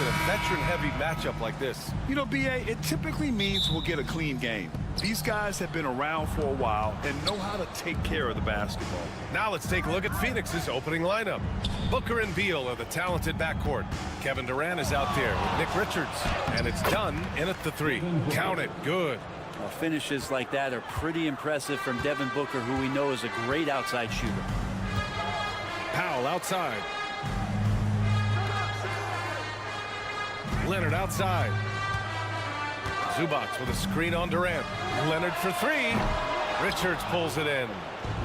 in a veteran-heavy matchup like this? You know, B.A., it typically means we'll get a clean game. These guys have been around for a while and know how to take care of the basketball. Now let's take a look at Phoenix's opening lineup. Booker and Beal are the talented backcourt. Kevin Durant is out there with Nick Richards. And it's done in at the 3. Count it. Good. Well, finishes like that are pretty impressive from Devin Booker, who we know is a great outside shooter. Powell outside. Leonard outside. Zubac with a screen on Durant. Leonard for 3. Richards pulls it in.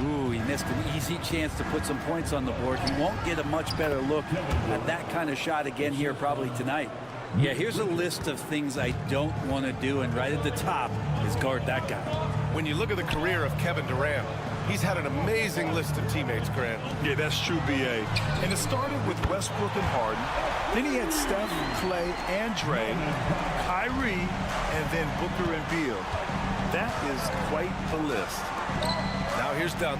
Ooh, he missed an easy chance to put some points on the board. He won't get a much better look at that kind of shot again here probably tonight. Yeah, here's a list of things I don't want to do, and right at the top is guard that guy. When you look at the career of Kevin Durant, he's had an amazing list of teammates, Grant. Yeah, that's true, B.A. And it started with Westbrook and Harden. Then he had Steph, Clay, and Dre, Kyrie, and then Booker and Beal. That is quite the list. Now here's Dunn.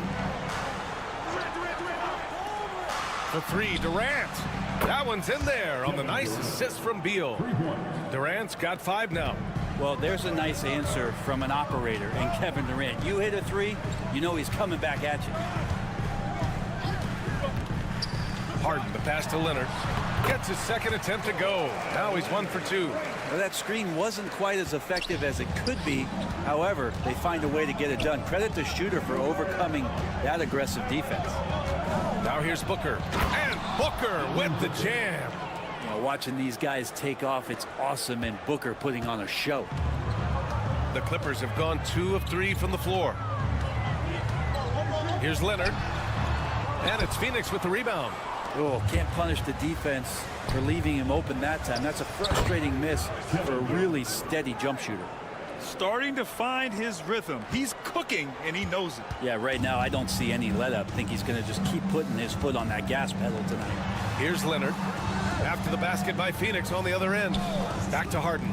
For 3, Durant. That one's in there on the nice assist from Beal. Durant's got 5 now. Well, there's a nice answer from an operator in Kevin Durant. You hit a 3, you know he's coming back at you. Harden, the pass to Leonard. Gets his second attempt to go. Now he's 1 for 2. Well, that screen wasn't quite as effective as it could be. However, they find a way to get it done. Credit the shooter for overcoming that aggressive defense. Now here's Booker. And Booker with the jam. You know, watching these guys take off, it's awesome, and Booker putting on a show. The Clippers have gone 2 of 3 from the floor. Here's Leonard. And it's Phoenix with the rebound. Oh, can't punish the defense for leaving him open that time. That's a frustrating miss for a really steady jump shooter. Starting to find his rhythm. He's cooking, and he knows it. Yeah, right now I don't see any let up. I think he's going to just keep putting his foot on that gas pedal tonight. Here's Leonard. After the basket by Phoenix on the other end. Back to Harden.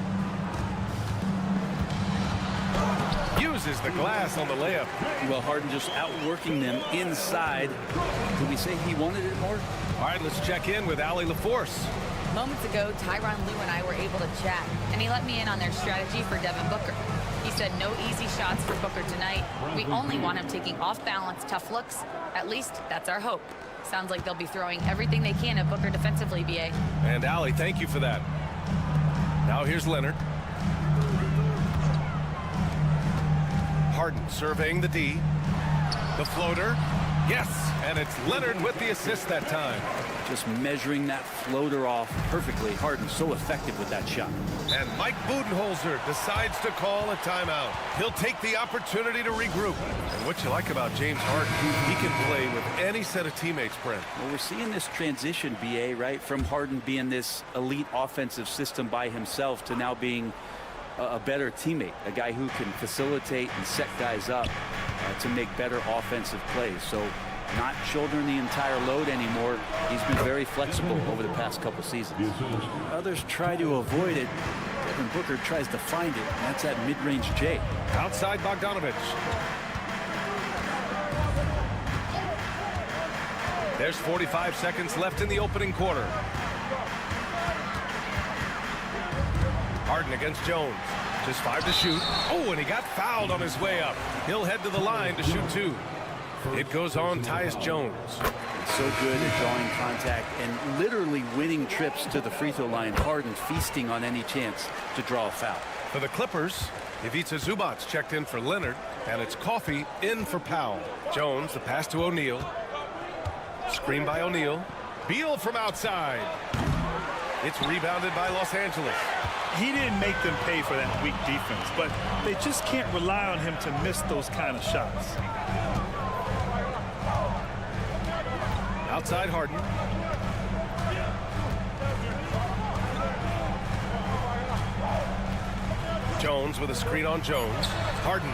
Uses the glass on the layup. Well, Harden just outworking them inside. Could we say he wanted it more? All right, let's check in with Allie LaForce. Moments ago, Tyronn Lue and I were able to chat, and he let me in on their strategy for Devin Booker. He said no easy shots for Booker tonight. We only want him taking off-balance, tough looks. At least, that's our hope. Sounds like they'll be throwing everything they can at Booker defensively, B.A. And Allie, thank you for that. Now here's Leonard. Harden surveying the D. The floater. Yes, and it's Leonard with the assist that time. Just measuring that floater off perfectly. Harden so effective with that shot. And Mike Budenholzer decides to call a timeout. He'll take the opportunity to regroup. And what you like about James Harden, he can play with any set of teammates, Brent. Well, we're seeing this transition, B.A., right? From Harden being this elite offensive system by himself to now being a better teammate, a guy who can facilitate and set guys up to make better offensive plays. So not shouldering the entire load anymore. He's been very flexible over the past couple seasons. Others try to avoid it. Devin Booker tries to find it, and that's that mid-range J. Outside Bogdanovich. There's 45 seconds left in the opening quarter. Harden against Jones. Just 5 to shoot. Oh, and he got fouled on his way up. He'll head to the line to shoot 2. It goes on Tyus Jones. So good at drawing contact and literally winning trips to the free throw line. Harden feasting on any chance to draw a foul. For the Clippers, Ivica Zubac checked in for Leonard, and it's Coffey in for Powell. Jones, the pass to O'Neal. Screen by O'Neal. Beal from outside. It's rebounded by Los Angeles. He didn't make them pay for that weak defense, but they just can't rely on him to miss those kind of shots. Outside Harden. Jones with a screen on Jones. Harden.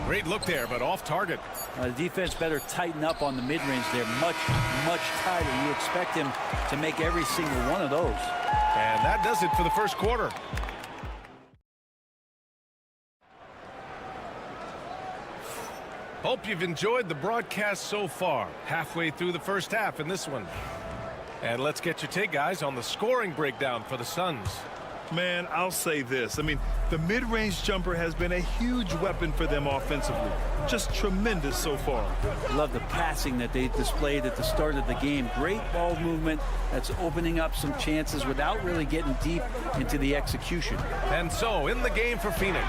Great look there, but off target. The defense better tighten up on the mid-range there. Much, much tighter. You expect him to make every single one of those. And that does it for the first quarter. Hope you've enjoyed the broadcast so far. Halfway through the first half in this one. And let's get your take, guys, on the scoring breakdown for the Suns. Man, I'll say this. I mean, the mid-range jumper has been a huge weapon for them offensively. Just tremendous so far. Love the passing that they displayed at the start of the game. Great ball movement that's opening up some chances without really getting deep into the execution. And so, in the game for Phoenix,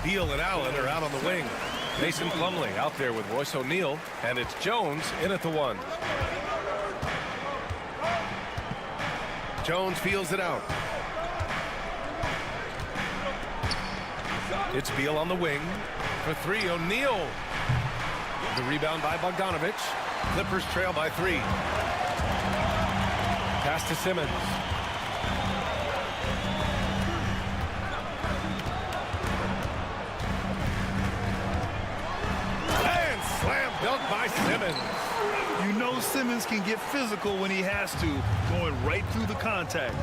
Beal and Allen are out on the wing. Mason Plumlee out there with Royce O'Neal, and it's Jones in at the 1. Jones feels it out. It's Beal on the wing for 3. O'Neal. The rebound by Bogdanovich. Clippers trail by 3. Pass to Simmons. And slam dunk by Simmons. You know Simmons can get physical when he has to, going right through the contact.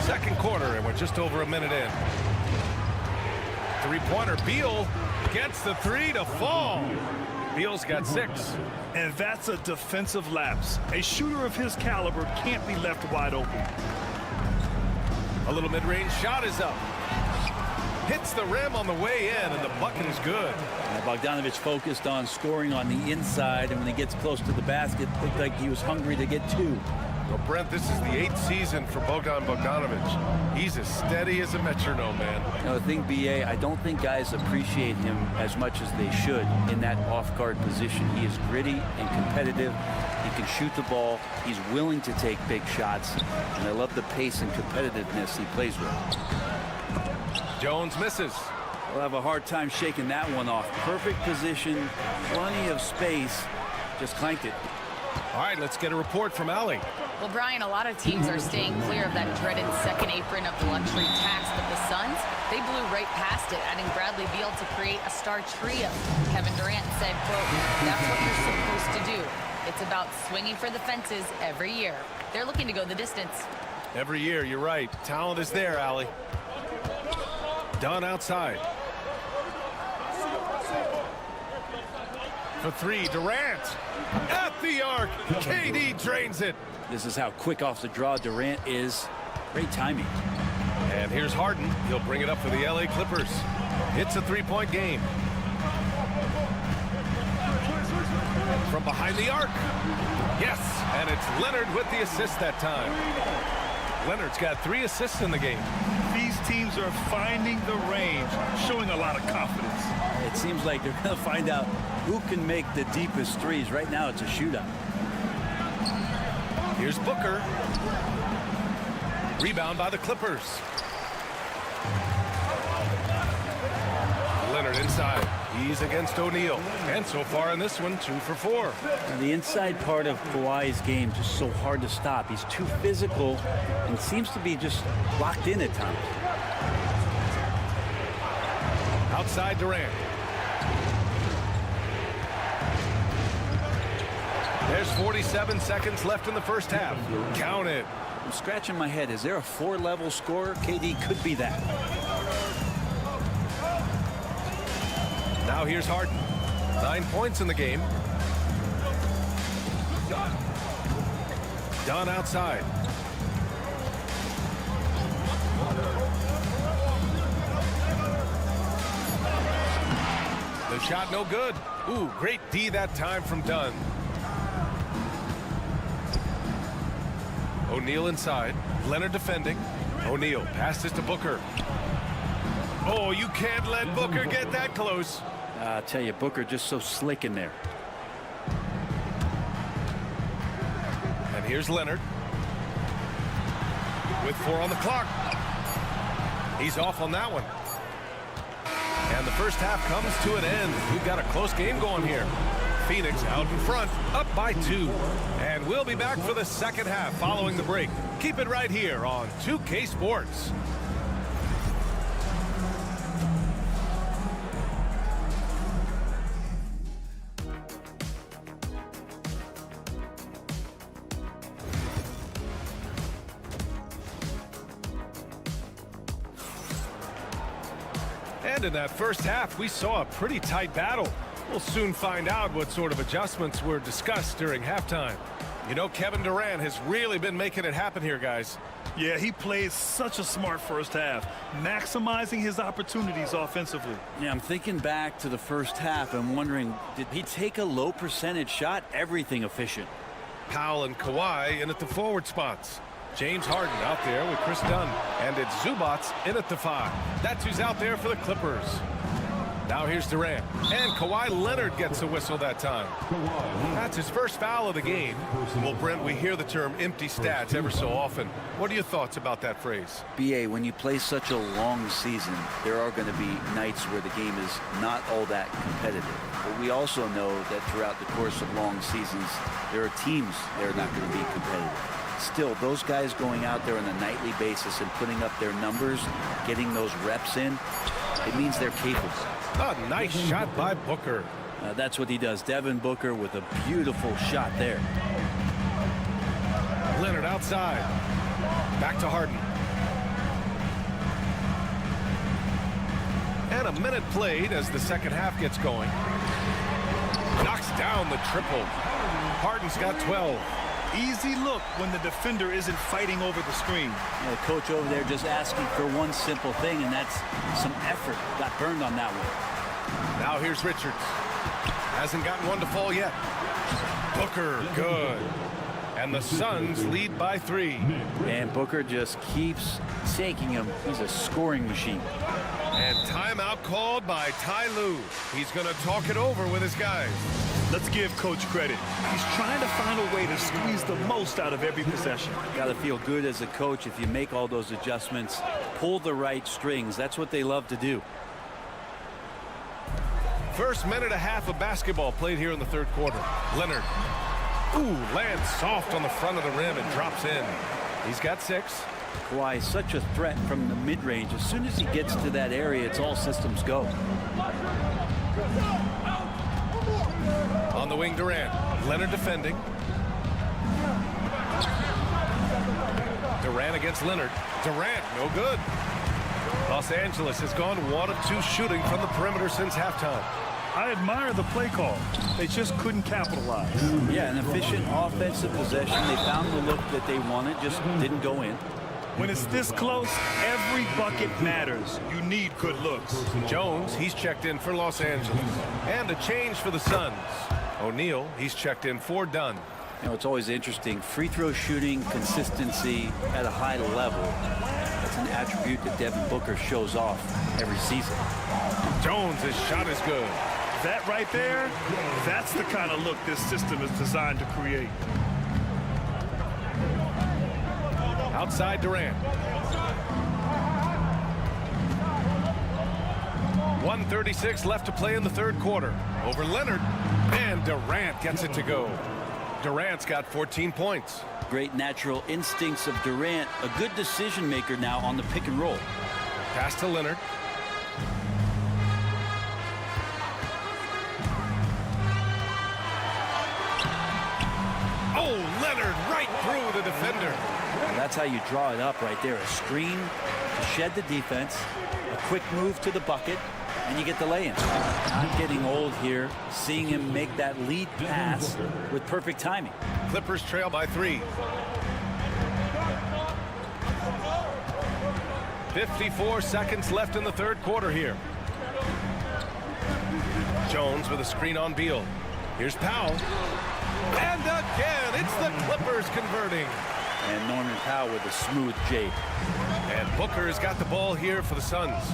Second quarter, and we're just over a minute in. Three-pointer. Beal gets the 3 to fall. Beal's got 6. And that's a defensive lapse. A shooter of his caliber can't be left wide open. A little mid-range shot is up. Hits the rim on the way in, and the bucket is good. Bogdanovich focused on scoring on the inside, and when he gets close to the basket, looked like he was hungry to get 2. Well, Brent, this is the 8th season for Bogdanovich. He's as steady as a metronome, man. You know, the thing, B.A., I don't think guys appreciate him as much as they should in that off-guard position. He is gritty and competitive. He can shoot the ball. He's willing to take big shots. And I love the pace and competitiveness he plays with. Jones misses. We'll have a hard time shaking that one off. Perfect position, plenty of space. Just clanked it. All right, let's get a report from Allie. Well, Brian, a lot of teams are staying clear of that dreaded second apron of the luxury tax, but the Suns, they blew right past it, adding Bradley Beal to create a star trio. Kevin Durant said, quote, "That's what you're supposed to do. It's about swinging for the fences every year." They're looking to go the distance. Every year, you're right. Talent is there, Allie. Dunn outside. For 3, Durant. At the arc. KD drains it. This is how quick off the draw Durant is. Great timing. And here's Harden. He'll bring it up for the LA Clippers. It's a 3-point game. From behind the arc. Yes, and it's Leonard with the assist that time. Leonard's got 3 assists in the game. These teams are finding the range, showing a lot of confidence. It seems like they're going to find out who can make the deepest threes. Right now, it's a shootout. Here's Booker. Rebound by the Clippers. Leonard inside. He's against O'Neal. And so far in this one, 2 for 4. Now, the inside part of Kawhi's game just so hard to stop. He's too physical and seems to be just locked in at times. Outside Durant. There's 47 seconds left in the first half. Count it. I'm scratching my head. Is there a 4-level scorer? KD could be that. Now here's Harden. 9 points in the game. Dunn outside. The shot no good. Ooh, great D that time from Dunn. O'Neal inside. Leonard defending. O'Neal passes to Booker. Oh, you can't let Booker get that close. I'll tell you, Booker just so slick in there. And here's Leonard. With 4 on the clock. He's off on that one. And the first half comes to an end. We've got a close game going here. Phoenix out in front, up by 2. And we'll be back for the second half following the break. Keep it right here on 2K Sports. And in that first half, we saw a pretty tight battle. We'll soon find out what sort of adjustments were discussed during halftime. You know, Kevin Durant has really been making it happen here, guys. Yeah, he played such a smart first half, maximizing his opportunities offensively. Yeah, I'm thinking back to the first half and wondering, did he take a low percentage shot? Everything efficient. Powell and Kawhi in at the forward spots. James Harden out there with Chris Dunn. And it's Zubats in at the 5. That's who's out there for the Clippers. Now here's Durant. And Kawhi Leonard gets a whistle that time. That's his first foul of the game. Well, Brent, we hear the term empty stats ever so often. What are your thoughts about that phrase? BA, when you play such a long season, there are going to be nights where the game is not all that competitive. But we also know that throughout the course of long seasons, there are teams that are not going to be competitive. Still, those guys going out there on a nightly basis and putting up their numbers, getting those reps in, it means they're capable. A nice shot by Booker. That's what he does. Devin Booker with a beautiful shot there. Leonard outside. Back to Harden. And a minute played as the second half gets going. Knocks down the triple. Harden's got 12. Easy look when the defender isn't fighting over the screen. The coach over there just asking for one simple thing, and that's some effort. Got burned on that one. Now here's Richards. Hasn't gotten one to fall yet. Booker, good. And the Suns lead by 3. And Booker just keeps taking him. He's a scoring machine. And timeout called by Ty Lue. He's going to talk it over with his guys. Let's give Coach credit. He's trying to find a way to squeeze the most out of every possession. Got to feel good as a coach if you make all those adjustments, pull the right strings. That's what they love to do. First minute and a half of basketball played here in the third quarter. Leonard. Ooh, lands soft on the front of the rim and drops in. He's got 6. Kawhi is such a threat from the mid-range. As soon as he gets to that area, it's all systems go. On the wing, Durant. Leonard defending. Durant against Leonard. Durant, no good. Los Angeles has gone 1 of 2 shooting from the perimeter since halftime. I admire the play call. They just couldn't capitalize. Yeah, an efficient offensive possession. They found the look that they wanted, just didn't go in. When it's this close, every bucket matters. You need good looks. Jones, he's checked in for Los Angeles. And a change for the Suns. O'Neal, he's checked in for Dunn. You know, it's always interesting. Free throw shooting, consistency at a high level. That's an attribute that Devin Booker shows off every season. Jones, his shot is good. That right there, that's the kind of look this system is designed to create. Outside Durant. 1:36 left to play in the third quarter. Over Leonard. And Durant gets it to go. Durant's got 14 points. Great natural instincts of Durant. A good decision maker now on the pick and roll. Pass to Leonard. Oh, Leonard right through the defender. That's how you draw it up right there. A screen to shed the defense, a quick move to the bucket, and you get the lay-in. I'm getting old here, seeing him make that lead pass with perfect timing. Clippers trail by 3. 54 seconds left in the third quarter here. Jones with a screen on Beal. Here's Powell. And again, it's the Clippers converting. And Norman Powell with a smooth J. And Booker's got the ball here for the Suns.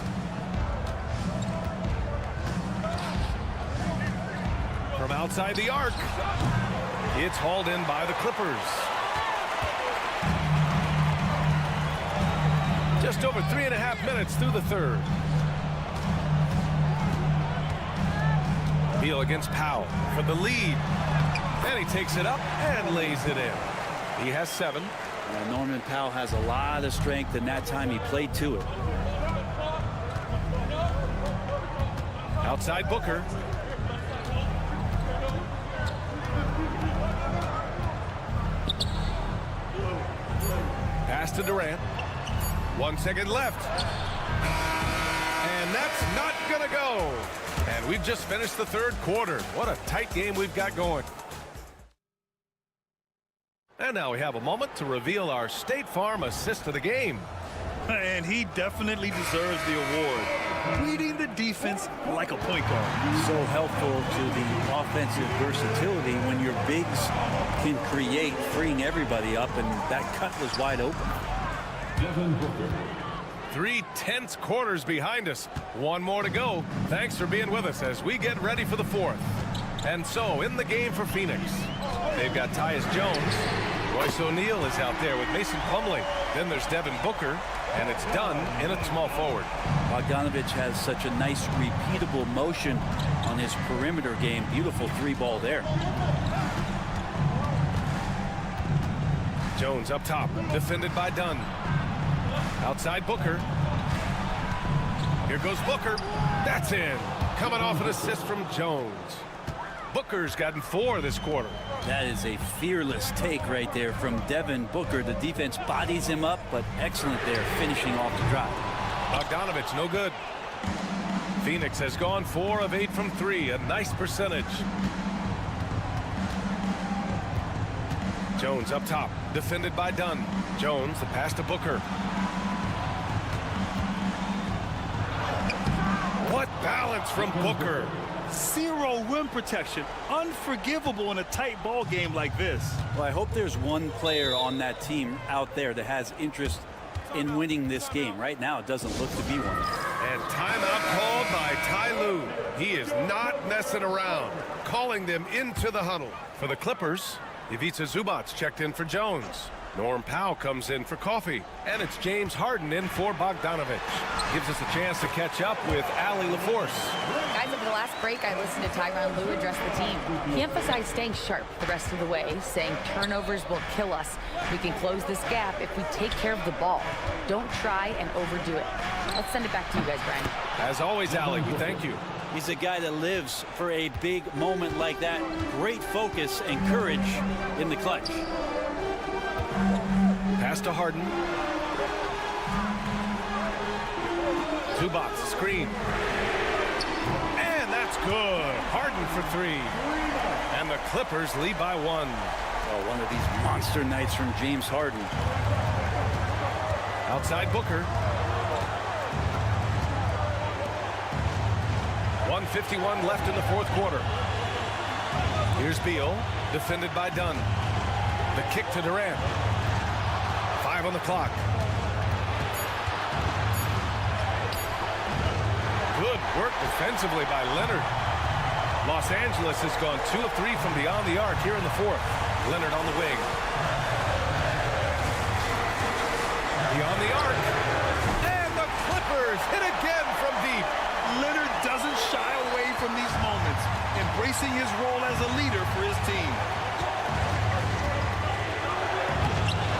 From outside the arc. It's hauled in by the Clippers. Just over 3.5 minutes through the third. Beal against Powell for the lead. And he takes it up and lays it in. He has 7. Norman Powell has a lot of strength, and that time he played to it. Outside Booker. Pass to Durant. 1 second left. And that's not going to go. And we've just finished the third quarter. What a tight game we've got going. And now we have a moment to reveal our State Farm assist of the game. And he definitely deserves the award. Reading the defense like a point guard. So helpful to the offensive versatility when your bigs can create, freeing everybody up, and that cut was wide open. 3 tense quarters behind us. One more to go. Thanks for being with us as we get ready for the fourth. And so, in the game for Phoenix, they've got Tyus Jones. Royce O'Neal is out there with Mason Plumlee. Then there's Devin Booker, and it's done in a small forward. Bogdanovich has such a nice, repeatable motion on his perimeter game. Beautiful three-ball there. Jones up top, defended by Dunn. Outside Booker. Here goes Booker. That's in. Coming off an assist from Jones. Booker's gotten 4 this quarter. That is a fearless take right there from Devin Booker. The defense bodies him up, but excellent there, finishing off the drive. Bogdanovich, no good. Phoenix has gone 4 of 8 from 3, a nice percentage. Jones up top, defended by Dunn. Jones, the pass to Booker. What balance from Booker. Zero rim protection. Unforgivable in a tight ball game like this. Well, I hope there's one player on that team out there that has interest in winning this game. Right now, it doesn't look to be one. And timeout called by Ty Lue. He is not messing around, calling them into the huddle. For the Clippers, Ivica Zubac's checked in for Jones. Norm Powell comes in for Coffee. And it's James Harden in for Bogdanovich. Gives us a chance to catch up with Allie LaForce. Guys, over the last break, I listened to Tyronn Lue address the team. He emphasized staying sharp the rest of the way, saying turnovers will kill us. We can close this gap if we take care of the ball. Don't try and overdo it. Let's send it back to you guys, Brian. As always, Allie, we thank you. He's a guy that lives for a big moment like that. Great focus and courage in the clutch. Pass to Harden. Zubac, screen. And that's good. Harden for 3. And the Clippers lead by 1. Oh, one of these monster nights from James Harden. Outside Booker. 1:51 left in the fourth quarter. Here's Beal, defended by Dunn. The kick to Durant. 5 on the clock. Good work defensively by Leonard. Los Angeles has gone 2 of 3 from beyond the arc here in the fourth. Leonard on the wing. Beyond the arc. And the Clippers hit again from deep. Leonard doesn't shy away from these moments, embracing his role as a leader for his team.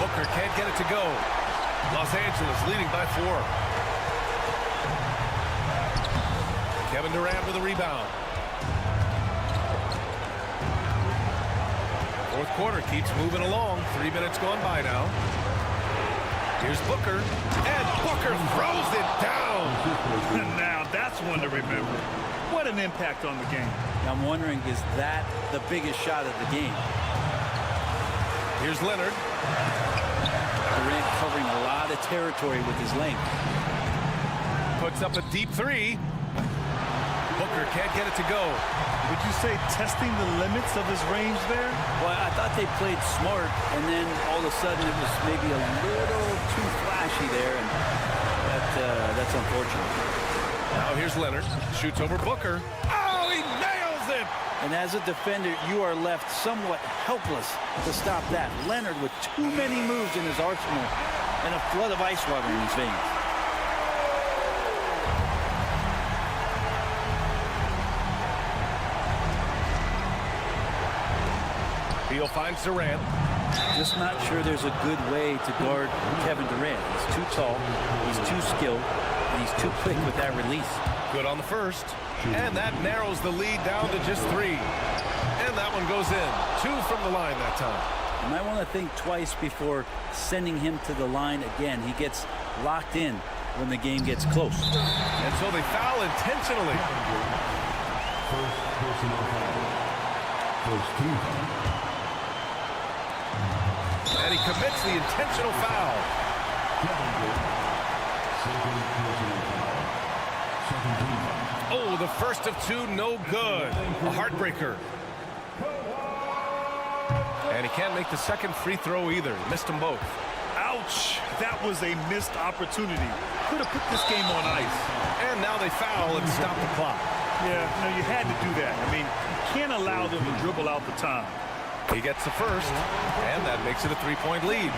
Booker can't get it to go. Los Angeles leading by 4. Kevin Durant with a rebound. Fourth quarter keeps moving along. 3 minutes gone by now. Here's Booker. And Booker throws it down. Now that's one to remember. What an impact on the game. I'm wondering, is that the biggest shot of the game? Here's Leonard. Durant covering a lot of territory with his length. Puts up a deep 3. Booker can't get it to go. Would you say testing the limits of his range there? Well, I thought they played smart, and then all of a sudden it was maybe a little too flashy there, and that's unfortunate. Now here's Leonard. Shoots over Booker. Oh, he nails it! And as a defender, you are left somewhat helpless to stop that. Leonard with too many moves in his arsenal and a flood of ice water in his veins. Beal finds Durant. Just not sure there's a good way to guard Kevin Durant. He's too tall, he's too skilled, and he's too quick with that release. Good on the first. And that narrows the lead down to just 3. And that one goes in. 2 from the line that time. You might want to think twice before sending him to the line again. He gets locked in when the game gets close. And so they foul intentionally. And he commits the intentional foul. Oh, the first of two, no good. A heartbreaker. And he can't make the second free throw either. He missed them both. Ouch! That was a missed opportunity. Could have put this game on ice. And now they foul and stop the clock. Yeah, you had to do that. I mean, you can't allow them to dribble out the time. He gets the first, and that makes it a three-point lead.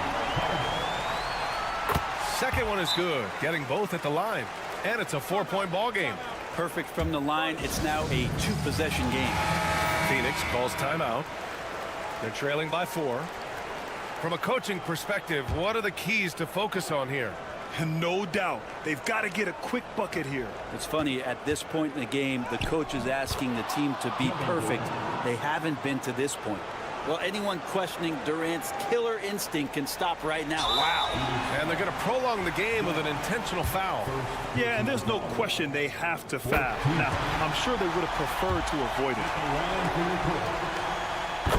Second one is good, getting both at the line. And it's a four-point ball game. Perfect from the line. It's now a two-possession game. Phoenix calls timeout. They're trailing by 4. From a coaching perspective, what are the keys to focus on here? No doubt. They've got to get a quick bucket here. It's funny, at this point in the game, the coach is asking the team to be perfect. They haven't been to this point. Well, anyone questioning Durant's killer instinct can stop right now. Wow. And they're going to prolong the game with an intentional foul. Yeah, and there's no question they have to foul. Now, I'm sure they would have preferred to avoid it.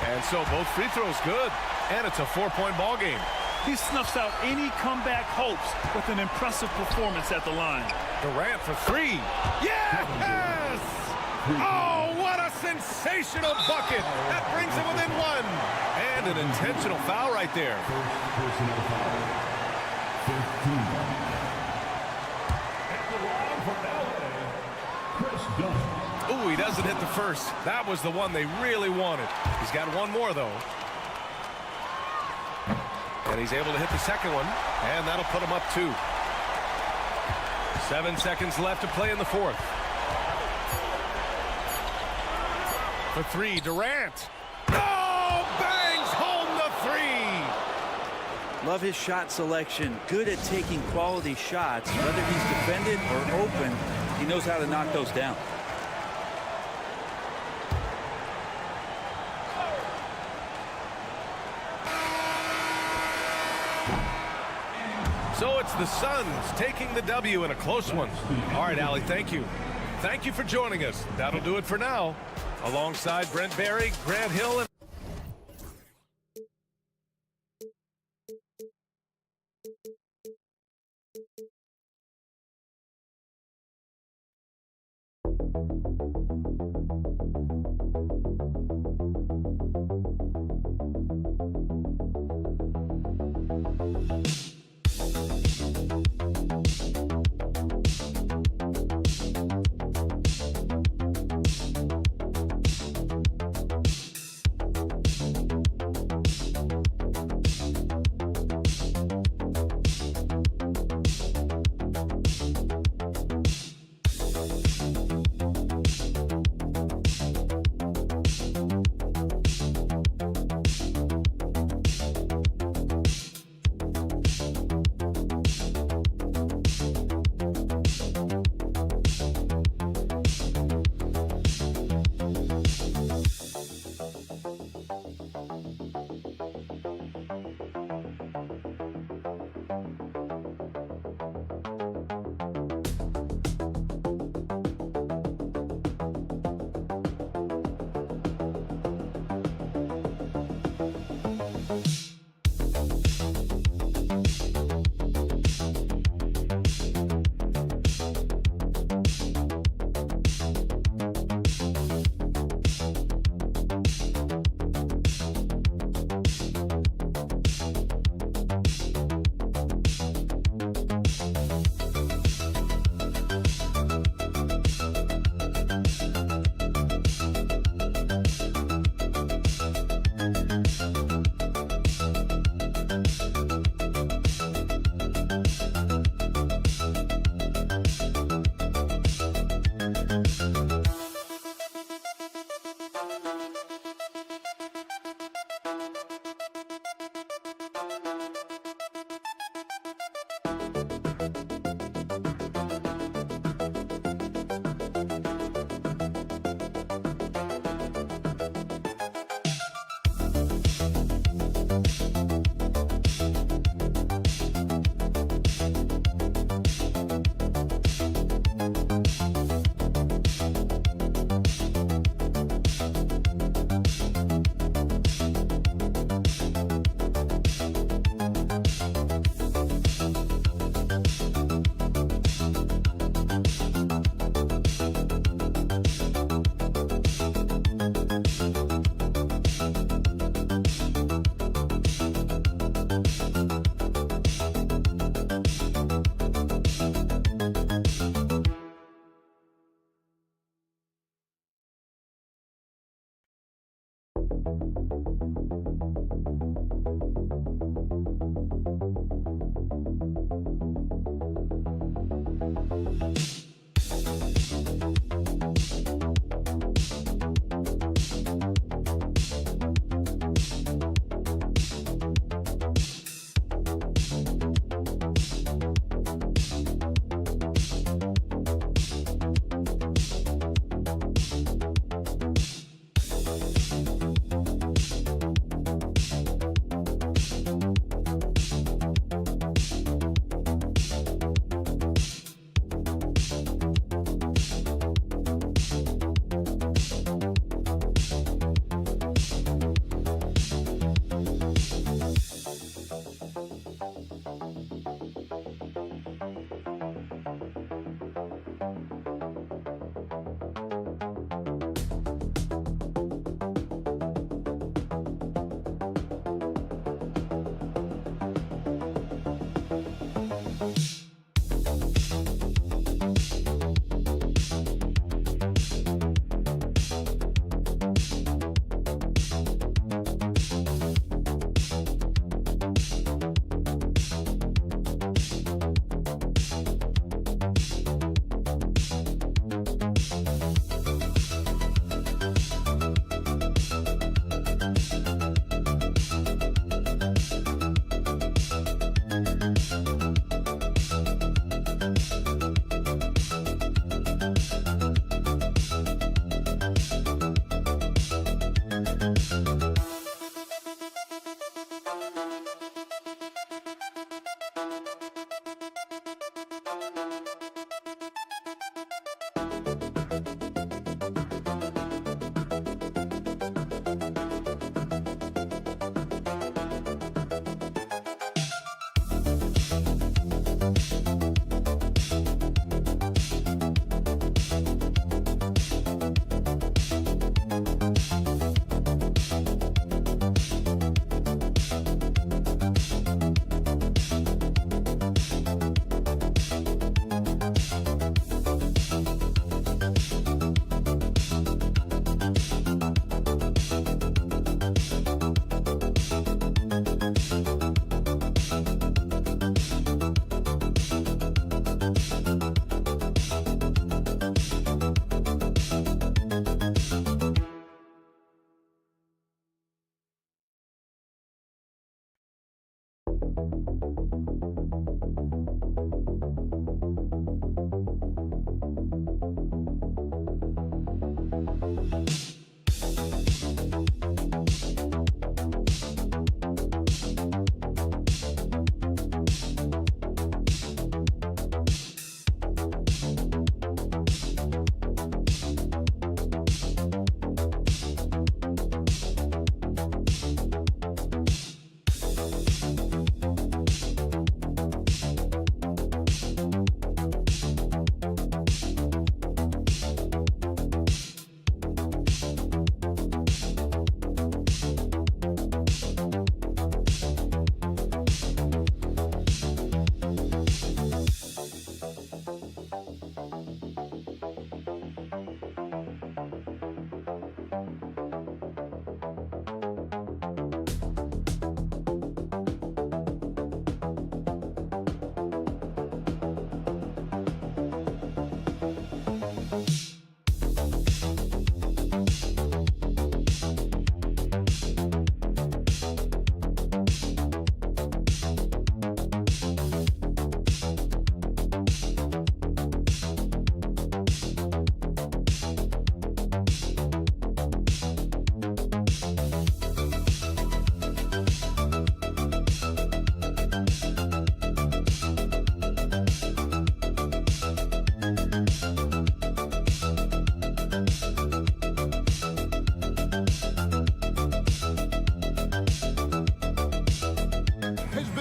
And so both free throws good. And it's a four-point ball game. He snuffs out any comeback hopes with an impressive performance at the line. Durant for 3. Yes! Oh, what a sensational bucket. That brings him within 1. And an intentional foul right there. Ooh, he doesn't hit the first. That was the one they really wanted. He's got one more, though. And he's able to hit the second one, and that'll put him up 2. 7 seconds left to play in the fourth. For 3, Durant. Oh, bangs home the 3. Love his shot selection. Good at taking quality shots. Whether he's defended or open, he knows how to knock those down. So it's the Suns taking the W in a close one. All right, Allie, thank you. Thank you for joining us. That'll do it for now. Alongside Brent Barry, Grant Hill, and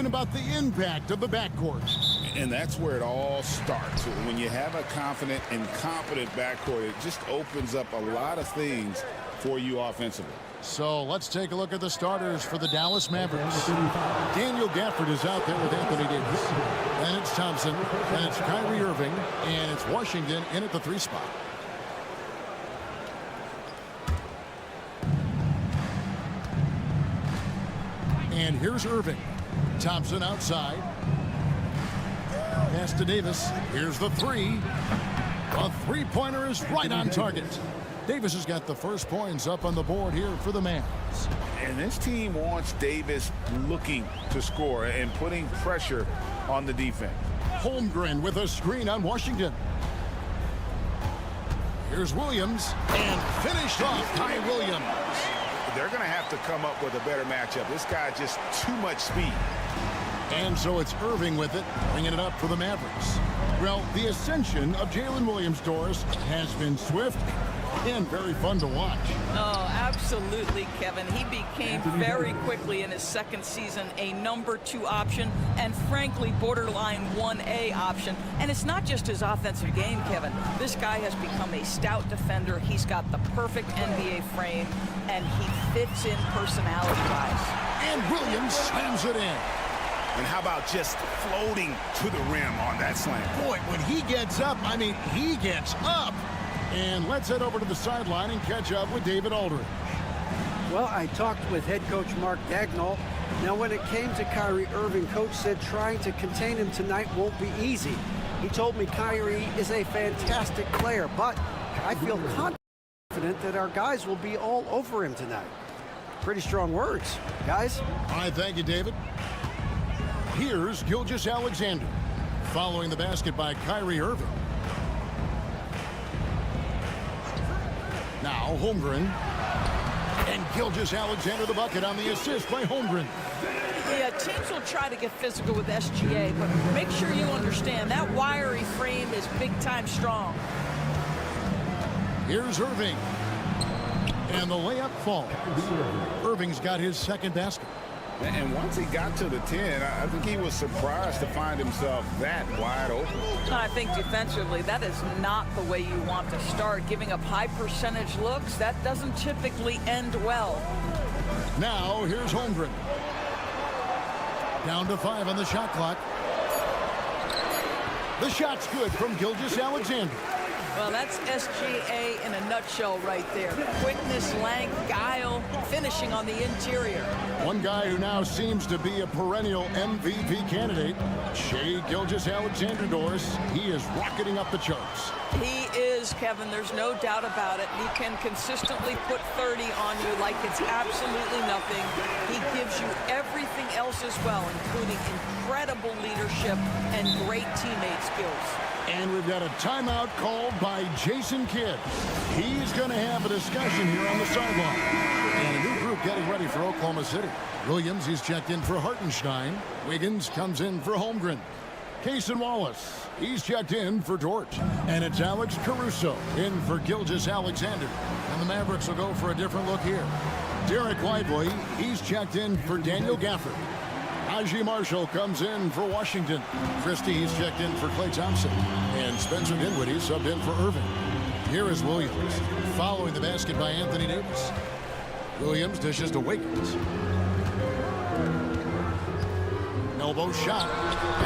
About the impact of the backcourt. And that's where it all starts. When you have a confident and competent backcourt, it just opens up a lot of things for you offensively. So let's take a look at the starters for the Dallas Mavericks. Daniel Gafford is out there with Anthony Davis. And it's Thompson. And it's Kyrie Irving. And it's Washington in at the 3 spot. And here's Irving. Thompson outside. Pass to Davis. Here's the 3. A three-pointer is right on target. Davis has got the first points up on the board here for the Mavs. And this team wants Davis looking to score and putting pressure on the defense. Holmgren with a screen on Washington. Here's Williams. And finished off by Williams. They're going to have to come up with a better matchup. This guy just too much speed. And so it's Irving with it, bringing it up for the Mavericks. Well, the ascension of Jalen Williams, Doris, has been swift and very fun to watch. Oh, absolutely, Kevin. He became very quickly in his second season a number 2 option and, frankly, borderline 1A option. And it's not just his offensive game, Kevin. This guy has become a stout defender. He's got the perfect NBA frame, and he fits in personality-wise. And Williams slams it in. And how about just floating to the rim on that slam? Boy, when he gets up, I mean, he gets up. And let's head over to the sideline and catch up with David Aldridge. Well, I talked with head coach Mark Dagnall. Now, when it came to Kyrie Irving, coach said trying to contain him tonight won't be easy. He told me Kyrie is a fantastic player, but I feel confident that our guys will be all over him tonight. Pretty strong words, guys. All right, thank you, David. Here's Gilgeous-Alexander, following the basket by Kyrie Irving. Now Holmgren. And Gilgeous-Alexander the bucket on the assist by Holmgren. Yeah, teams will try to get physical with SGA, but make sure you understand that wiry frame is big-time strong. Here's Irving. And the layup falls. Irving's got his second basket. And once he got to the 10, I think he was surprised to find himself that wide open. I think defensively, that is not the way you want to start. Giving up high percentage looks, that doesn't typically end well. Now, here's Holmgren. Down to 5 on the shot clock. The shot's good from Gilgeous-Alexander. Well, that's SGA in a nutshell right there. Quickness, length, guile, finishing on the interior. One guy who now seems to be a perennial MVP candidate, Shai Gilgeous-Alexander, Doris. He is rocketing up the charts. He is, Kevin. There's no doubt about it. He can consistently put 30 on you like it's absolutely nothing. He gives you everything else as well, including incredible leadership and great teammate skills. And we've got a timeout called by Jason Kidd. He's going to have a discussion here on the sideline. And a new group getting ready for Oklahoma City. Williams, he's checked in for Hartenstein. Wiggins comes in for Holmgren. Cason Wallace, he's checked in for Dort. And it's Alex Caruso in for Gilgeous-Alexander. And the Mavericks will go for a different look here. Derek Lively, he's checked in for Daniel Gafford. Najee Marshall comes in for Washington. Christie, he's checked in for Klay Thompson. And Spencer Dinwiddie subbed in for Irving. Here is Williams, following the basket by Anthony Davis. Williams dishes to Wiggins. Elbow shot.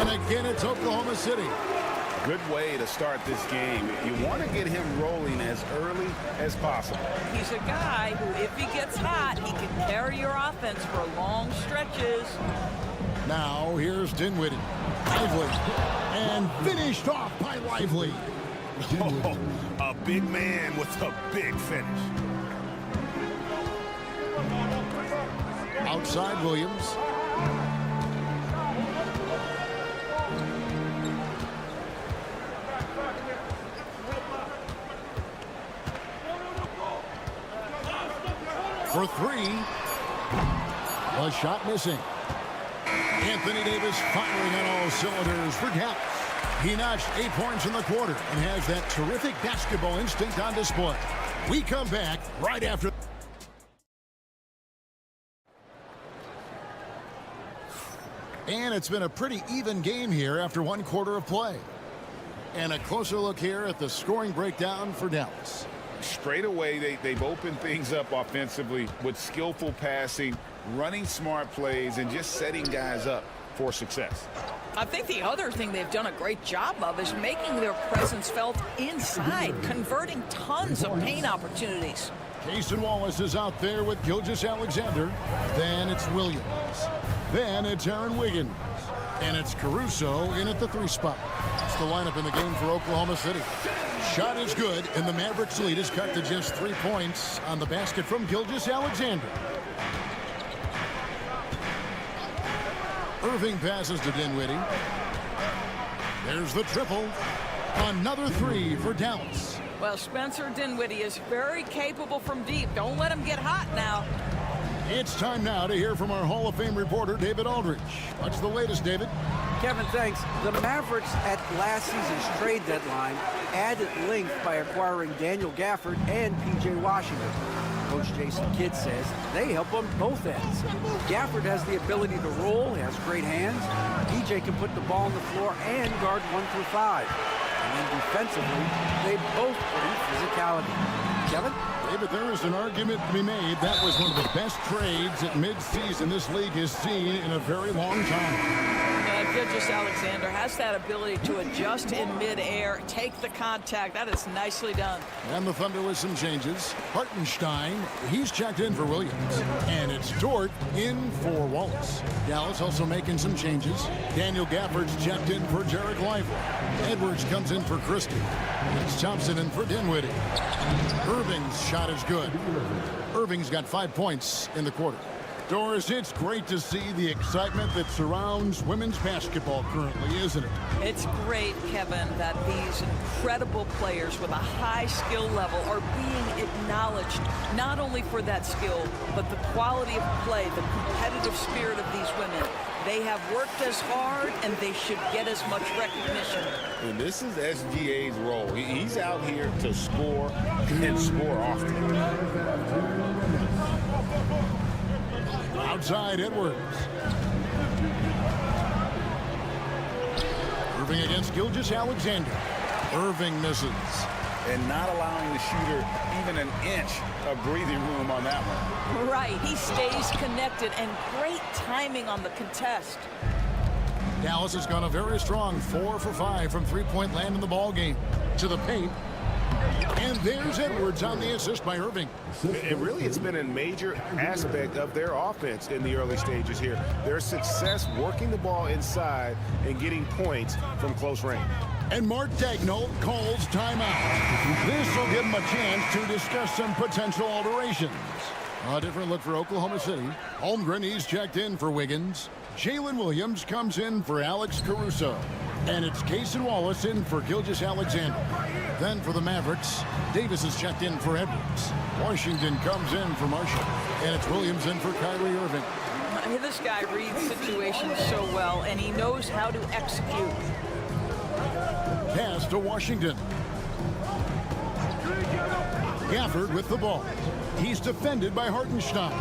And again, it's Oklahoma City. Good way to start this game. You want to get him rolling as early as possible. He's a guy who, if he gets hot, he can carry your offense for long stretches. Now, here's Dinwiddie. Lively. And finished off by Lively. Oh, a big man with a big finish. Outside Williams. For 3. The shot missing. Anthony Davis firing on all cylinders for Dallas. He notched 8 points in the quarter and has that terrific basketball instinct on display. We come back right after. And it's been a pretty even game here after 1 quarter of play. And a closer look here at the scoring breakdown for Dallas. Straight away, they've opened things up offensively with skillful passing, running smart plays, and just setting guys up for success. I think the other thing they've done a great job of is making their presence felt inside, converting tons of paint opportunities. Cason Wallace is out there with Gilgeous-Alexander. Then it's Williams. Then it's Aaron Wiggins. And it's Caruso in at the 3 spot. It's the lineup in the game for Oklahoma City. Shot is good, and the Mavericks lead is cut to just 3 points on the basket from Gilgeous-Alexander. Irving passes to Dinwiddie. There's the triple. Another 3 for Dallas. Well, Spencer Dinwiddie is very capable from deep. Don't let him get hot now. It's time now to hear from our Hall of Fame reporter, David Aldridge. What's the latest, David? Kevin, thanks. The Mavericks at last season's trade deadline added length by acquiring Daniel Gafford and P.J. Washington. Coach Jason Kidd says they help on both ends. Gafford has the ability to roll, he has great hands. P.J. can put the ball on the floor and guard 1 through 5. And then defensively, they both bring physicality. Kevin? David, there is an argument to be made. That was one of the best trades at midseason this league has seen in a very long time. Gilgeous-Alexander has that ability to adjust in midair, take the contact. That is nicely done. And the Thunder with some changes. Hartenstein, he's checked in for Williams. And it's Dort in for Wallace. Dallas also making some changes. Daniel Gafford's checked in for Derek Lively. Edwards comes in for Christie. It's Thompson in for Dinwiddie. Irving's shot is good. Irving's got 5 points in the quarter. Doris, it's great to see the excitement that surrounds women's basketball currently, isn't it? It's great, Kevin, that these incredible players with a high skill level are being acknowledged, not only for that skill, but the quality of play, the competitive spirit of these women. They have worked as hard, and they should get as much recognition. And this is SGA's role. He's out here to score and score often. Outside Edwards. Irving against Gilgeous-Alexander. Irving misses. And not allowing the shooter even an inch of breathing room on that one. Right, he stays connected, and great timing on the contest. Dallas has gone a very strong 4 for 5 from three-point land in the ball game. To the paint. And there's Edwards on the assist by Irving. And really, it's been a major aspect of their offense in the early stages here. Their success working the ball inside and getting points from close range. And Mark Daigneault calls timeout. This will give him a chance to discuss some potential alterations. A different look for Oklahoma City. Holmgren, he's checked in for Wiggins. Jalen Williams comes in for Alex Caruso. And it's Cason Wallace in for Gilgeous-Alexander. Then for the Mavericks, Davis is checked in for Edwards. Washington comes in for Marshall. And it's Williams in for Kyrie Irving. This guy reads situations so well, and he knows how to execute. Pass to Washington. Gafford with the ball. He's defended by Hartenstein.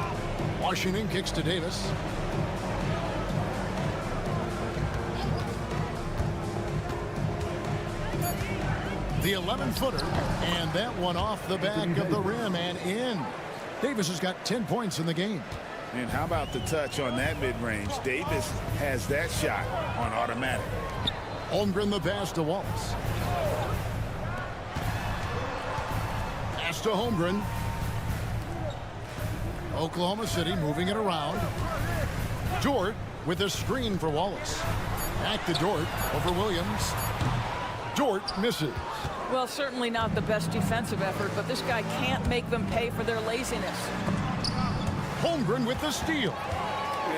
Washington kicks to Davis. The 11-footer, and that one off the back of the rim and in. Davis has got 10 points in the game. And how about the touch on that mid-range? Davis has that shot on automatic. Holmgren the pass to Wallace. Pass to Holmgren. Oklahoma City moving it around. Dort with a screen for Wallace. Back to Dort over Williams. Dort misses. Well, certainly not the best defensive effort, but this guy can't make them pay for their laziness. Holmgren with the steal.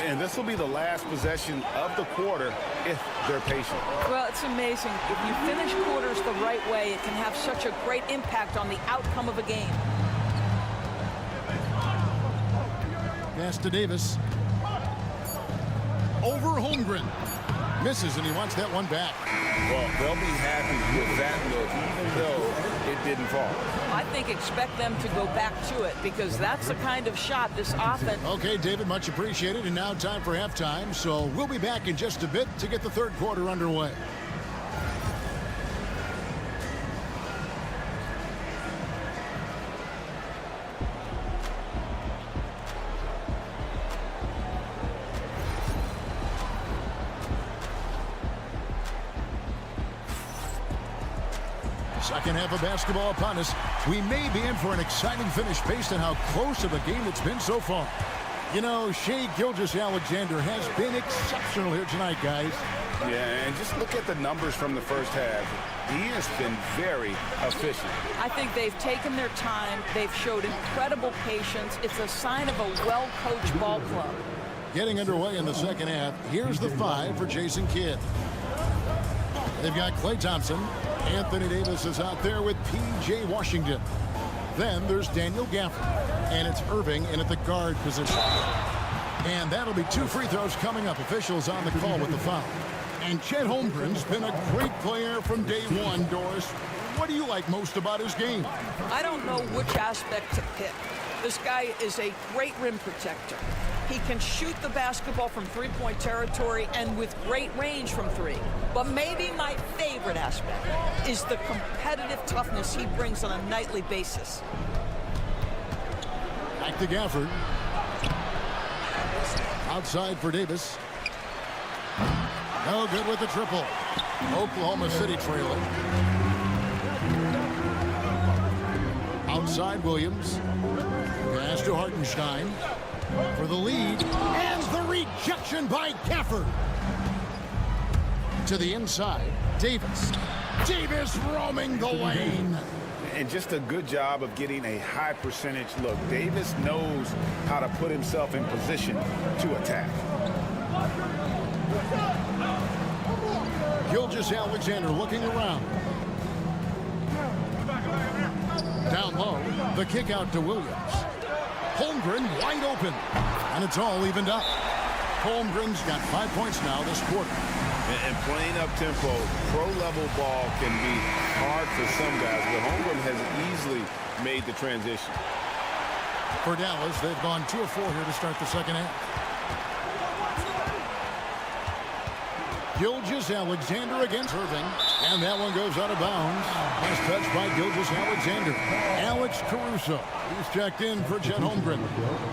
And this will be the last possession of the quarter if they're patient. Well, it's amazing. If you finish quarters the right way, it can have such a great impact on the outcome of a game. Pass to Davis. Over Holmgren. Misses, and he wants that one back. Well, they'll be happy with that look, even though it didn't fall. I think expect them to go back to it, because that's the kind of shot this offense. Okay, David, much appreciated. And now time for halftime. So we'll be back in just a bit to get the third quarter underway. Second half of basketball upon us. We may be in for an exciting finish based on how close of a game it's been so far. You know, Shai Gilgeous-Alexander has been exceptional here tonight, guys. Yeah, and just look at the numbers from the first half. He has been very efficient. I think they've taken their time. They've showed incredible patience. It's a sign of a well-coached ball club. Getting underway in the second half. Here's the 5 for Jason Kidd. They've got Klay Thompson. Anthony Davis is out there with P.J. Washington. Then there's Daniel Gafford. And it's Irving in at the guard position. And that'll be 2 free throws coming up. Officials on the call with the foul. And Chet Holmgren's been a great player from day one, Doris. What do you like most about his game? I don't know which aspect to pick. This guy is a great rim protector. He can shoot the basketball from three-point territory and with great range from 3. But maybe my favorite aspect is the competitive toughness he brings on a nightly basis. Back to Gafford. Outside for Davis. No good with the triple. Oklahoma City trailing. Outside Williams. Pass to Hartenstein. For the lead, and the rejection by Gafford. To the inside, Davis. Davis roaming the lane. And just a good job of getting a high percentage look. Davis knows how to put himself in position to attack. Gilgeous-Alexander looking around. Down low, the kick out to Williams. Holmgren wide open, and it's all evened up. Holmgren's got 5 points now this quarter. And playing up tempo, pro-level ball can be hard for some guys, but Holmgren has easily made the transition. For Dallas, they've gone 2 of 4 here to start the second half. Gilgeous-Alexander against Irving, and that one goes out of bounds. Nice touch by Gilgeous-Alexander. Alex Caruso, he's checked in for Chet Holmgren.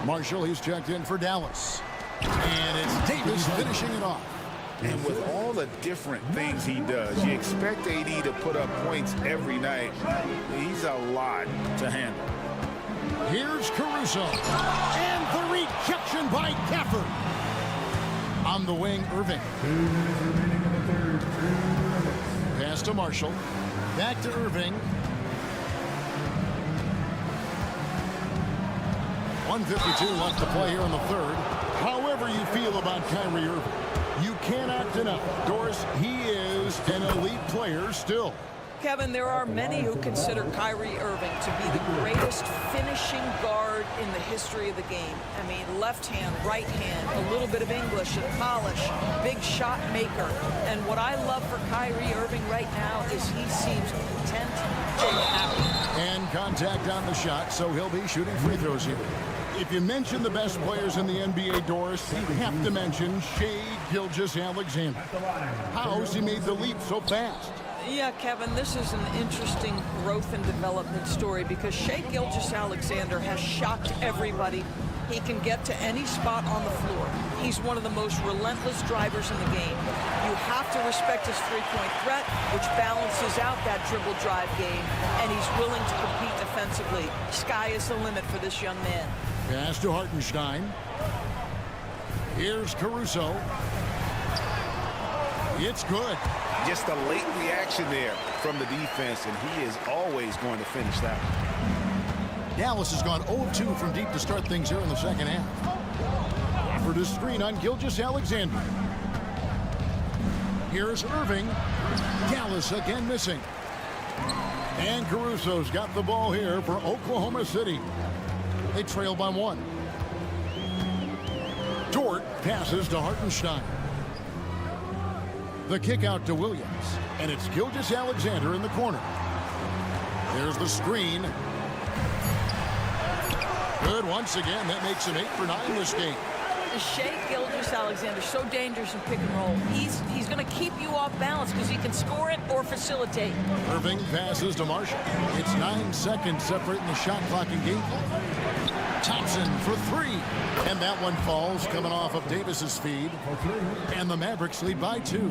Marshall, he's checked in for Dallas. And it's Davis finishing it off. And with all the different things he does, you expect AD to put up points every night. He's a lot to handle. Here's Caruso. And the rejection by Gafford. On the wing, Irving. Pass to Marshall. Back to Irving. 1:52 left to play here in the third. However you feel about Kyrie Irving, you cannot deny, Doris, he is an elite player still. Kevin, there are many who consider Kyrie Irving to be the greatest finishing guard in the history of the game. I mean, left hand, right hand, a little bit of English and polish, big shot maker. And what I love for Kyrie Irving right now is he seems content and happy. And contact on the shot, so he'll be shooting free throws here. If you mention the best players in the NBA, Doris, you have to mention Shai Gilgeous-Alexander. How's he made the leap so fast? Yeah, Kevin, this is an interesting growth and development story because Shai Gilgeous-Alexander has shocked everybody. He can get to any spot on the floor. He's one of the most relentless drivers in the game. You have to respect his three-point threat, which balances out that dribble drive game, and he's willing to compete defensively. Sky is the limit for this young man. Pass to Hartenstein. Here's Caruso. It's good. Just a late reaction there from the defense, and he is always going to finish that. Dallas has gone 0-2 from deep to start things here in the second half. Offered a screen on Gilgeous-Alexander. Here's Irving. Dallas again missing. And Caruso's got the ball here for Oklahoma City. They trail by 1. Dort passes to Hartenstein. The kick out to Williams, and it's Gilgeous-Alexander in the corner. There's the screen. Good once again. That makes him 8 for 9 this game. Shai Gilgeous-Alexander, so dangerous in pick and roll. He's going to keep you off balance because he can score it or facilitate. Irving passes to Marshall. It's 9 seconds separating the shot clock and game. Thompson for 3. And that one falls, coming off of Davis's feed. And the Mavericks lead by 2.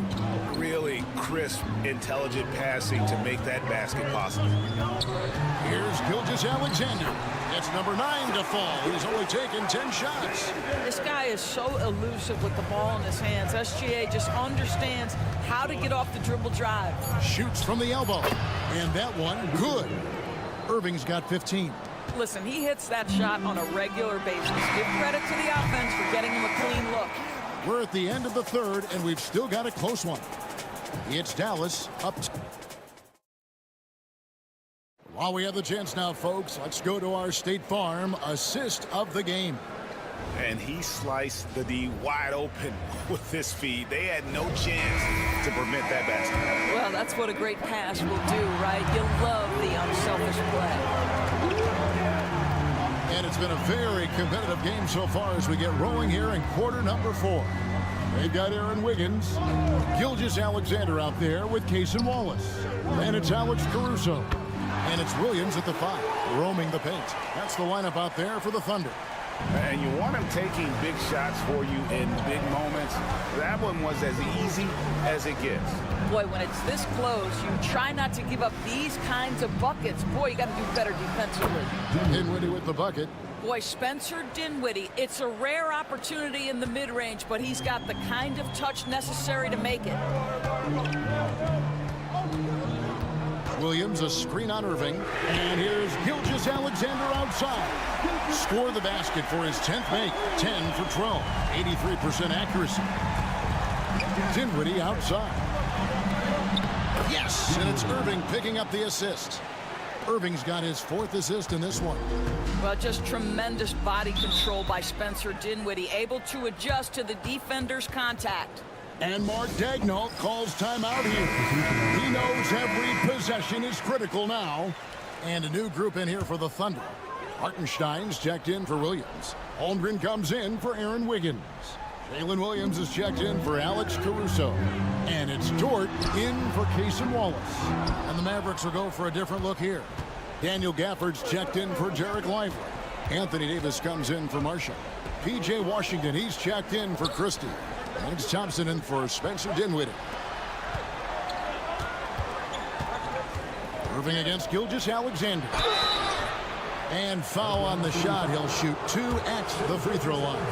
Really crisp, intelligent passing to make that basket possible. Here's Gilgeous-Alexander. It's number 9 to fall. He's only taken 10 shots. This guy is so elusive with the ball in his hands. SGA just understands how to get off the dribble drive. Shoots from the elbow. And that one, good. Irving's got 15. Listen, he hits that shot on a regular basis. Give credit to the offense for getting him a clean look. We're at the end of the third, and we've still got a close one. It's Dallas up. While we have the chance now, folks, let's go to our State Farm assist of the game. And he sliced the D wide open with this feed. They had no chance to prevent that basket. Well, that's what a great pass will do, right? You'll love the unselfish play. And it's been a very competitive game so far as we get rolling here in quarter number 4. They've got Aaron Wiggins, Gilgeous-Alexander out there with Cason Wallace. And it's Alex Caruso. And it's Williams at the 5, roaming the paint. That's the lineup out there for the Thunder. And you want him taking big shots for you in big moments. That one was as easy as it gets. Boy, when it's this close, you try not to give up these kinds of buckets. Boy, you got to do better defensively. Dinwiddie with the bucket. Boy, Spencer Dinwiddie, it's a rare opportunity in the mid-range, but he's got the kind of touch necessary to make it. Williams, a screen on Irving. And here's Gilgeous-Alexander outside. Score the basket for his 10th make. 10 for 12. 83% accuracy. Dinwiddie outside. Yes, and it's Irving picking up the assist. Irving's got his 4th assist in this one. Well, just tremendous body control by Spencer Dinwiddie, able to adjust to the defender's contact. And Mark Daigneault calls timeout here. He knows every possession is critical now. And a new group in here for the Thunder. Hartenstein's checked in for Williams. Holmgren comes in for Aaron Wiggins. Jalen Williams is checked in for Alex Caruso. And it's Dort in for Cason Wallace. And the Mavericks will go for a different look here. Daniel Gafford's checked in for Jarek Lively. Anthony Davis comes in for Marshall. P.J. Washington, he's checked in for Christie. Lance Thompson in for Spencer Dinwiddie. Irving against Gilgeous-Alexander. And foul on the shot. He'll shoot 2 at the free throw line.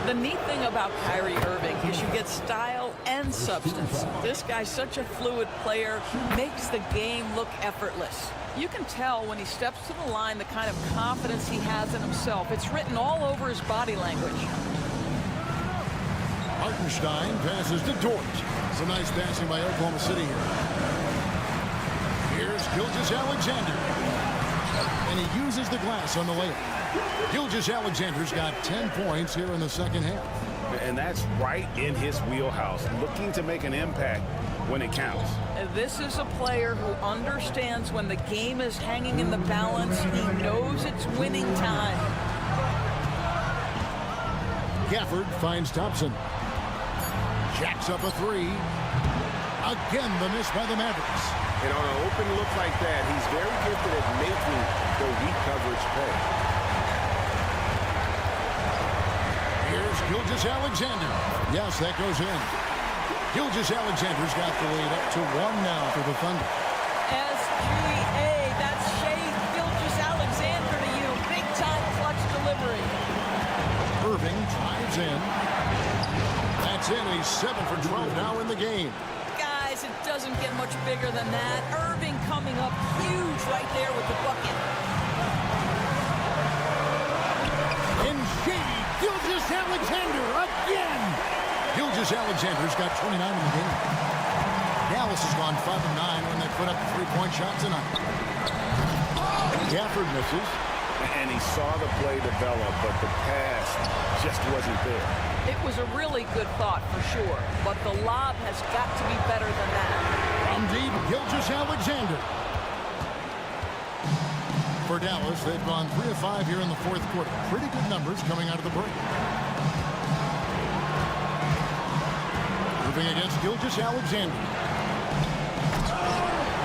The neat thing about Kyrie Irving is you get style and substance. This guy's such a fluid player, makes the game look effortless. You can tell when he steps to the line the kind of confidence he has in himself. It's written all over his body language. Hartenstein passes to Dort. Some nice passing by Oklahoma City here. Here's Gilgeous-Alexander. And he uses the glass on the layup. Gilgeous-Alexander's got 10 points here in the second half. And that's right in his wheelhouse, looking to make an impact when it counts. This is a player who understands when the game is hanging in the balance. He knows it's winning time. Gafford finds Thompson. Jacks up a 3. Again, the miss by the Mavericks. And on an open look like that, he's very gifted at making the weak coverage pay. Here's Gilgeous-Alexander. Yes, that goes in. Gilgeous-Alexander's got the lead up to 1 now for the Thunder. SGA, that's Shea Gilgeous-Alexander to you. Big time clutch delivery. Irving drives in. That's in. He's 7 for 12 now in the game. Guys, it doesn't get much bigger than that. Irving coming up huge right there with the bucket. And Shea Gilgeous-Alexander again. Gilgeous-Alexander's got 29 in the game. Dallas has gone 5 of 9 when they put up the 3-point shot tonight. Gafford misses. And he saw the play develop, but the pass just wasn't there. It was a really good thought for sure, but the lob has got to be better than that. From deep, Gilgeous-Alexander. For Dallas, they've gone 3 of 5 here in the 4th quarter. Pretty good numbers coming out of the break. Moving against Gilgeous-Alexander.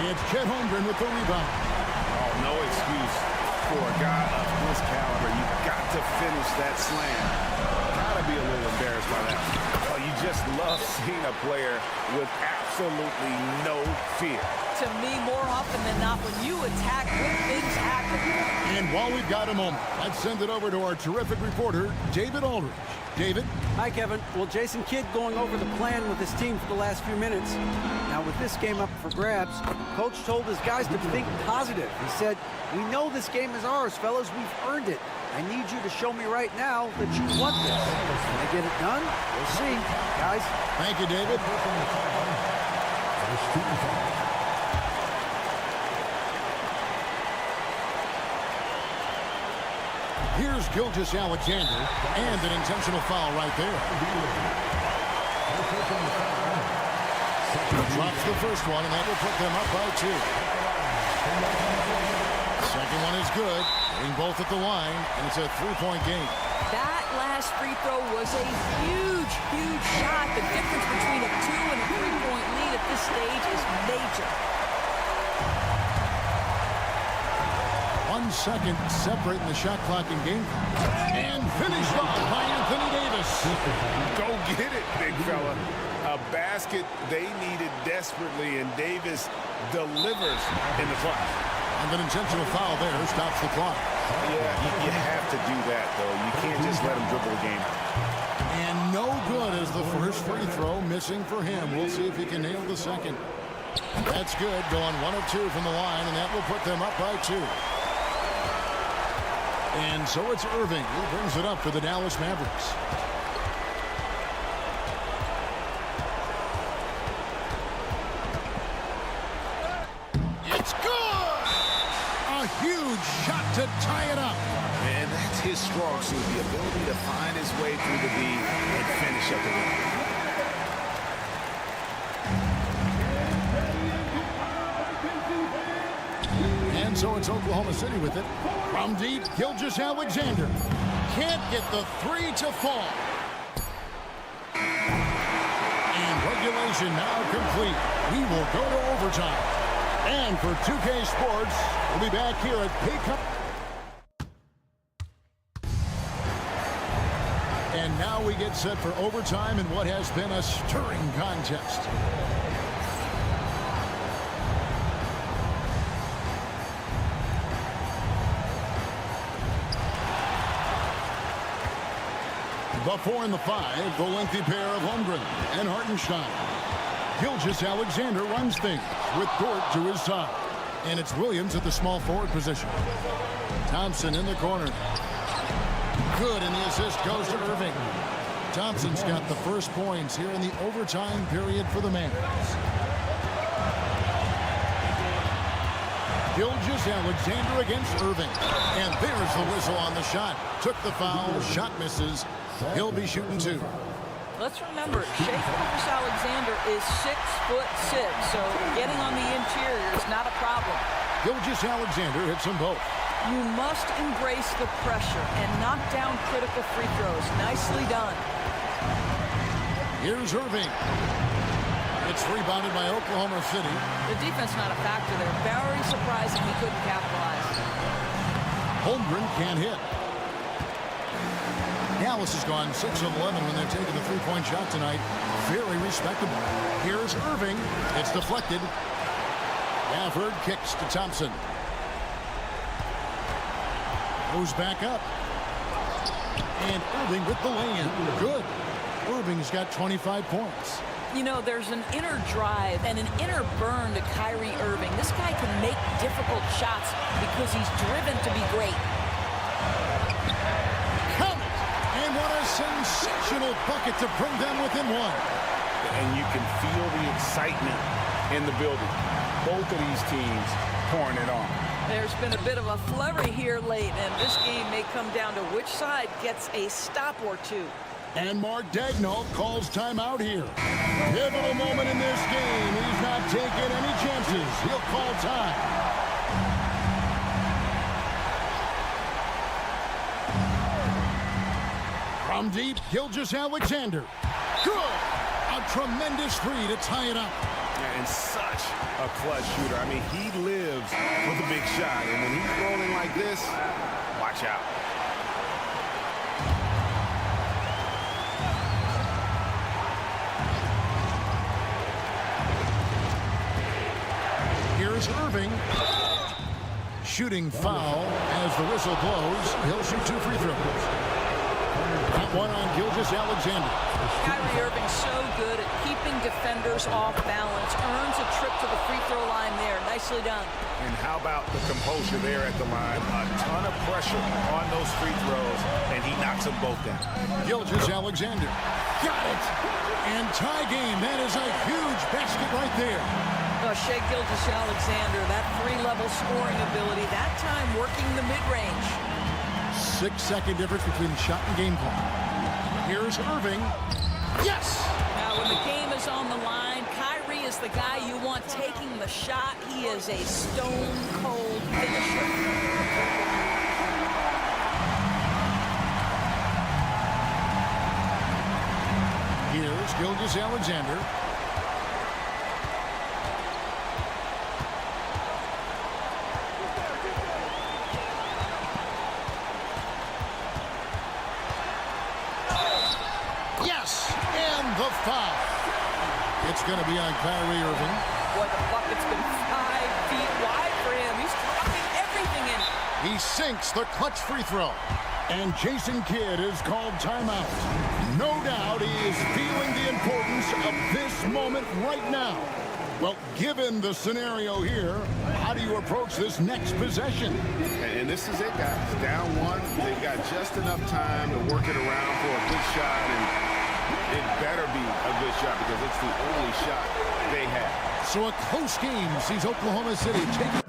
It's Chet Holmgren with the rebound. Oh, no excuse for a guy of his caliber. You got to finish that slam. Gotta be a little embarrassed by that. Oh, you just love seeing a player with absolutely no fear. To me, more often than not, when you attack, good things happen. And while we've got a moment, let's send it over to our terrific reporter, David Aldridge. David? Hi, Kevin. Well, Jason Kidd going over the plan with his team for the last few minutes. Now, with this game up for grabs, Coach told his guys to think positive. He said, "We know this game is ours, fellas. We've earned it. I need you to show me right now that you want this. Can I get it done? We'll see, guys." Thank you, David. Here's Gilgeous-Alexander, and an intentional foul right there. Drops the first one, and that will put them up by 2. Second one is good, hitting both at the line, and it's a 3-point game. That last free throw was a huge, huge shot. The difference between a 2 and a 3-point lead at this stage is major. 1 second separating the shot clock and game clock. And finished off by Anthony Davis. Go get it, big fella. A basket they needed desperately, and Davis delivers in the clutch. And an intentional foul there stops the clock. Yeah, you have to do that, though. You can't just let him dribble the game. And no good as the first free throw missing for him. We'll see if he can nail the second. That's good, going 1 of 2 from the line, and that will put them up by 2. And so it's Irving who brings it up for the Dallas Mavericks. It's good! A huge shot to tie it up. And that's his strong suit, the ability to find his way through the D and finish up the game. And so it's Oklahoma City with it. From deep, Gilgeous-Alexander can't get the 3 to fall. And regulation now complete. We will go to overtime. And for 2K Sports, we'll be back here at Paycom. And now we get set for overtime in what has been a stirring contest. The 4 and the 5, the lengthy pair of Holmgren and Hartenstein. Gilgeous-Alexander runs things with Dort to his side. And it's Williams at the small forward position. Thompson in the corner. Good, and the assist goes to Irving. Thompson's got the first points here in the overtime period for the Mavericks. Gilgeous-Alexander against Irving. And there's the whistle on the shot. Took the foul, shot misses. He'll be shooting 2. Let's remember, Shai Gilgeous-Alexander is 6'6", so getting on the interior is not a problem. Gilgeous-Alexander hits them both. You must embrace the pressure and knock down critical free throws. Nicely done. Here's Irving. It's rebounded by Oklahoma City. The defense not a factor there. Very surprising he couldn't capitalize. Holmgren can't hit. Dallas has gone 6 of 11 when they're taking the three-point shot tonight. Very respectable. Here's Irving. It's deflected. Gafford kicks to Thompson. Goes back up. And Irving with the lay-in. Good. Irving's got 25 points. You know, there's an inner drive and an inner burn to Kyrie Irving. This guy can make difficult shots because he's driven to be great. And what a sensational bucket to bring them within 1. And you can feel the excitement in the building. Both of these teams pouring it on. There's been a bit of a flurry here late, and this game may come down to which side gets a stop or 2. And Mark Daigneault calls timeout here. Pivotal moment in this game. He's not taking any chances. He'll call time. From deep, Gilgeous-Alexander. Good! A tremendous 3 to tie it up. And such a clutch shooter. I mean, he lives for the big shot. And when he's rolling like this, watch out. Here's Irving. Shooting foul as the whistle blows. He'll shoot 2 free throws. That one on Gilgeous-Alexander. Kyrie Irving so good at keeping defenders off balance. Earns a trip to the free throw line there. Nicely done. And how about the composure there at the line? A ton of pressure on those free throws, and he knocks them both down. Gilgeous-Alexander. Got it! And tie game. That is a huge basket right there. Shai Gilgeous-Alexander, that 3-level scoring ability, that time working the mid-range. 6-second difference between shot and game clock. Here's Irving. Yes! Now, when the game is on the line, Kyrie is the guy you want taking the shot. He is a stone-cold finisher. Here's Gilgeous-Alexander. The foul. It's going to be on Kyrie Irving. Boy, the bucket's been 5 feet wide for him. He's dropping everything in. He sinks the clutch free throw. And Jason Kidd is called timeout. No doubt he is feeling the importance of this moment right now. Well, given the scenario here, how do you approach this next possession? And this is it, guys. Down one. They've got just enough time to work it around for a good shot, and it better be a good shot because it's the only shot they have. So a close game sees Oklahoma City take.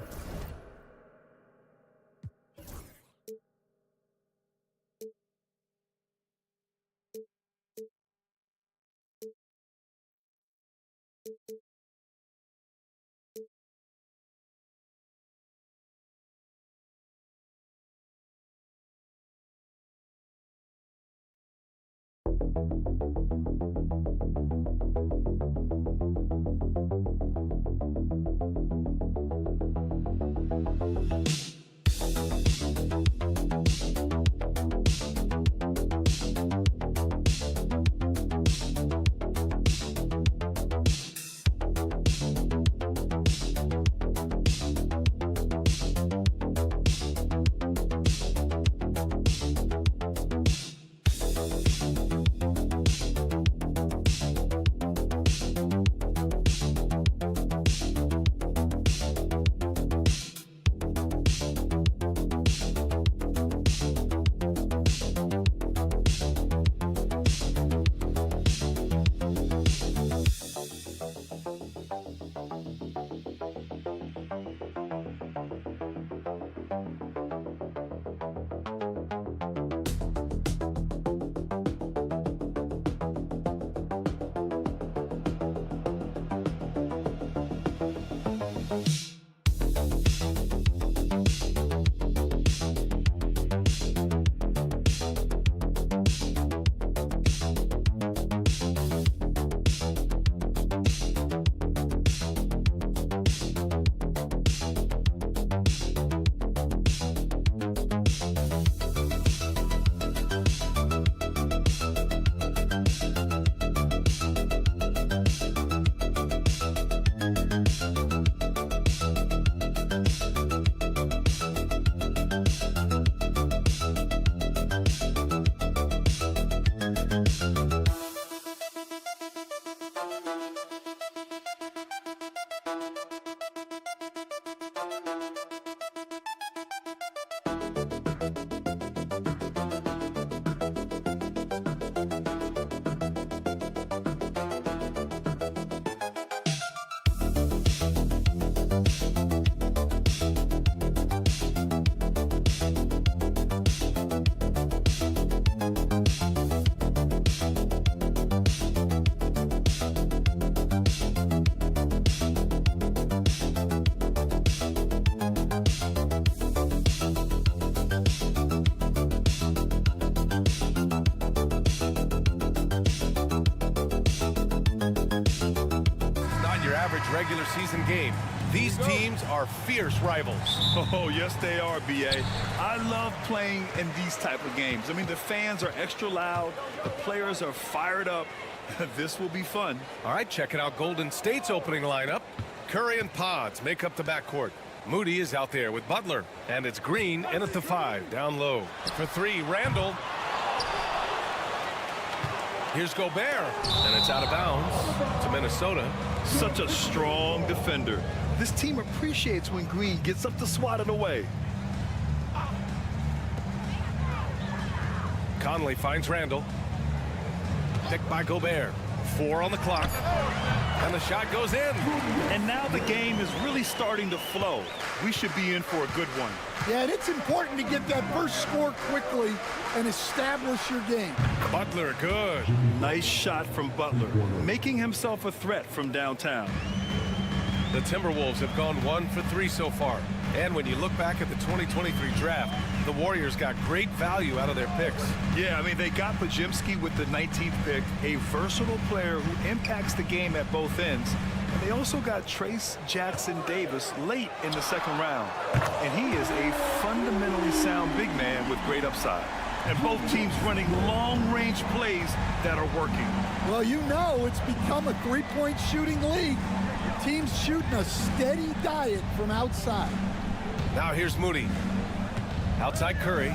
Regular season game. These teams are fierce rivals. Oh, yes, they are, B.A. I love playing in these type of games. I mean, the fans are extra loud. The players are fired up. This will be fun. All right, checking out Golden State's opening lineup. Curry and Pods make up the backcourt. Moody is out there with Butler. And it's Green in at the 5, down low. For 3, Randall. Here's Gobert, and it's out of bounds to Minnesota. Such a strong defender. This team appreciates when Green gets up to swat it away. Conley finds Randall. Picked by Gobert. 4 on the clock. And the shot goes in. And now the game is really starting to flow. We should be in for a good one. Yeah, and it's important to get that first score quickly and establish your game. Butler, good. Nice shot from Butler, making himself a threat from downtown. The Timberwolves have gone 1 for 3 so far. And when you look back at the 2023 draft, the Warriors got great value out of their picks. Yeah, I mean, they got Pajimski with the 19th pick, a versatile player who impacts the game at both ends. And they also got Trace Jackson-Davis late in the second round. And he is a fundamentally sound big man with great upside. And both teams running long-range plays that are working. Well, you know it's become a three-point shooting league. Teams shooting a steady diet from outside. Now here's Moody. Outside Curry.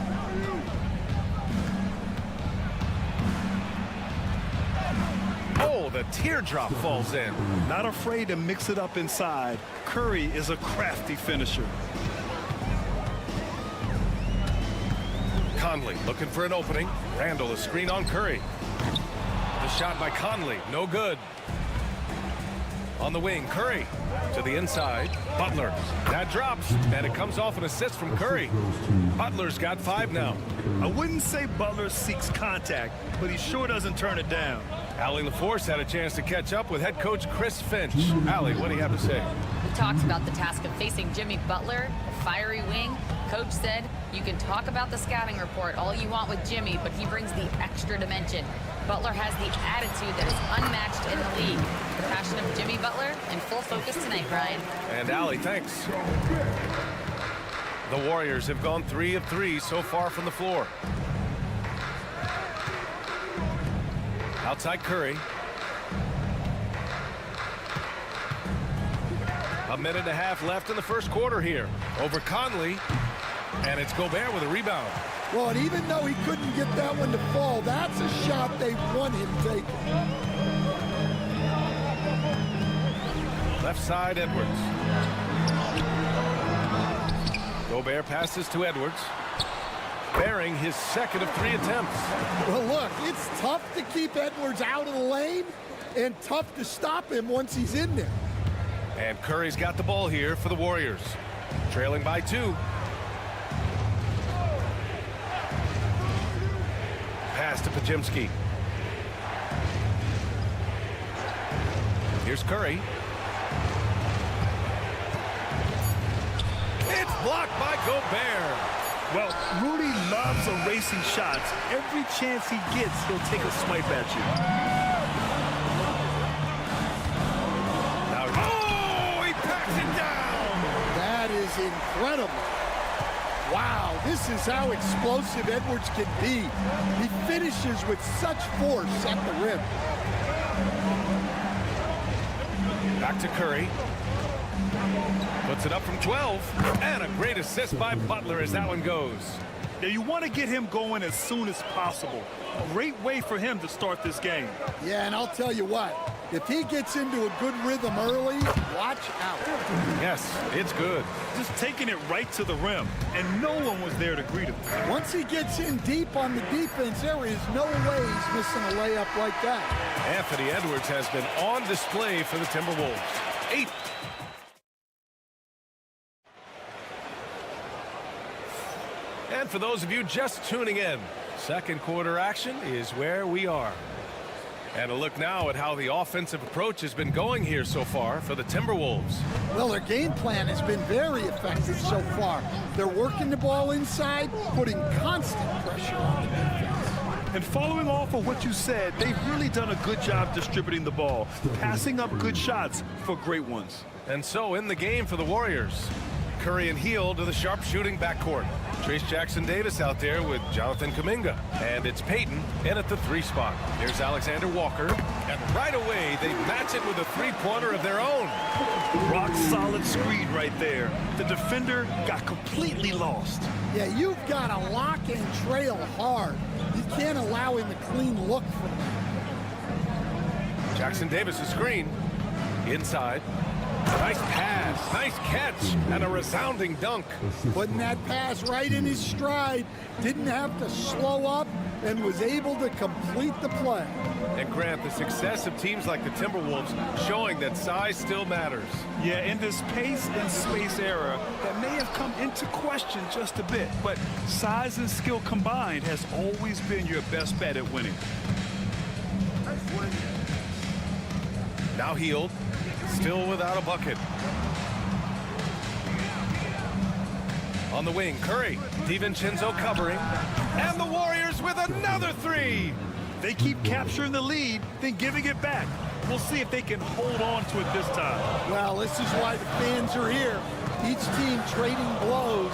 Oh, the teardrop falls in. Not afraid to mix it up inside. Curry is a crafty finisher. Conley looking for an opening. Randall a screen on Curry. The shot by Conley, no good. On the wing, Curry to the inside. Butler, that drops, and it comes off an assist from Curry. Butler's got 5 now. I wouldn't say Butler seeks contact, but he sure doesn't turn it down. Allie LaForce had a chance to catch up with head coach Chris Finch. Allie, what do you have to say? We talked about the task of facing Jimmy Butler, the fiery wing. Coach said, you can talk about the scouting report all you want with Jimmy, but he brings the extra dimension. Butler has the attitude that is unmatched in the league. The passion of Jimmy Butler in full focus tonight, Brian. And Allie, thanks. The Warriors have gone 3 of 3 so far from the floor. Outside Curry. A minute and a half left in the first quarter here. Over Conley. And it's Gobert with a rebound. Well, and even though he couldn't get that one to fall, that's a shot they want him taking. Left side, Edwards. Gobert passes to Edwards. Bearing his second of 3 attempts. Well, look, it's tough to keep Edwards out of the lane and tough to stop him once he's in there. And Curry's got the ball here for the Warriors. Trailing by 2. Pass to Pajimski. Here's Curry. It's blocked by Gobert. Well, Rudy loves erasing shots. Every chance he gets, he'll take a swipe at you. Now, oh, he packs it down. That is incredible. Wow, this is how explosive Edwards can be. He finishes with such force at the rim. Back to Curry. Puts it up from 12. And a great assist by Butler as that one goes. Now, you want to get him going as soon as possible. A great way for him to start this game. Yeah, and I'll tell you what, if he gets into a good rhythm early, watch out. Yes, it's good. Just taking it right to the rim, and no one was there to greet him. Once he gets in deep on the defense, there is no way he's missing a layup like that. Anthony Edwards has been on display for the Timberwolves. 8. And for those of you just tuning in, second quarter action is where we are. And a look now at how the offensive approach has been going here so far for the Timberwolves. Well, their game plan has been very effective so far. They're working the ball inside, putting constant pressure on the defense. And following off of what you said, they've really done a good job distributing the ball, passing up good shots for great ones. And so in the game for the Warriors, Curry and Hield to the sharp-shooting backcourt. Trace Jackson-Davis out there with Jonathan Kuminga. And it's Payton in at the 3 spot. Here's Alexander Walker. And right away, they match it with a 3-pointer of their own. Rock-solid screen right there. The defender got completely lost. Yeah, you've got to lock and trail hard. You can't allow him a clean look from him. Jackson-Davis a screen. Inside. Nice pass, nice catch, and a resounding dunk. Putting that pass right in his stride, didn't have to slow up, and was able to complete the play. And Grant, the success of teams like the Timberwolves showing that size still matters. Yeah, in this pace and space era, that may have come into question just a bit, but size and skill combined has always been your best bet at winning. Now Hield. Still without a bucket. On the wing, Curry. DiVincenzo covering. And the Warriors with another 3. They keep capturing the lead, then giving it back. We'll see if they can hold on to it this time. Well, this is why the fans are here. Each team trading blows,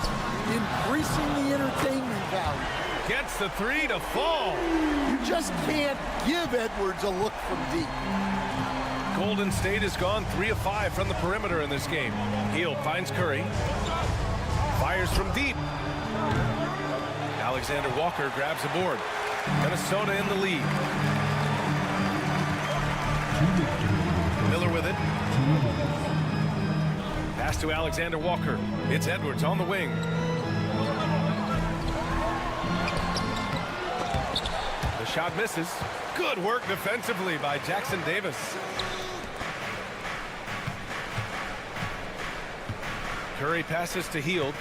increasing the entertainment value. Gets the 3 to fall. You just can't give Edwards a look from deep. Golden State has gone 3 of 5 from the perimeter in this game. Hield finds Curry. Fires from deep. Alexander Walker grabs a board. Minnesota in the lead. Miller with it. Pass to Alexander Walker. It's Edwards on the wing. The shot misses. Good work defensively by Jackson Davis. Curry passes to Hield.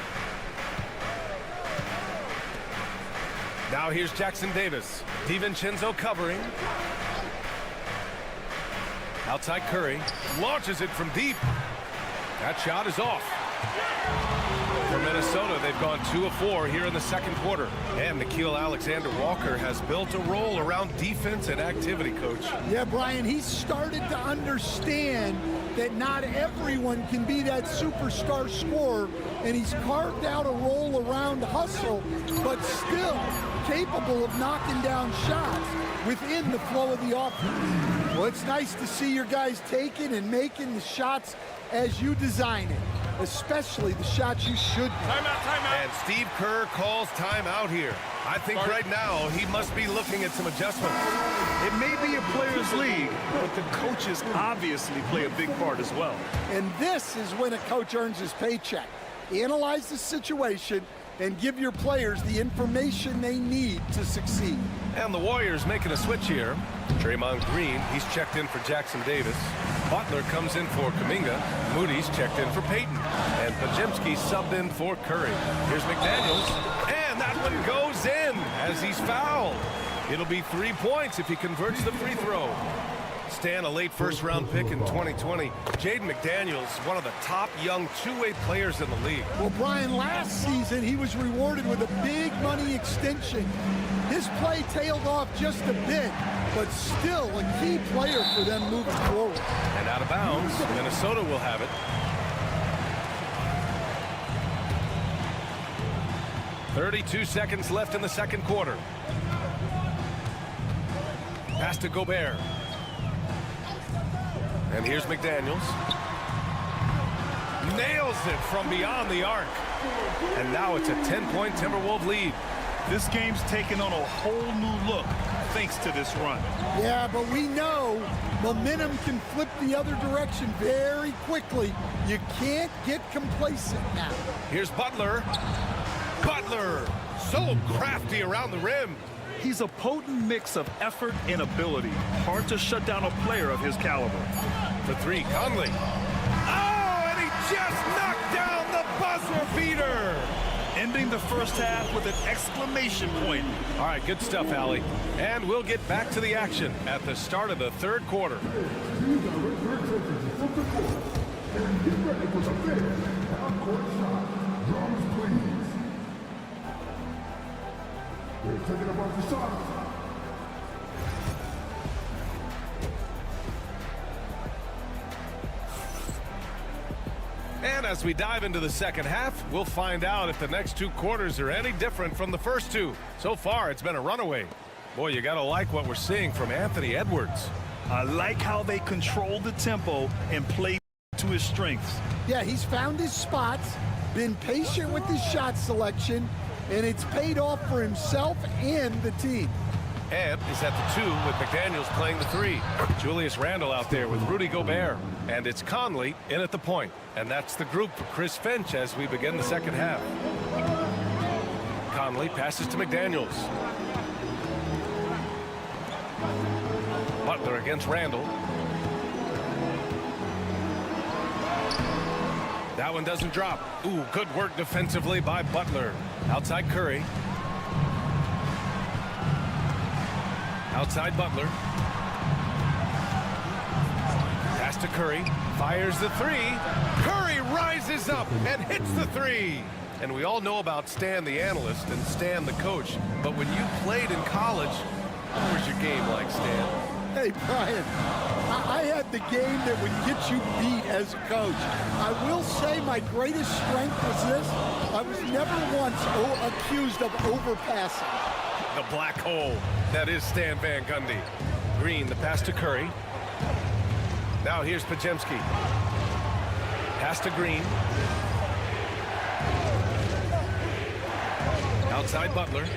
Now here's Jackson Davis. DiVincenzo covering. Outside Curry. Launches it from deep. That shot is off. For Minnesota, they've gone 2 of 4 here in the second quarter. And Nickeil Alexander-Walker has built a role around defense and activity, Coach. Yeah, Brian, he's started to understand that not everyone can be that superstar scorer, and he's carved out a role around hustle, but still capable of knocking down shots within the flow of the offense. Well, it's nice to see your guys taking and making the shots as you design it, especially the shots you should make. Timeout. And Steve Kerr calls timeout here. I think right now he must be looking at some adjustments. It may be a players' league, but the coaches obviously play a big part as well. And this is when a coach earns his paycheck. Analyze the situation and give your players the information they need to succeed. And the Warriors making a switch here. Draymond Green, he's checked in for Jackson Davis. Butler comes in for Kuminga. Moody's checked in for Payton. And Podziemski subbed in for Curry. Here's McDaniels. And that one goes in as he's fouled. It'll be 3 points if he converts the free throw. Stan, a late first-round pick in 2020. Jaden McDaniels, one of the top young two-way players in the league. Well, Brian, last season he was rewarded with a big money extension. His play tailed off just a bit, but still a key player for them moving forward. And out of bounds, Minnesota will have it. 32 seconds left in the second quarter. Pass to Gobert. And here's McDaniels. Nails it from beyond the arc. And now it's a 10-point Timberwolves lead. This game's taken on a whole new look thanks to this run. Yeah, but we know momentum can flip the other direction very quickly. You can't get complacent now. Here's Butler. Butler, so crafty around the rim. He's a potent mix of effort and ability. Hard to shut down a player of his caliber. The three, Conley. Oh, and he just knocked down the buzzer beater. Ending the first half with an exclamation point. All right, good stuff, Allie. And we'll get back to the action at the start of the third quarter. And as we dive into the second half, we'll find out if the next 2 quarters are any different from the first 2. So far, it's been a runaway. Boy, you got to like what we're seeing from Anthony Edwards. I like how they control the tempo and play to his strengths. Yeah, he's found his spots, been patient with his shot selection, and it's paid off for himself and the team. Ed is at the 2 with McDaniels playing the 3. Julius Randle out there with Rudy Gobert. And it's Conley in at the point. And that's the group for Chris Finch as we begin the second half. Conley passes to McDaniels. Butler against Randle. That one doesn't drop. Ooh, good work defensively by Butler. Outside Curry. Outside Butler. Pass to Curry. Fires the 3. Curry rises up and hits the 3. And we all know about Stan the analyst and Stan the coach. But when you played in college, what was your game like, Stan? Hey, Brian, I had the game that would get you beat as a coach. I will say my greatest strength was this. I was never once accused of overpassing. The black hole. That is Stan Van Gundy. Green, the pass to Curry. Now here's Podziemski. Pass to Green. Outside Butler.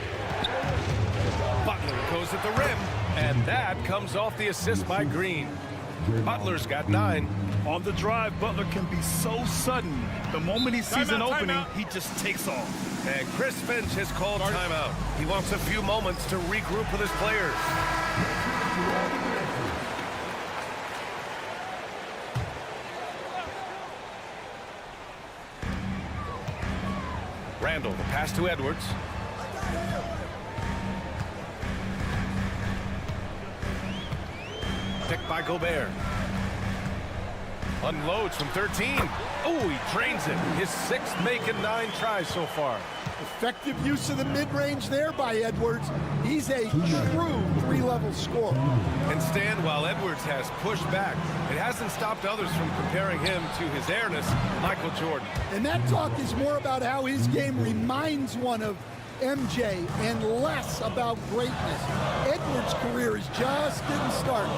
Butler goes at the rim. And that comes off the assist by Green. Butler's got 9. On the drive, Butler can be so sudden. The moment he sees an opening, he just takes off. And Chris Finch has called timeout. He wants a few moments to regroup with his players. Randall, the pass to Edwards. Picked by Gobert. Unloads from 13. Oh, he drains it. His 6th make in 9 tries so far. Effective use of the mid-range there by Edwards. He's a true 3-level scorer. And Stan, while Edwards has pushed back, it hasn't stopped others from comparing him to his airness, Michael Jordan. And that talk is more about how his game reminds one of MJ and less about greatness. Edwards' career is just getting started.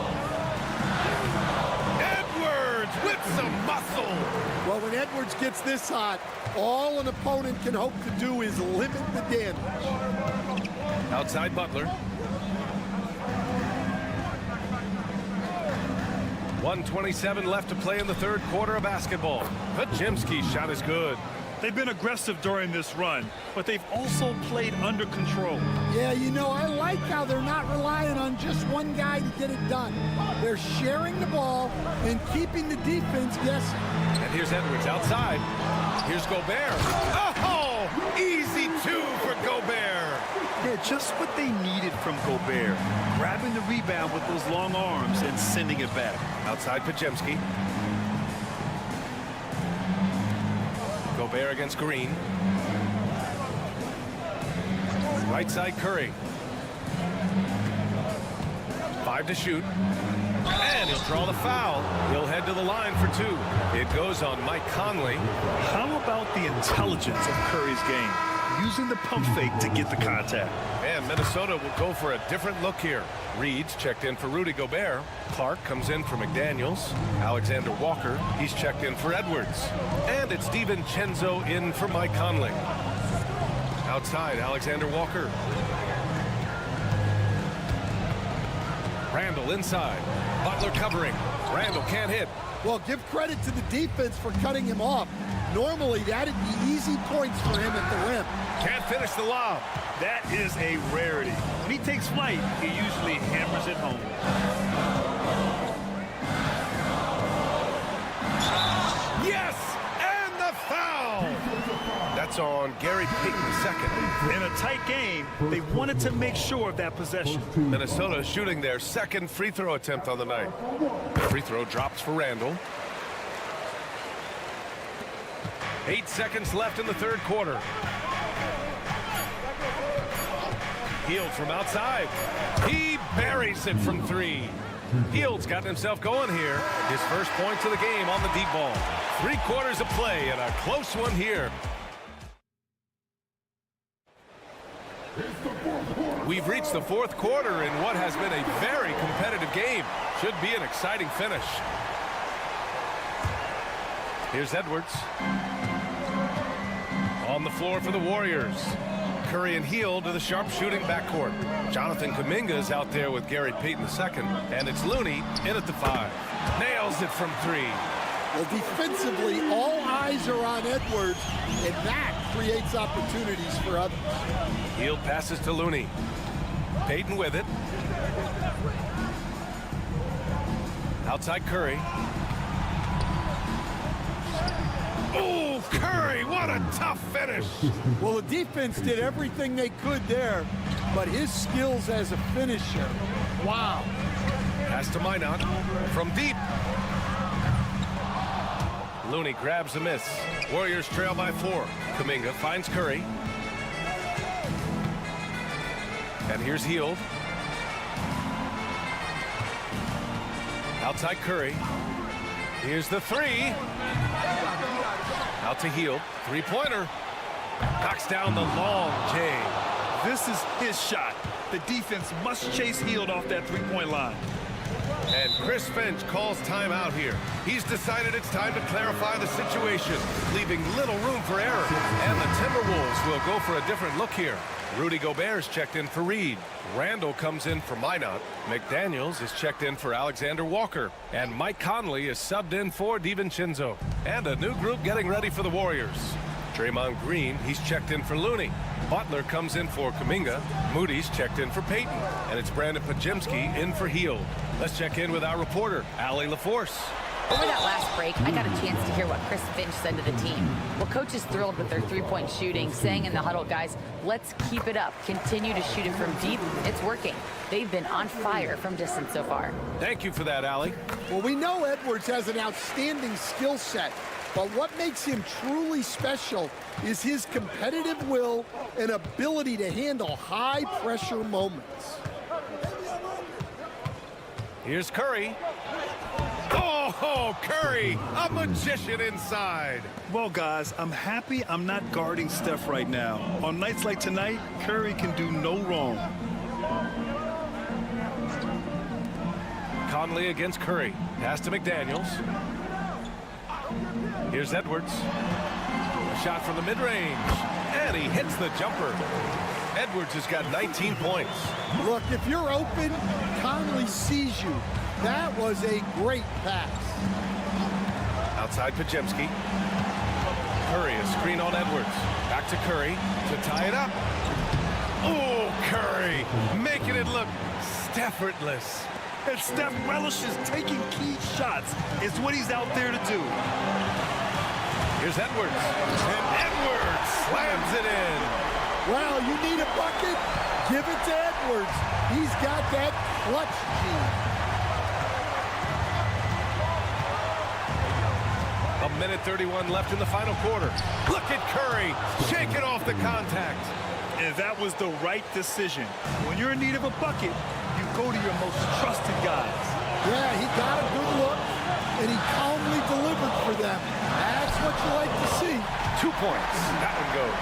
Edwards with some muscle. Well, when Edwards gets this hot, all an opponent can hope to do is limit the damage. Outside Butler. 1:27 left to play in the 3rd quarter of basketball. Pajemski's shot is good. They've been aggressive during this run, but they've also played under control. Yeah, you know, I like how they're not relying on just one guy to get it done. They're sharing the ball and keeping the defense guessing. And here's Edwards outside. Here's Gobert. Oh, easy 2 for Gobert. Yeah, just what they needed from Gobert. Grabbing the rebound with those long arms and sending it back. Outside Pajemski. Gobert against Green. Right side Curry. 5 to shoot. And he'll draw the foul. He'll head to the line for 2. It goes on Mike Conley. How about the intelligence of Curry's game? Using the pump fake to get the contact. And Minnesota will go for a different look here. Reed's checked in for Rudy Gobert. Clark comes in for McDaniels. Alexander Walker, he's checked in for Edwards. And it's DiVincenzo in for Mike Conley. Outside, Alexander Walker. Randall inside. Butler covering. Randall can't hit. Well, give credit to the defense for cutting him off. Normally, that'd be easy points for him at the rim. Can't finish the lob. That is a rarity. When he takes flight, he usually hammers it home. Yes! And the foul! That's on Gary Payton II. In a tight game, they wanted to make sure of that possession. Minnesota shooting their 2nd free throw attempt on the night. The free throw drops for Randall. 8 seconds left in the 3rd quarter. Hield from outside. He buries it from 3. Hield's gotten himself going here. His first points of the game on the deep ball. 3 quarters of play and a close one here. We've reached the 4th quarter in what has been a very competitive game. Should be an exciting finish. Here's Edwards. On the floor for the Warriors. Curry and Hield to the sharp-shooting backcourt. Jonathan Kuminga's out there with Gary Payton II, and it's Looney in at the 5. Nails it from 3. Well, defensively, all eyes are on Edwards, and that creates opportunities for others. Hield passes to Looney. Payton with it. Outside Curry. Oh, Curry, what a tough finish. Well, the defense did everything they could there, but his skills as a finisher, wow. Pass to Minot from deep. Looney grabs a miss. Warriors trail by 4. Kuminga finds Curry. And here's Hield. Outside Curry. Here's the 3. Out to Hield. 3-pointer. Knocks down the long J. This is his shot. The defense must chase Hield off that 3-point line. And Chris Finch calls timeout here. He's decided it's time to clarify the situation, leaving little room for error. And the Timberwolves will go for a different look here. Rudy Gobert's checked in for Reed. Randall comes in for Minot. McDaniels is checked in for Alexander Walker. And Mike Conley is subbed in for DiVincenzo. And a new group getting ready for the Warriors. Draymond Green, he's checked in for Looney. Butler comes in for Kuminga. Moody's checked in for Payton. And it's Brandon Pajemski in for Hield. Let's check in with our reporter, Allie LaForce. Over that last break, I got a chance to hear what Chris Finch said to the team. Well, coach is thrilled with their three-point shooting, saying in the huddle, guys, let's keep it up. Continue to shoot it from deep. It's working. They've been on fire from distance so far. Thank you for that, Allie. Well, we know Edwards has an outstanding skill set, but what makes him truly special is his competitive will and ability to handle high-pressure moments. Here's Curry. Oh, Curry, a magician inside. Well, guys, I'm happy I'm not guarding Steph right now. On nights like tonight, Curry can do no wrong. Conley against Curry. Pass to McDaniels. Here's Edwards. A shot from the mid-range. And he hits the jumper. Edwards has got 19 points. Look, if you're open, Conley sees you. That was a great pass. Outside Pajemski. Curry, a screen on Edwards. Back to Curry to tie it up. Oh, Curry, making it look effortless. And Steph relishes taking key shots. It's what he's out there to do. Here's Edwards. And Edwards slams it in. Well, you need a bucket? Give it to Edwards. He's got that clutch gene. A minute 31 left in the final quarter. Look at Curry shaking off the contact. And that was the right decision. When you're in need of a bucket, you go to your most trusted guys. Yeah, he got a good look, and he calmly delivered for them. That's what you like to see. 2 points. That one goes.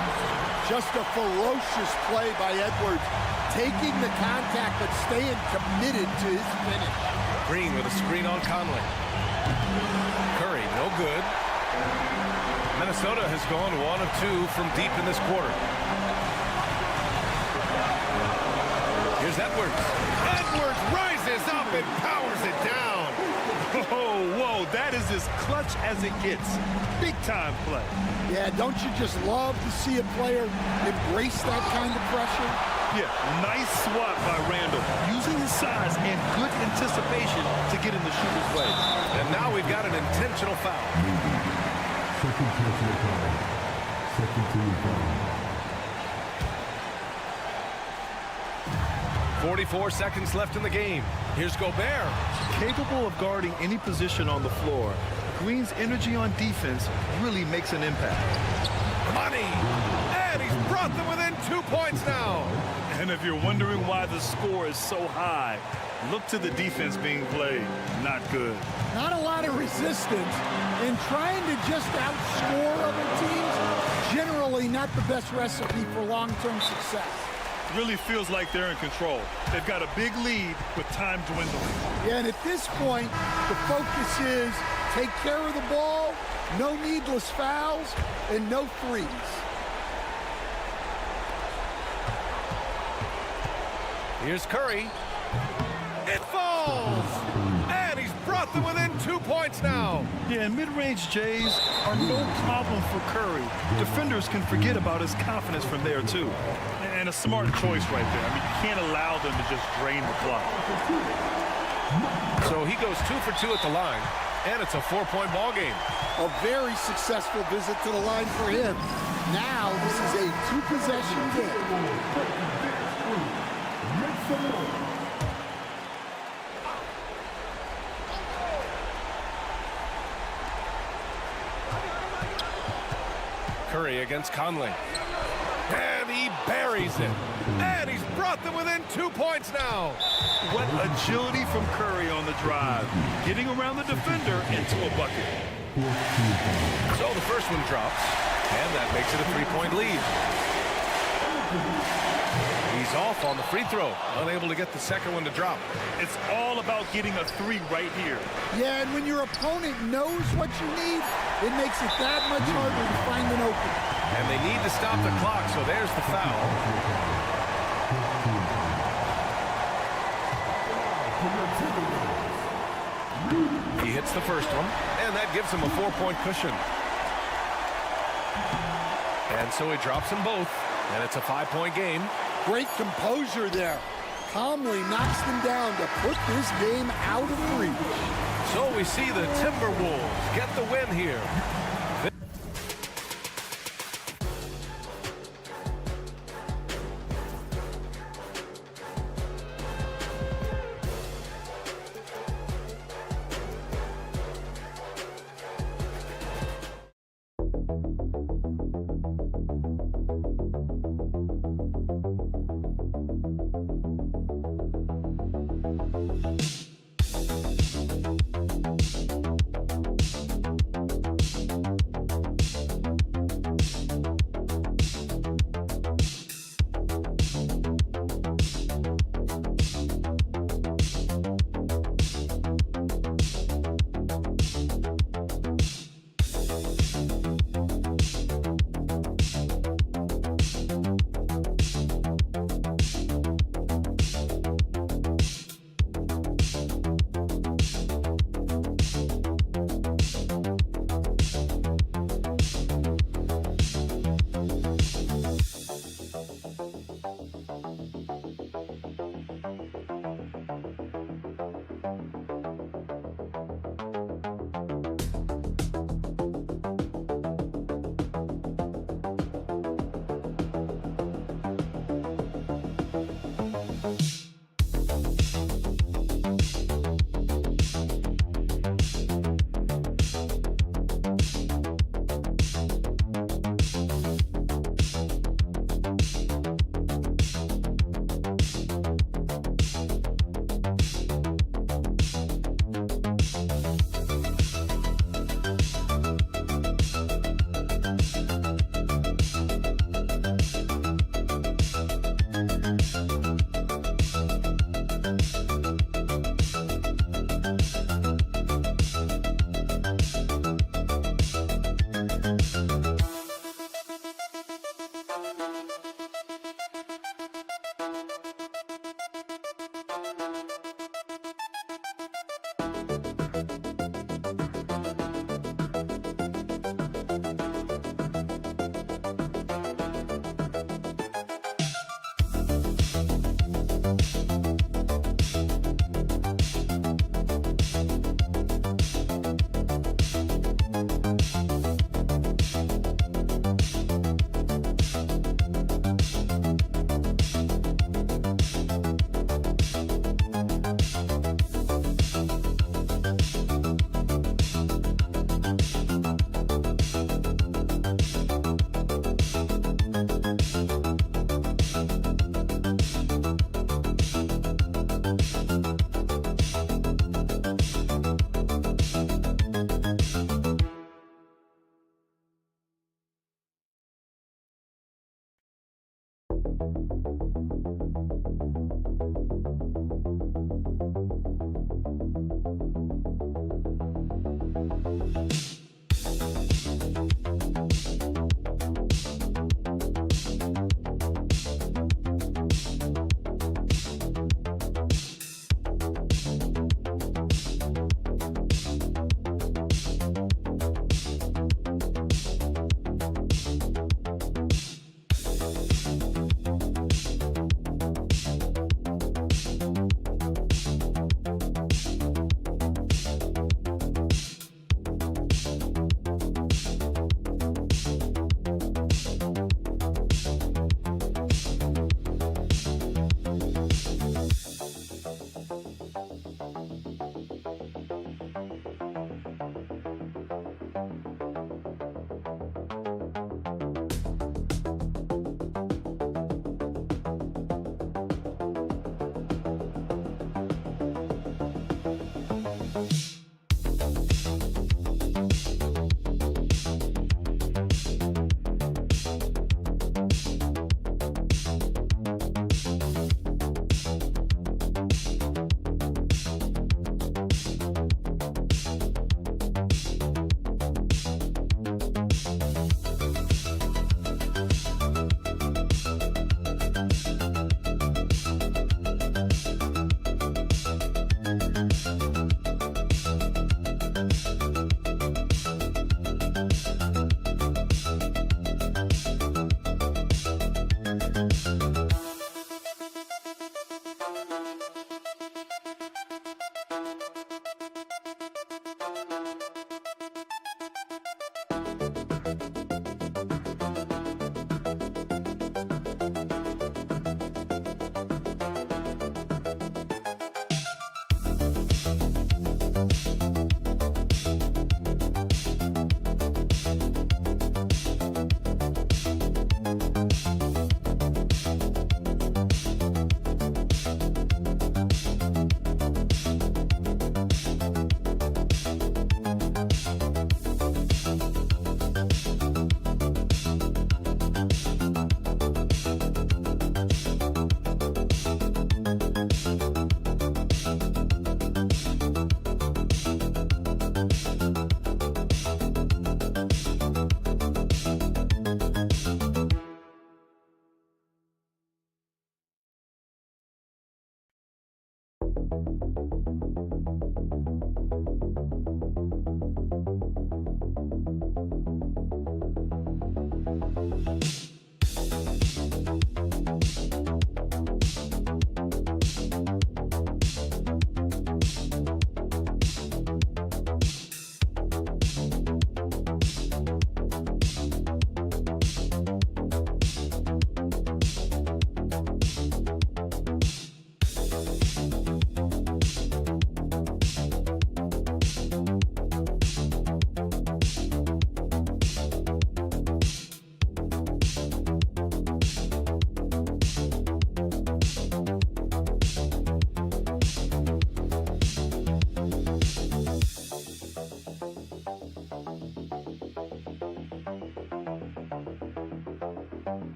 Just a ferocious play by Edwards, taking the contact but staying committed to his finish. Green with a screen on Conley. Curry, no good. Minnesota has gone 1 of 2 from deep in this quarter. Here's Edwards. Edwards rises up and powers it down. Oh, whoa, that is as clutch as it gets. Big time play. Yeah, don't you just love to see a player embrace that kind of pressure? Yeah, nice swat by Randall, using his size and good anticipation to get in the shooter's way. And now we've got an intentional foul. Second personal foul. Second team foul. 44 seconds left in the game. Here's Gobert. Capable of guarding any position on the floor, Green's energy on defense really makes an impact. Money! And he's brought them within 2 points now. And if you're wondering why the score is so high, look to the defense being played. Not good. Not a lot of resistance, and trying to just outscore other teams, generally not the best recipe for long-term success. Really feels like they're in control. They've got a big lead with time dwindling. Yeah, and at this point, the focus is take care of the ball, no needless fouls, and no threes. Here's Curry. It falls! And he's brought them within 2 points now. Yeah, and mid-range Jays are no problem for Curry. Defenders can forget about his confidence from there, too. And a smart choice right there. I mean, you can't allow them to just drain the clock. So he goes 2 for 2 at the line, and it's a 4-point ball game. A very successful visit to the line for him. Now this is a 2-possession game. Curry against Conley. And he buries it. And he's brought them within 2 points now. What agility from Curry on the drive. Getting around the defender into a bucket. So the first one drops. And that makes it a 3-point lead. He's off on the free throw, unable to get the second one to drop. It's all about getting a three right here. Yeah, and when your opponent knows what you need, it makes it that much harder to find an open. And they need to stop the clock, so there's the foul. He hits the first one, and that gives him a 4-point cushion. And so he drops them both, and it's a 5-point game. Great composure there. Calmly knocks them down to put this game out of reach. So we see the Timberwolves get the win here.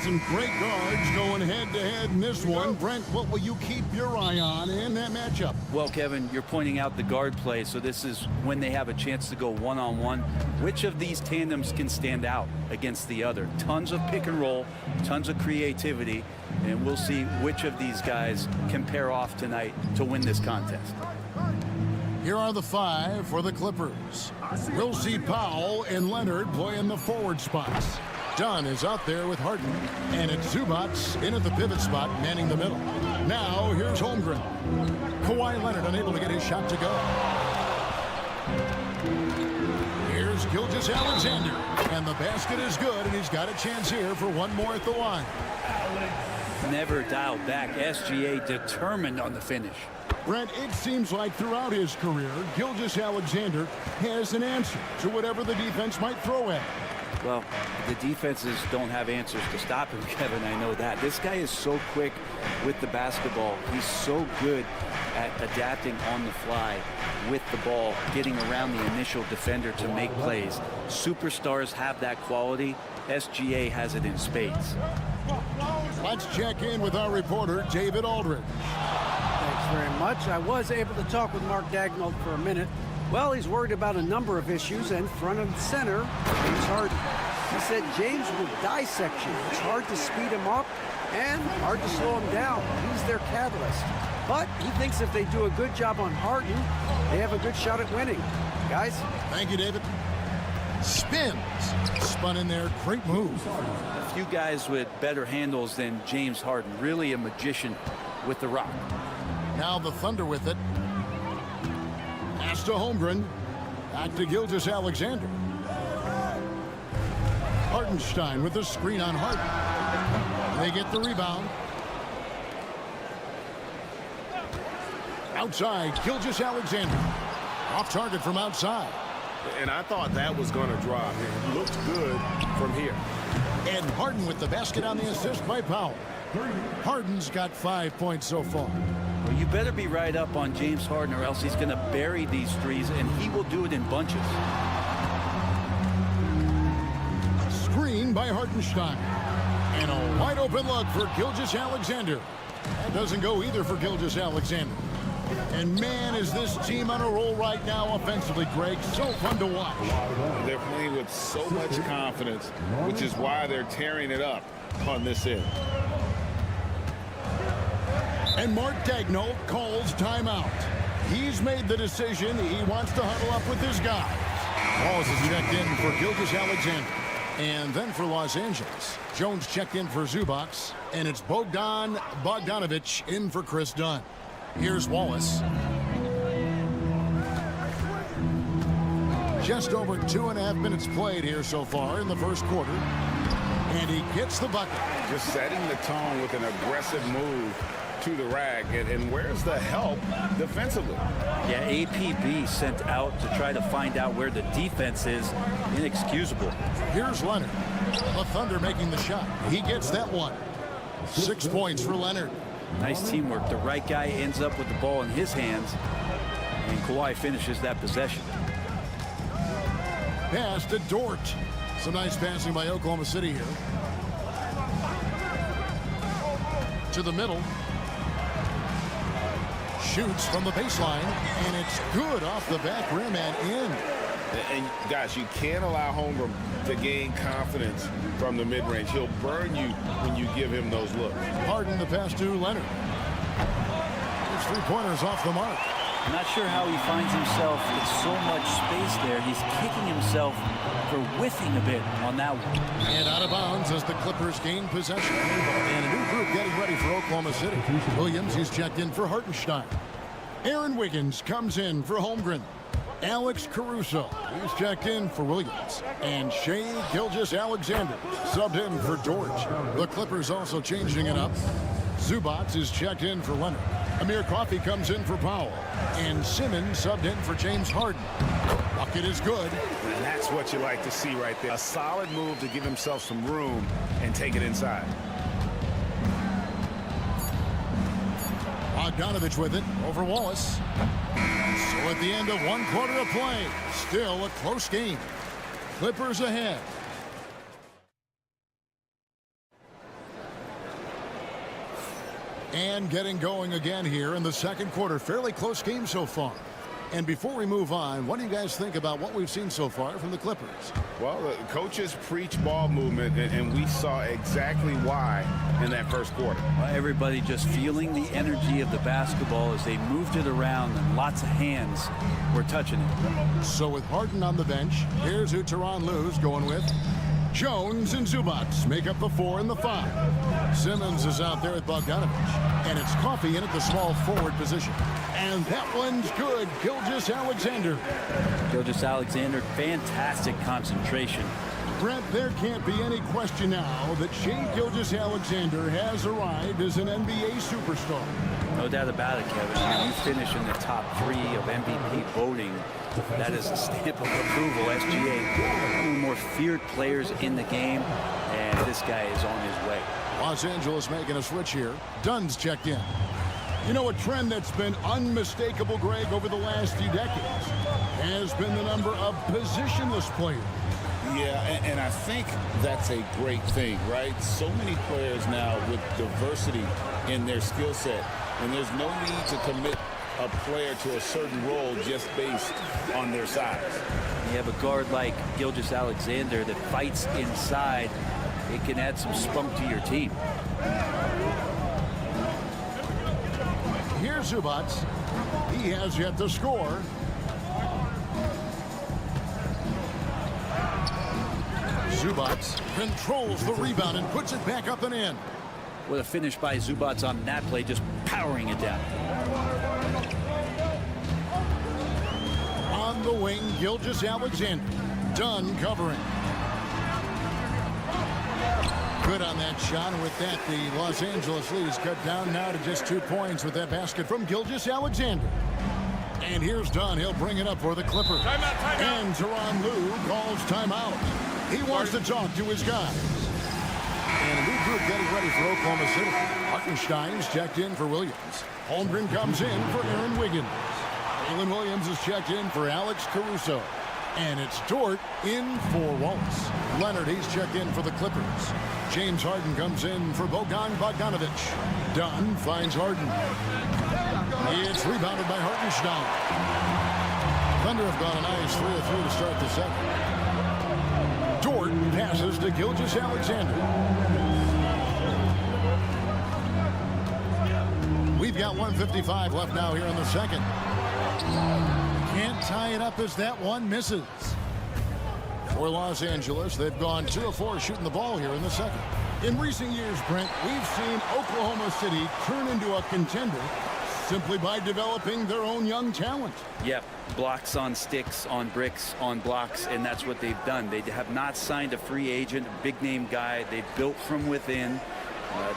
Some great guards going head-to-head in this one. Brent, what will you keep your eye on in that matchup? Well, Kevin, you're pointing out the guard play, so this is when they have a chance to go one-on-one. Which of these tandems can stand out against the other? Tons of pick and roll, tons of creativity, and we'll see which of these guys can pair off tonight to win this contest. Here are the five for the Clippers. We'll see Powell and Leonard play in the forward spots. Dunn is out there with Harden, and it's Zubats in at the pivot spot, manning the middle. Now, here's Holmgren. Kawhi Leonard unable to get his shot to go. Here's Gilgeous-Alexander, and the basket is good, and he's got a chance here for one more at the line. Never dialed back. SGA determined on the finish. Brent, it seems like throughout his career, Gilgeous-Alexander has an answer to whatever the defense might throw at him. Well, the defenses don't have answers to stop him, Kevin. I know that. This guy is so quick with the basketball. He's so good at adapting on the fly with the ball, getting around the initial defender to make plays. Superstars have that quality. SGA has it in spades. Let's check in with our reporter, David Aldridge. Thanks very much. I was able to talk with Mark Daigneault for a minute. Well, he's worried about a number of issues, and front and center, James Harden. He said James will dissect you. It's hard to speed him up and hard to slow him down. He's their catalyst. But he thinks if they do a good job on Harden, they have a good shot at winning. Guys? Thank you, David. Spins. Spun in there. Great move. A few guys with better handles than James Harden. Really a magician with the rock. Now the Thunder with it. Pass to Holmgren. Back to Gilgeous-Alexander. Hartenstein with the screen on Harden. They get the rebound. Outside, Gilgeous-Alexander. Off target from outside. And I thought that was going to drop. It looked good from here. And Harden with the basket on the assist by Powell. Harden's got 5 points so far. Well, you better be right up on James Harden, or else he's going to bury these threes, and he will do it in bunches. Screen by Hartenstein. And a wide open look for Gilgeous-Alexander. That doesn't go either for Gilgeous-Alexander. And man, is this team on a roll right now offensively, Greg. So fun to watch. They're playing with so much confidence, which is why they're tearing it up on this end. And Mark Daigneault calls timeout. He's made the decision. He wants to huddle up with his guys. Wallace is checked in for Gilgeous-Alexander. And then for Los Angeles, Jones checked in for Zubac. And it's Bogdan Bogdanovic in for Chris Dunn. Here's Wallace. Just over 2.5 minutes played here so far in the first quarter. And he gets the bucket. Just setting the tone with an aggressive move to the rack. And where's the help defensively? Yeah, APB sent out to try to find out where the defense is. Inexcusable. Here's Leonard. The Thunder making the shot. He gets that one. 6 points for Leonard. Nice teamwork. The right guy ends up with the ball in his hands, and Kawhi finishes that possession. Pass to Dort. Some nice passing by Oklahoma City here. To the middle. Shoots from the baseline, and it's good off the back rim and in. And guys, you can't allow Holmgren to gain confidence from the mid-range. He'll burn you when you give him those looks. Harden the pass to Leonard. His three-pointers off the mark. I'm not sure how he finds himself with so much space there. He's kicking himself for whiffing a bit on that one. And out of bounds as the Clippers gain possession. And a new group getting ready for Oklahoma City. Williams, he's checked in for Hartenstein. Aaron Wiggins comes in for Holmgren. Alex Caruso, he's checked in for Williams. And Shai Gilgeous-Alexander subbed in for Dort. The Clippers also changing it up. Zubac is checked in for Leonard. Amir Coffey comes in for Powell. And Simmons subbed in for James Harden. Bucket is good. And that's what you like to see right there. A solid move to give himself some room and take it inside. Bogdanovic with it over Wallace. So at the end of 1 quarter of play, still a close game. Clippers ahead. And getting going again here in the second quarter. Fairly close game so far. And before we move on, what do you guys think about what we've seen so far from the Clippers? Well, the coaches preach ball movement, and we saw exactly why in that first quarter. Well, everybody just feeling the energy of the basketball as they moved it around, and lots of hands were touching it. So with Harden on the bench, here's who Tyronn Lue's going with. Jones and Zubac make up the 4 and the 5. Simmons is out there with Bogdanovic. And it's Coffey in at the small forward position. And that one's good. Gilgeous-Alexander. Gilgeous-Alexander, fantastic concentration. Brent, there can't be any question now that Shai Gilgeous-Alexander has arrived as an NBA superstar. No doubt about it, Kevin. When you finish in the top 3 of MVP voting, that is a stamp of approval. SGA, one of the more feared players in the game, and this guy is on his way. Los Angeles making a switch here. Dunn's checked in. You know, a trend that's been unmistakable, Greg, over the last few decades has been the number of positionless players. Yeah, and I think that's a great thing, right? So many players now with diversity in their skill set, and there's no need to commit a player to a certain role just based on their size. You have a guard like Gilgeous-Alexander that fights inside. It can add some spunk to your team. Here's Zubac. He has yet to score. Zubac controls the rebound and puts it back up and in. What a finish by Zubac on that play, just powering it down. On the wing, Gilgeous-Alexander. Dunn covering. Good on that shot, and with that, the Los Angeles lead is cut down now to just 2 points with that basket from Gilgeous-Alexander. And here's Dunn. He'll bring it up for the Clippers. Timeout. And Tyronn Lue calls timeout. He wants to talk to his guys. And a new group getting ready for Oklahoma City. Hartenstein's checked in for Williams. Holmgren comes in for Aaron Wiggins. Jalen Williams is checked in for Alex Caruso. And it's Dort in for Wallace. Leonard, he's checked in for the Clippers. James Harden comes in for Bogdan Bogdanovic. Dunn finds Harden. It's rebounded by Hartenstein. Thunder have got a nice 3 of 3 to start the second. Dort passes to Gilgeous-Alexander. We've got 1:55 left now here in the second. Can't tie it up as that one misses. For Los Angeles, they've gone 2 of 4 shooting the ball here in the second. In recent years, Brent, we've seen Oklahoma City turn into a contender simply by developing their own young talent. Yep, blocks on sticks, on bricks, on blocks, and that's what they've done. They have not signed a free agent, a big-name guy. They've built from within.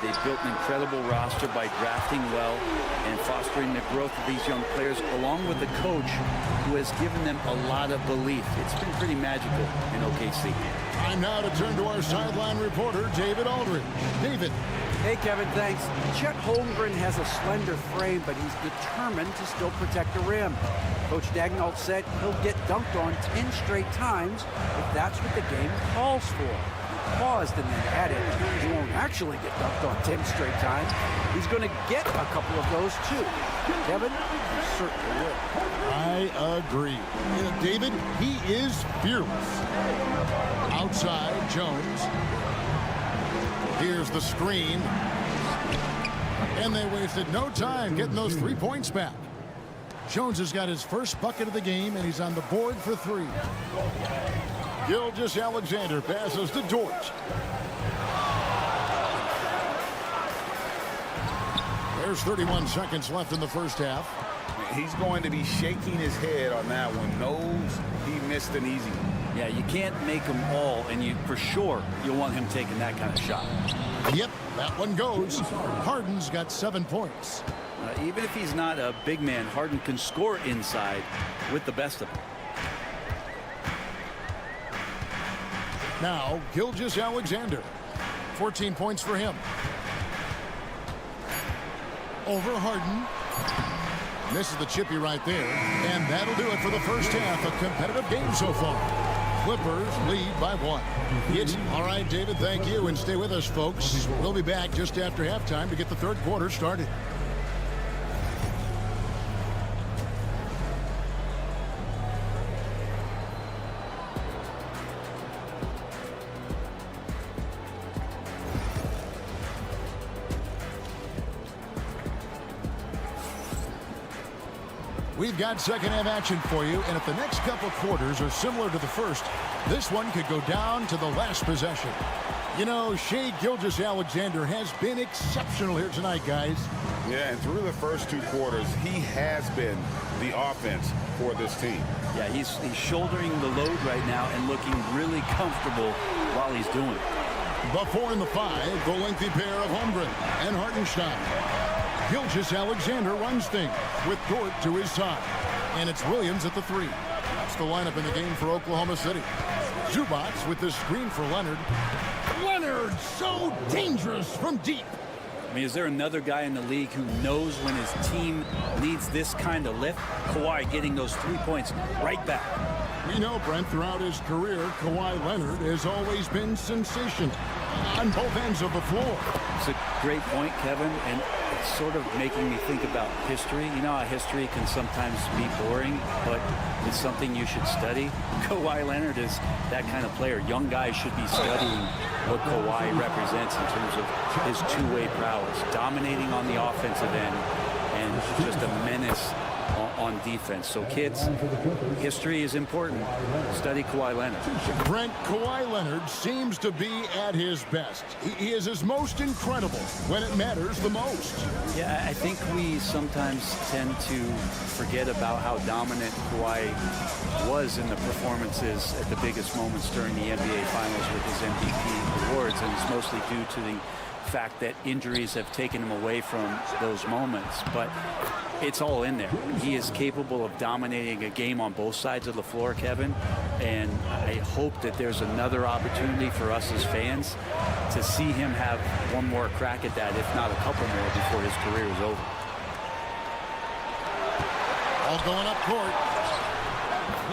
They've built an incredible roster by drafting well and fostering the growth of these young players, along with the coach who has given them a lot of belief. It's been pretty magical in OKC. Time now to turn to our sideline reporter, David Aldridge. David. Hey, Kevin, thanks. Chet Holmgren has a slender frame, but he's determined to still protect the rim. Coach Daigneault said he'll get dunked on 10 straight times if that's what the game calls for. Paused and then added, he won't actually get dunked on 10 straight times. He's going to get a couple of those, too. Kevin, he certainly will. I agree. David, he is fearless. Outside, Jones. Here's the screen. And they wasted no time getting those 3 points back. Jones has got his first bucket of the game, and he's on the board for 3. Gilgeous-Alexander passes to Dort. There's 31 seconds left in the first half. He's going to be shaking his head on that one. Knows he missed an easy one. Yeah, you can't make them all, and for sure you'll want him taking that kind of shot. Yep, that one goes. Harden's got 7 points. Even if he's not a big man, Harden can score inside with the best of them. Now, Gilgeous-Alexander. 14 points for him. Over Harden. Misses the chippy right there. And that'll do it for the first half. A competitive game so far. Clippers lead by 1. It's all right, David, thank you. And stay with us, folks. We'll be back just after halftime to get the third quarter started. We've got second half action for you, and if the next couple quarters are similar to the first, this one could go down to the last possession. You know, Shai Gilgeous-Alexander has been exceptional here tonight, guys. Yeah, and through the first 2 quarters, he has been the offense for this team. Yeah, he's shouldering the load right now and looking really comfortable while he's doing it. The 4 and the 5, the lengthy pair of Holmgren and Hartenstein. Gilgeous-Alexander runs things with Dort to his side. And it's Williams at the 3. That's the lineup in the game for Oklahoma City. Zubac with the screen for Leonard. Leonard, so dangerous from deep. I mean, is there another guy in the league who knows when his team needs this kind of lift? Kawhi getting those 3 points right back. We know, Brent, throughout his career, Kawhi Leonard has always been sensational on both ends of the floor. It's a great point, Kevin, and it's sort of making me think about history. You know how history can sometimes be boring, but it's something you should study. Kawhi Leonard is that kind of player. Young guys should be studying what Kawhi represents in terms of his two-way prowess, dominating on the offensive end, and just a menace on defense. So kids, history is important. Study Kawhi Leonard. Brent, Kawhi Leonard seems to be at his best. He is his most incredible when it matters the most. Yeah, I think we sometimes tend to forget about how dominant Kawhi was in the performances at the biggest moments during the NBA Finals with his MVP awards, and it's mostly due to the fact that injuries have taken him away from those moments. But it's all in there. He is capable of dominating a game on both sides of the floor, Kevin, and I hope that there's another opportunity for us as fans to see him have one more crack at that, if not a couple more, before his career is over. All going up court.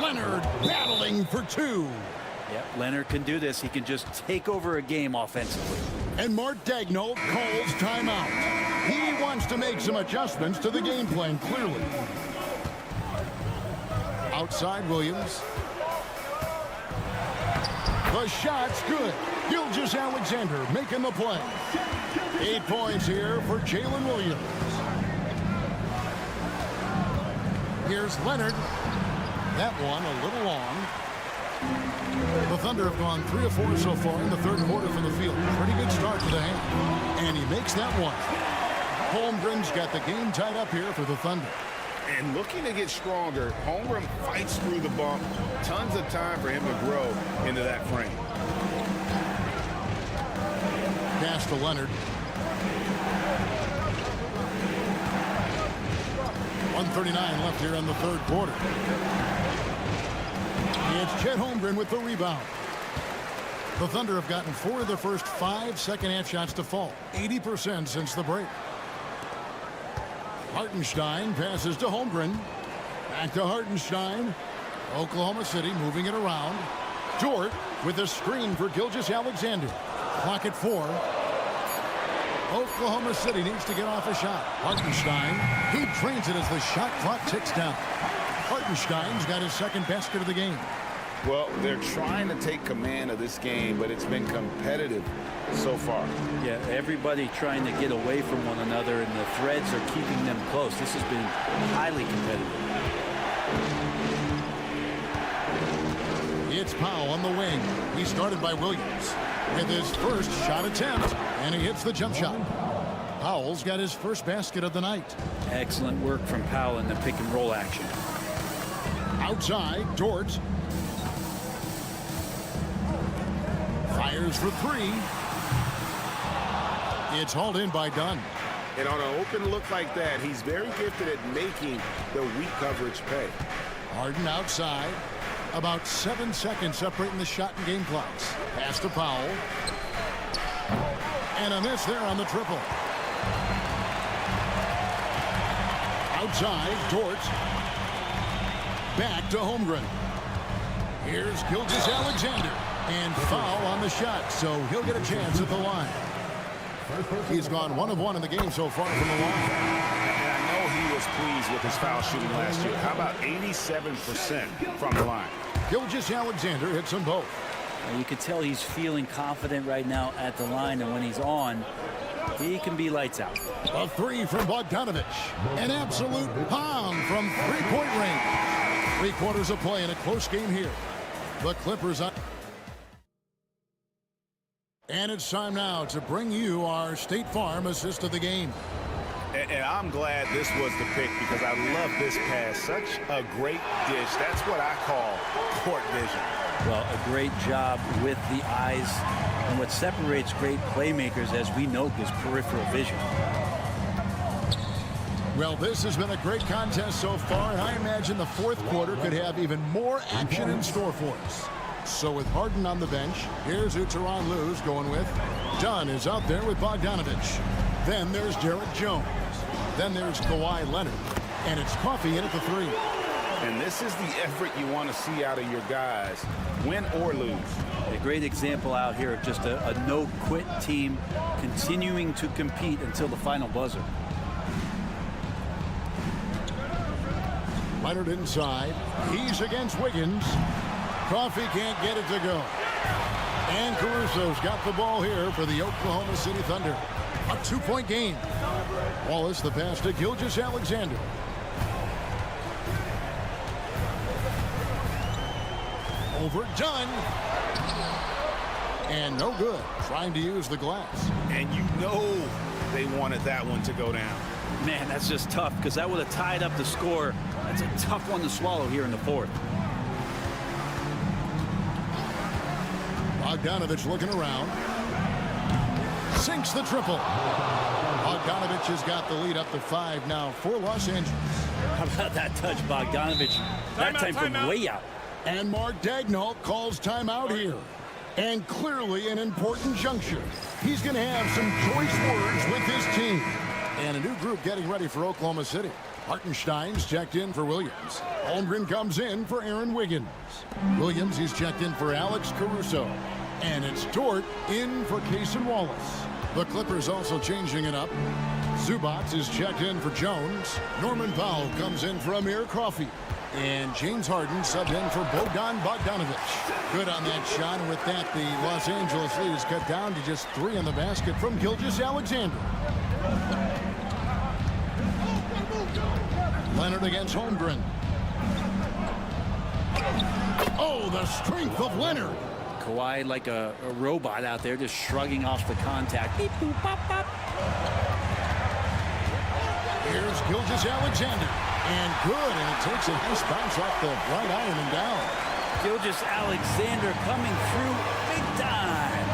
Leonard battling for 2. Yep, Leonard can do this. He can just take over a game offensively. And Mark Daigneault calls timeout. He wants to make some adjustments to the game plan, clearly. Outside Williams. The shot's good. Gilgeous-Alexander making the play. 8 points here for Jalen Williams. Here's Leonard. That one a little long. The Thunder have gone 3 of 4 so far in the third quarter from the field. Pretty good start to the half. And he makes that one. Holmgren's got the game tied up here for the Thunder. And looking to get stronger, Holmgren fights through the bump. Tons of time for him to grow into that frame. Pass to Leonard. 1:39 left here in the third quarter. It's Chet Holmgren with the rebound. The Thunder have gotten 4 of their first 5 second-half shots to fall. 80% since the break. Hartenstein passes to Holmgren. Back to Hartenstein. Oklahoma City moving it around. Dort with a screen for Gilgeous-Alexander. Clock at 4. Oklahoma City needs to get off a shot. Hartenstein, he trains it as the shot clock ticks down. Hartenstein's got his second basket of the game. Well, they're trying to take command of this game, but it's been competitive so far. Yeah, everybody trying to get away from one another, and the threads are keeping them close. This has been highly competitive. It's Powell on the wing. He started by Williams with his first shot attempt, and he hits the jump shot. Powell's got his first basket of the night. Excellent work from Powell in the pick and roll action. Outside, Dort fires for 3. It's hauled in by Dunn. And on an open look like that, he's very gifted at making the weak coverage pay. Harden outside. About 7 seconds separating the shot and game clocks. Pass to Powell. And a miss there on the triple. Outside, Dort. Back to Holmgren. Here's Gilgeous-Alexander. And foul on the shot, so he'll get a chance at the line. He's gone 1 of 1 in the game so far from the line. And I know he was pleased with his foul shooting last year. How about 87% from the line? Gilgeous-Alexander hits them both. And you can tell he's feeling confident right now at the line, and when he's on, he can be lights out. A 3 from Bogdanovich. An absolute bomb from three-point range. 3 quarters of play in a close game here. The Clippers on. And it's time now to bring you our State Farm assist of the game. And I'm glad this was the pick because I love this pass. Such a great dish. That's what I call court vision. Well, a great job with the eyes. And what separates great playmakers, as we know, is peripheral vision. Well, this has been a great contest so far, and I imagine the fourth quarter could have even more action in store for us. So with Harden on the bench, here's who Tyronn Lue's going with. Dunn is out there with Bogdanovich. Then there's Derek Jones. Then there's Kawhi Leonard. And it's Coffey in at the 3. And this is the effort you want to see out of your guys, win or lose. A great example out here of just a no-quit team continuing to compete until the final buzzer. Leonard inside. He's against Wiggins. Coffey can't get it to go. And Caruso's got the ball here for the Oklahoma City Thunder. A 2-point game. Wallace the pass to Gilgeous-Alexander. Over Dunn. And no good. Trying to use the glass. And you know they wanted that one to go down. Man, that's just tough because that would have tied up the score. That's a tough one to swallow here in the fourth. Bogdanovich looking around. Sinks the triple. Bogdanovich has got the lead up to 5 now for Los Angeles. How about that touch, Bogdanovich? That time from way out. And Mark Daigneault calls timeout here. And clearly an important juncture. He's going to have some choice words with his team. And a new group getting ready for Oklahoma City. Hartenstein's checked in for Williams. Holmgren comes in for Aaron Wiggins. Williams, he's checked in for Alex Caruso. And it's Dort in for Cason Wallace. The Clippers also changing it up. Zubac is checked in for Jones. Norman Powell comes in for Amir Coffey. And James Harden subbed in for Bogdanovich. Good on that shot. And with that, the Los Angeles lead is cut down to just 3 in the basket from Gilgeous-Alexander. Leonard against Holmgren. Oh, the strength of Leonard. Kawhi like a robot out there, just shrugging off the contact. Beep, boop, pop, pop. Here's Gilgeous-Alexander. And good, and it takes a nice bounce off the right iron and down. Gilgeous-Alexander coming through big time.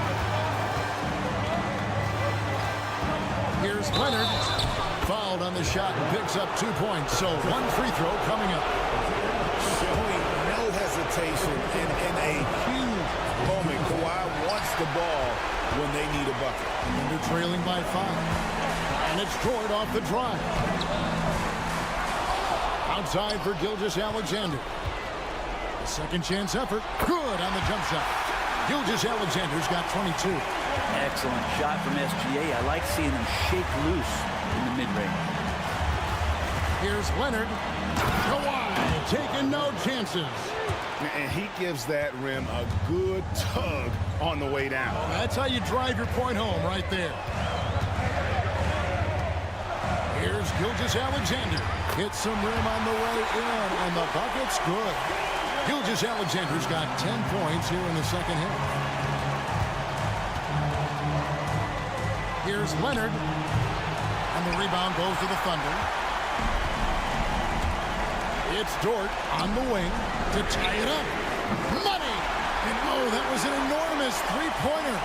Here's Leonard. Fouled on the shot and picks up 2 points. So one free throw coming up. Showing no hesitation in a huge moment. Kawhi wants the ball when they need a bucket. And they're trailing by 5. And it's Dort off the drive. Outside for Gilgeous-Alexander. A second chance effort. Good on the jump shot. Gilgeous-Alexander's got 22. Excellent shot from SGA. I like seeing him shake loose in the mid-range. Here's Leonard. Kawhi taking no chances. And he gives that rim a good tug on the way down. That's how you drive your point home right there. Here's Gilgeous-Alexander. Hits some rim on the way in, and the bucket's good. Gilgeous-Alexander's got 10 points here in the second half. Here's Leonard. And the rebound goes to the Thunder. It's Dort on the wing to tie it up. Money! And oh, that was an enormous three-pointer.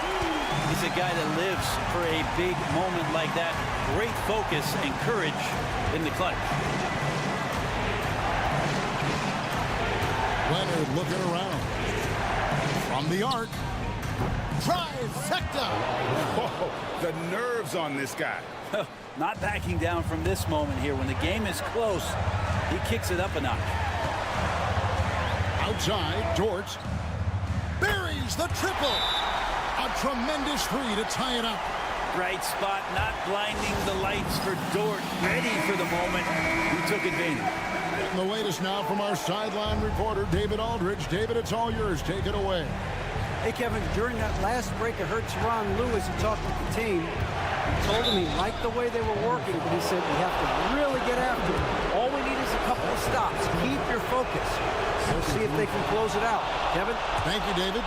He's a guy that lives for a big moment like that. Great focus and courage in the clutch. Leonard looking around. From the arc. Trifecta! Whoa, the nerves on this guy. Not backing down from this moment here. When the game is close, he kicks it up a notch. Outside, Dort buries the triple. A tremendous three to tie it up. Bright spot, not blinding the lights for Dort. Ready for the moment. He took advantage. And the latest now from our sideline reporter, David Aldridge. David, it's all yours. Take it away. Hey, Kevin, during that last break, I heard Teron Lewis, who talked with the team. He told him he liked the way they were working, but he said we have to really get after it. All we need is a couple of stops. Keep your focus. We'll see if they can close it out. Kevin? Thank you, David.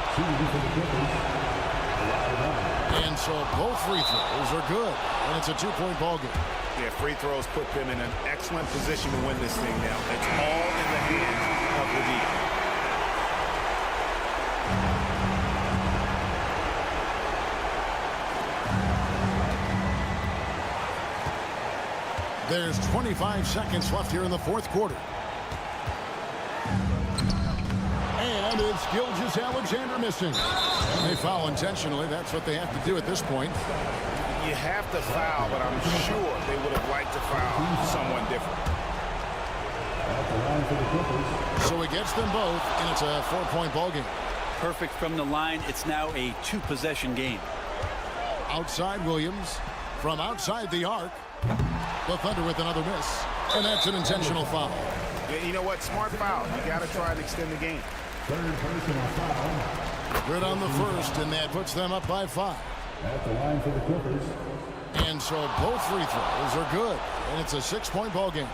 And so both free throws are good. And it's a 2-point ball game. Yeah, free throws put them in an excellent position to win this thing now. It's all in the hands of Levine. There's 25 seconds left here in the fourth quarter. And it's Gilgeous-Alexander missing. They foul intentionally. That's what they have to do at this point. You have to foul, but I'm sure they would have liked to foul someone different. So he gets them both, and it's a 4-point ball game. Perfect from the line. It's now a 2-possession game. Outside Williams. From outside the arc. The Thunder with another miss. And that's an intentional foul. Yeah, you know what? Smart foul. You got to try and extend the game. Good on the first, and that puts them up by 5. At the line for the Clippers. And so both free throws are good. And it's a 6-point ball game.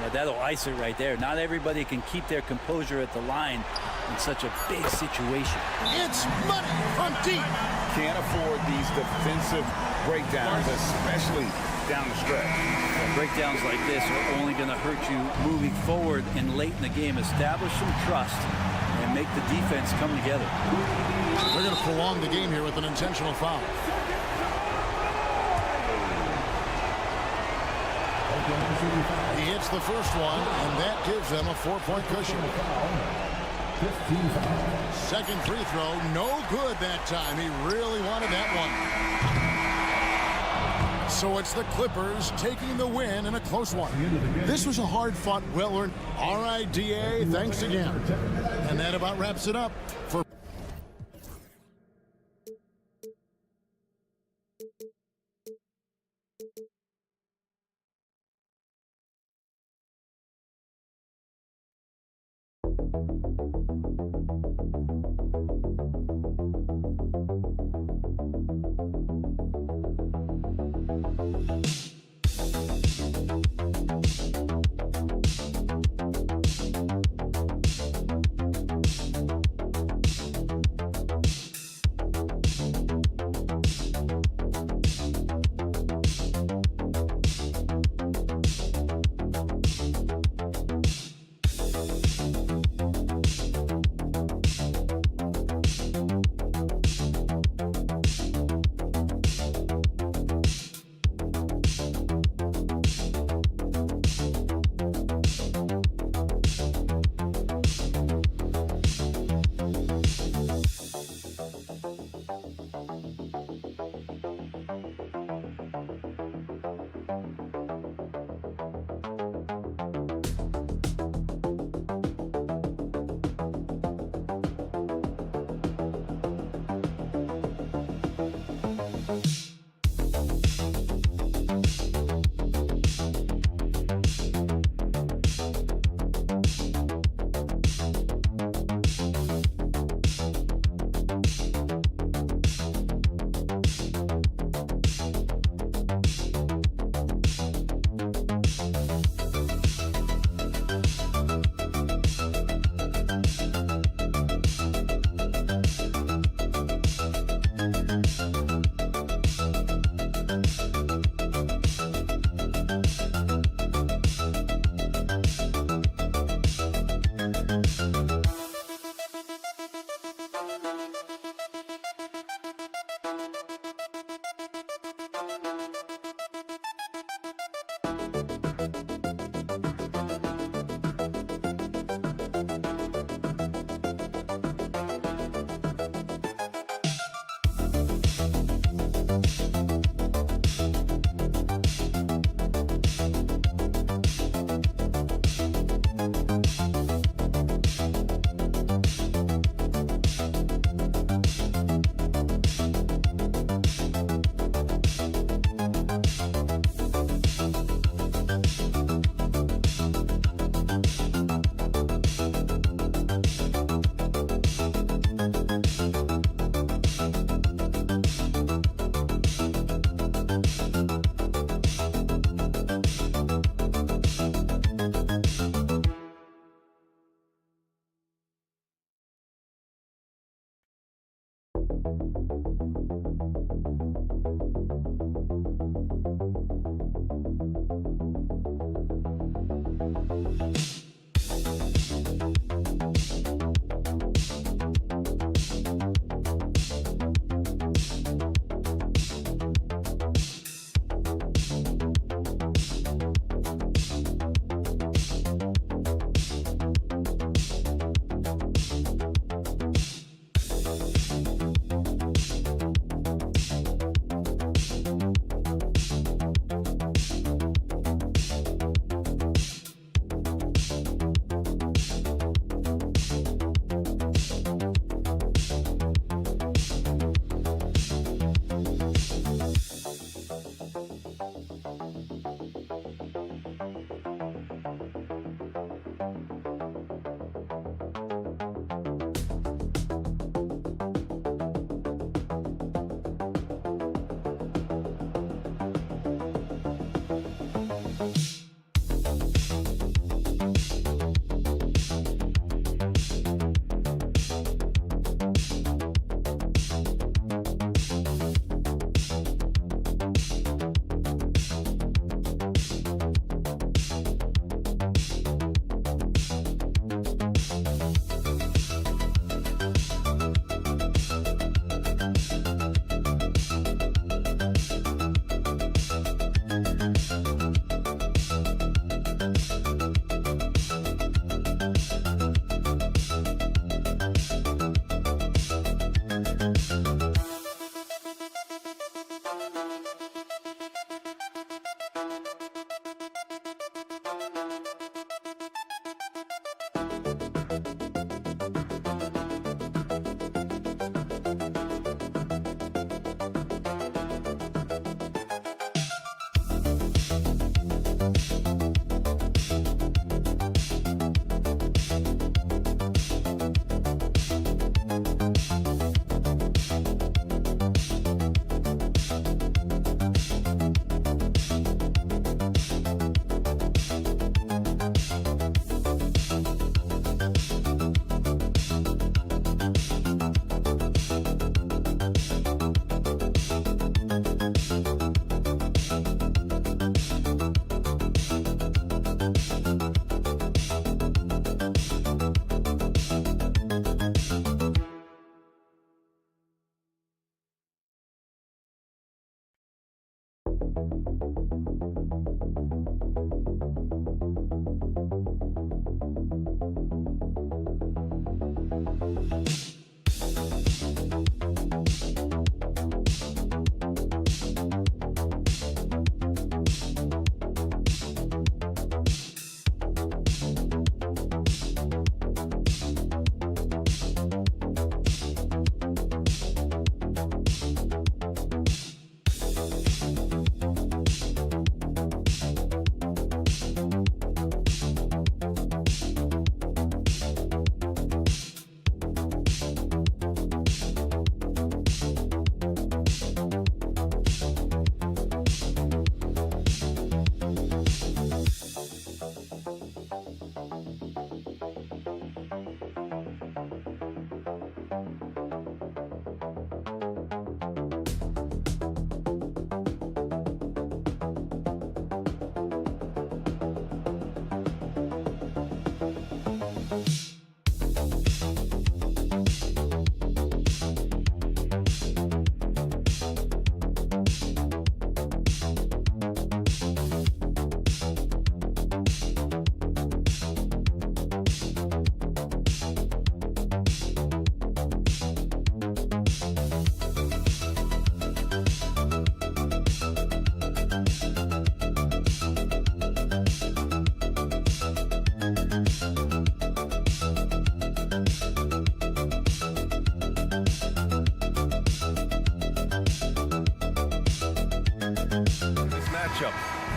Yeah, that'll ice it right there. Not everybody can keep their composure at the line in such a big situation. It's money from deep. Can't afford these defensive breakdowns, especially down the stretch. Yeah, breakdowns like this are only going to hurt you moving forward and late in the game. Establish some trust and make the defense come together. They're going to prolong the game here with an intentional foul. He hits the first one, and that gives them a 4-point cushion. Second free throw, no good that time. He really wanted that one. So it's the Clippers taking the win in a close one. This was a hard-fought, well-earned. All right, DA, thanks again. And that about wraps it up for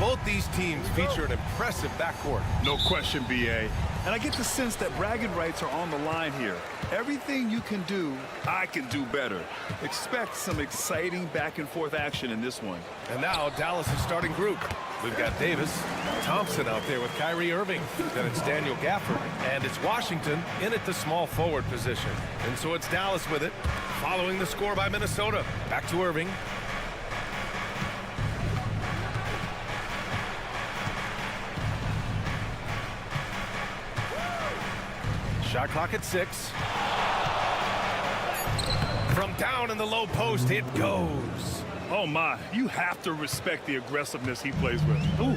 Both these teams feature an impressive backcourt. No question, B.A. And I get the sense that bragging rights are on the line here. Everything you can do, I can do better. Expect some exciting back-and-forth action in this one. And now Dallas' starting group. We've got Davis, Thompson out there with Kyrie Irving. Then it's Daniel Gafford. And it's Washington in at the small forward position. And so it's Dallas with it. Following the score by Minnesota. Back to Irving. Shot clock at 6. From down in the low post, it goes. Oh, my. You have to respect the aggressiveness he plays with. Ooh.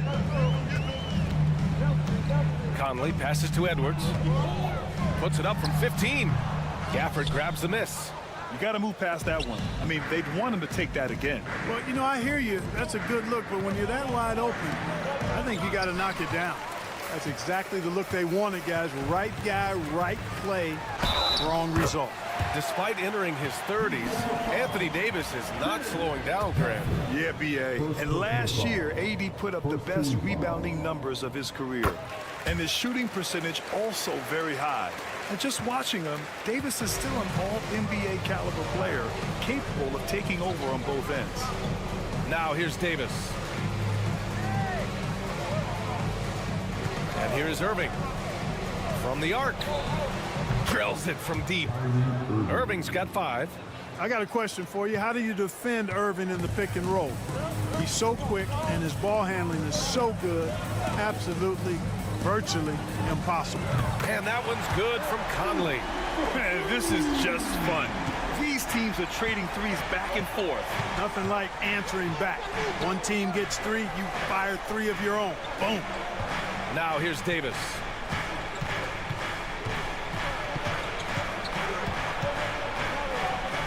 Conley passes to Edwards. Puts it up from 15. Gafford grabs the miss. You got to move past that one. I mean, they'd want him to take that again. Well, you know, I hear you. That's a good look, but when you're that wide open, I think you got to knock it down. That's exactly the look they wanted, guys. Right guy, right play, wrong result. Despite entering his 30s, Anthony Davis is not slowing down, Grant. Yeah, B.A. And last year, AD put up the best rebounding numbers of his career. And his shooting percentage also very high. And just watching him, Davis is still an all-NBA caliber player, capable of taking over on both ends. Now here's Davis. And here's Irving. From the arc. Drills it from deep. Irving's got 5. I got a question for you. How do you defend Irving in the pick and roll? He's so quick, and his ball handling is so good. Absolutely, virtually impossible. And that one's good from Conley. Man, this is just fun. These teams are trading threes back and forth. Nothing like answering back. One team gets 3, you fire 3 of your own. Boom. Now here's Davis.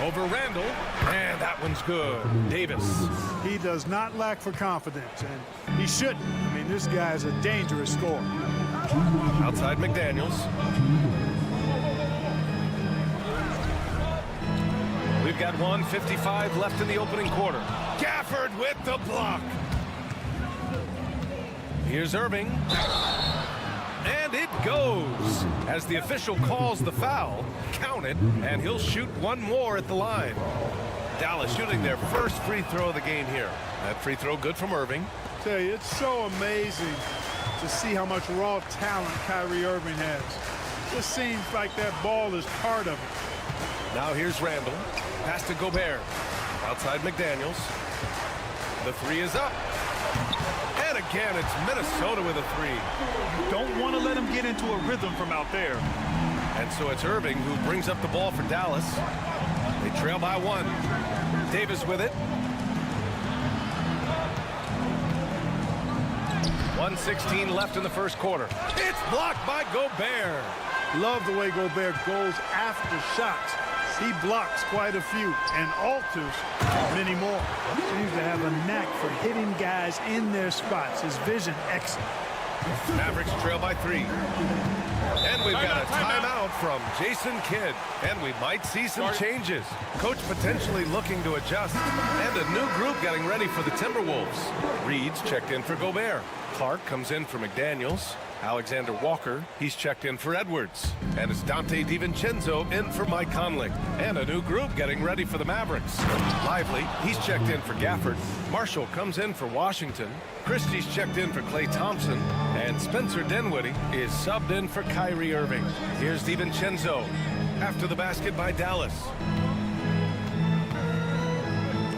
Over Randall, and that one's good. Davis. He does not lack for confidence, and he shouldn't. I mean, this guy is a dangerous scorer. Outside McDaniels. We've got 1:55 left in the opening quarter. Gafford with the block. Here's Irving. And it goes. As the official calls the foul, count it, and he'll shoot one more at the line. Dallas shooting their first free throw of the game here. That free throw good from Irving. I tell you, it's so amazing to see how much raw talent Kyrie Irving has. Just seems like that ball is part of it. Now here's Randall. Pass to Gobert. Outside McDaniels. The 3 is up. And again, it's Minnesota with a 3. You don't want to let him get into a rhythm from out there. And so it's Irving who brings up the ball for Dallas. They trail by 1. Davis with it. 1:16 left in the first quarter. It's blocked by Gobert. Love the way Gobert goes after shots. He blocks quite a few and alters many more. Seems to have a knack for hitting guys in their spots. His vision excellent. Mavericks trail by 3. And we've got a timeout from Jason Kidd. And we might see some changes. Coach potentially looking to adjust. And a new group getting ready for the Timberwolves. Reed's checked in for Gobert. Clark comes in for McDaniels. Alexander Walker, he's checked in for Edwards. And it's Dante DiVincenzo in for Mike Conley. And a new group getting ready for the Mavericks. Lively, he's checked in for Gafford. Marshall comes in for Washington. Christie's checked in for Klay Thompson. And Spencer Dinwiddie is subbed in for Kyrie Irving. Here's DiVincenzo after the basket by Dallas.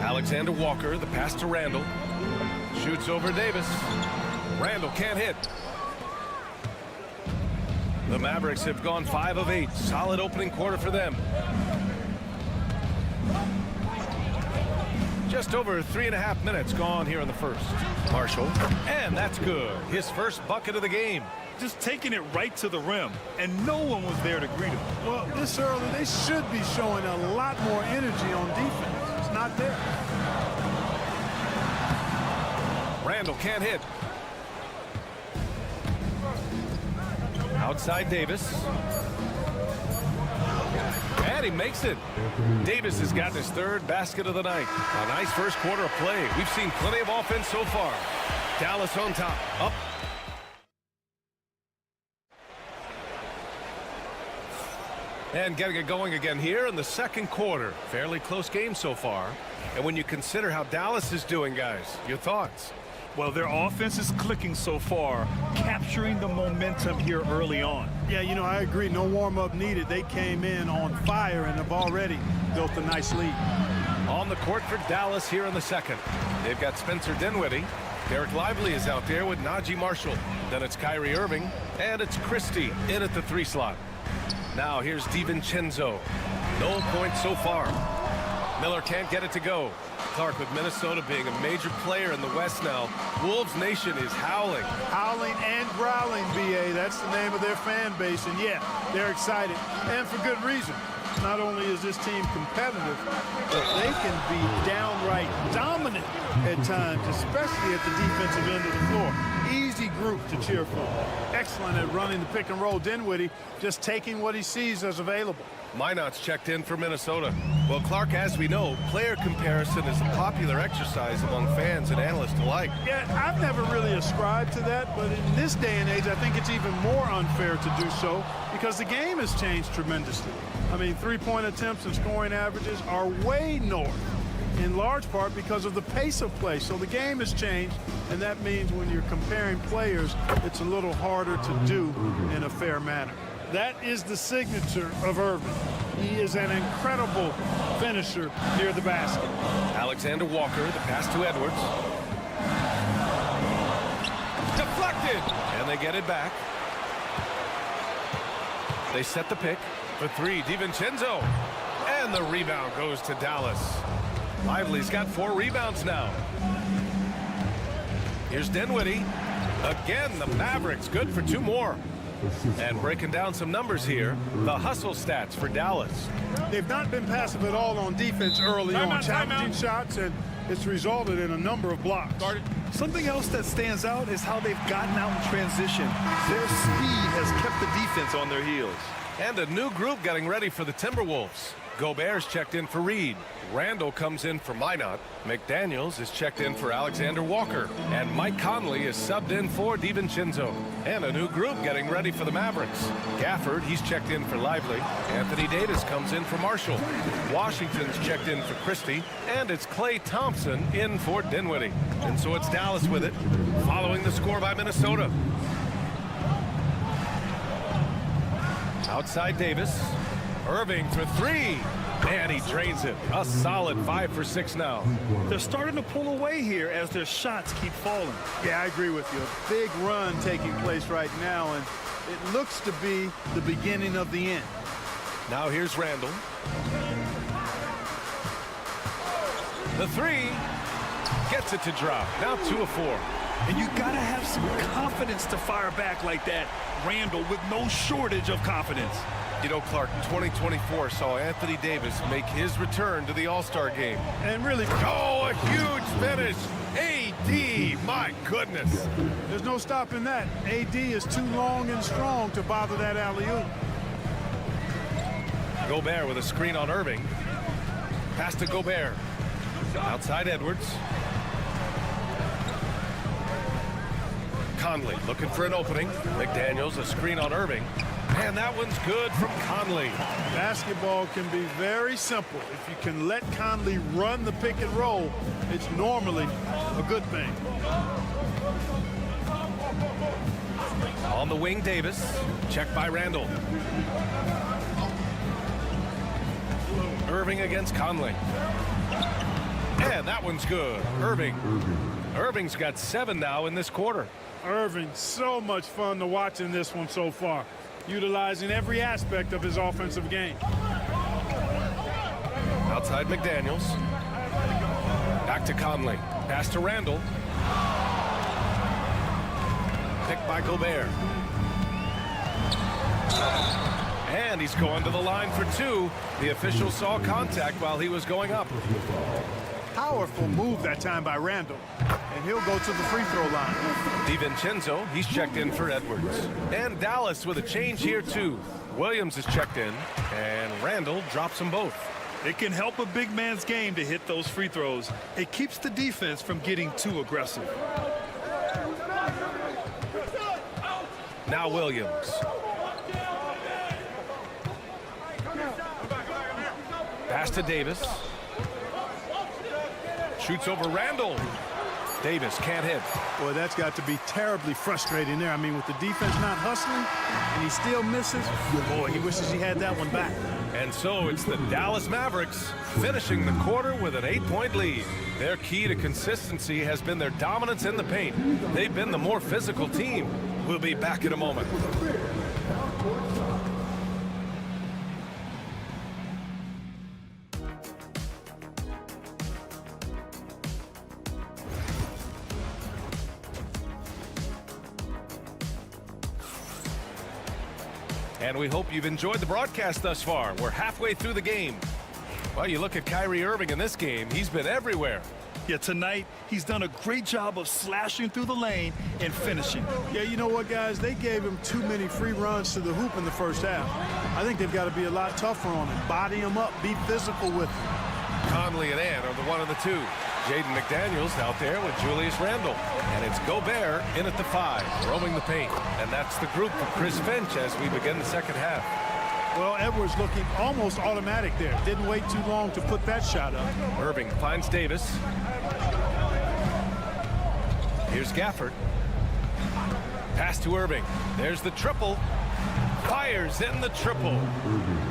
Alexander Walker, the pass to Randall. Shoots over Davis. Randall can't hit. The Mavericks have gone 5 of 8. Solid opening quarter for them. Just over 3.5 minutes gone here in the first. Marshall, and that's good. His first bucket of the game. Just taking it right to the rim, and no one was there to greet him. Well, this early, they should be showing a lot more energy on defense. It's not there. Randall can't hit. Outside Davis. And he makes it. Davis has gotten his 3rd basket of the night. A nice first quarter of play. We've seen plenty of offense so far. Dallas on top. Up. And getting it going again here in the second quarter. Fairly close game so far. And when you consider how Dallas is doing, guys, your thoughts? Well, their offense is clicking so far, capturing the momentum here early on. Yeah, you know, I agree. No warm-up needed. They came in on fire and have already built a nice lead. On the court for Dallas here in the second. They've got Spencer Dinwiddie. Derek Lively is out there with Najee Marshall. Then it's Kyrie Irving, and it's Christie in at the 3 slot. Now here's DiVincenzo. No points so far. Miller can't get it to go. Clark, with Minnesota being a major player in the West now, Wolves Nation is howling. Howling and growling, BA. That's the name of their fan base. And, yeah, they're excited. And for good reason. Not only is this team competitive, but they can be downright dominant at times, especially at the defensive end of the floor. Easy group to cheer for. Excellent at running the pick and roll. Dinwiddie just taking what he sees as available. Minot's checked in for Minnesota. Well, Clark, as we know, player comparison is a popular exercise among fans and analysts alike. Yeah, I've never really ascribed to that, but in this day and age, I think it's even more unfair to do so because the game has changed tremendously. I mean, three-point attempts and scoring averages are way north, in large part because of the pace of play. So the game has changed, and that means when you're comparing players, it's a little harder to do in a fair manner. That is the signature of Irving. He is an incredible finisher near the basket. Alexander Walker, the pass to Edwards. Deflected! And they get it back. They set the pick for 3. DiVincenzo. And the rebound goes to Dallas. Lively's got 4 rebounds now. Here's Dinwiddie. Again, the Mavericks good for 2 more. And breaking down some numbers here, the hustle stats for Dallas. They've not been passive at all on defense early on. Challenging shots, and it's resulted in a number of blocks. Something else that stands out is how they've gotten out in transition. Their speed has kept the defense on their heels. And a new group getting ready for the Timberwolves. Gobert's checked in for Reed. Randall comes in for Minot. McDaniels is checked in for Alexander Walker. And Mike Conley is subbed in for DiVincenzo. And a new group getting ready for the Mavericks. Gafford, he's checked in for Lively. Anthony Davis comes in for Marshall. Washington's checked in for Christie. And it's Klay Thompson in for Dinwiddie. And so it's Dallas with it, following the score by Minnesota. Outside Davis. Irving for 3. And he drains it. A solid 5 for 6 now. They're starting to pull away here as their shots keep falling. Yeah, I agree with you. A big run taking place right now, and it looks to be the beginning of the end. Now here's Randall. The 3 gets it to drop. Now 2 of 4. And you got to have some confidence to fire back like that. Randall with no shortage of confidence. You know, Clark, 2024 saw Anthony Davis make his return to the All-Star game. And really, oh, a huge finish. AD, my goodness. There's no stopping that. AD is too long and strong to bother that alley-oop. Gobert with a screen on Irving. Pass to Gobert. Outside Edwards. Conley looking for an opening. McDaniels, a screen on Irving. And that one's good from Conley. Basketball can be very simple. If you can let Conley run the pick and roll, it's normally a good thing. On the wing, Davis. Checked by Randall. Irving against Conley. And that one's good. Irving. Irving's got 7 now in this quarter. Irving, so much fun to watch in this one so far, utilizing every aspect of his offensive game. Outside McDaniels. Back to Conley. Pass to Randall. Picked by Gobert. And he's going to the line for 2. The official saw contact while he was going up. Powerful move that time by Randall. And he'll go to the free throw line. DiVincenzo, he's checked in for Edwards. And Dallas with a change here too. Williams is checked in, and Randall drops them both. It can help a big man's game to hit those free throws. It keeps the defense from getting too aggressive. Now Williams. Pass to Davis. Shoots over Randall. Davis can't hit. Boy, that's got to be terribly frustrating there. I mean, with the defense not hustling and he still misses, boy, he wishes he had that one back. And so it's the Dallas Mavericks finishing the quarter with an 8-point lead. Their key to consistency has been their dominance in the paint. They've been the more physical team. We'll be back in a moment. And we hope you've enjoyed the broadcast thus far. We're halfway through the game. Well, you look at Kyrie Irving in this game, he's been everywhere. Yeah, tonight, he's done a great job of slashing through the lane and finishing. Yeah, you know what, guys? They gave him too many free runs to the hoop in the first half. I think they've got to be a lot tougher on him. Body him up, be physical with him. Conley and Ant are the 1 and the 2. Jaden McDaniels out there with Julius Randle. And it's Gobert in at the 5, roaming the paint. And that's the group for Chris Finch as we begin the second half. Well, Edwards looking almost automatic there. Didn't wait too long to put that shot up. Irving finds Davis. Here's Gafford. Pass to Irving. There's the triple. Fires in the triple.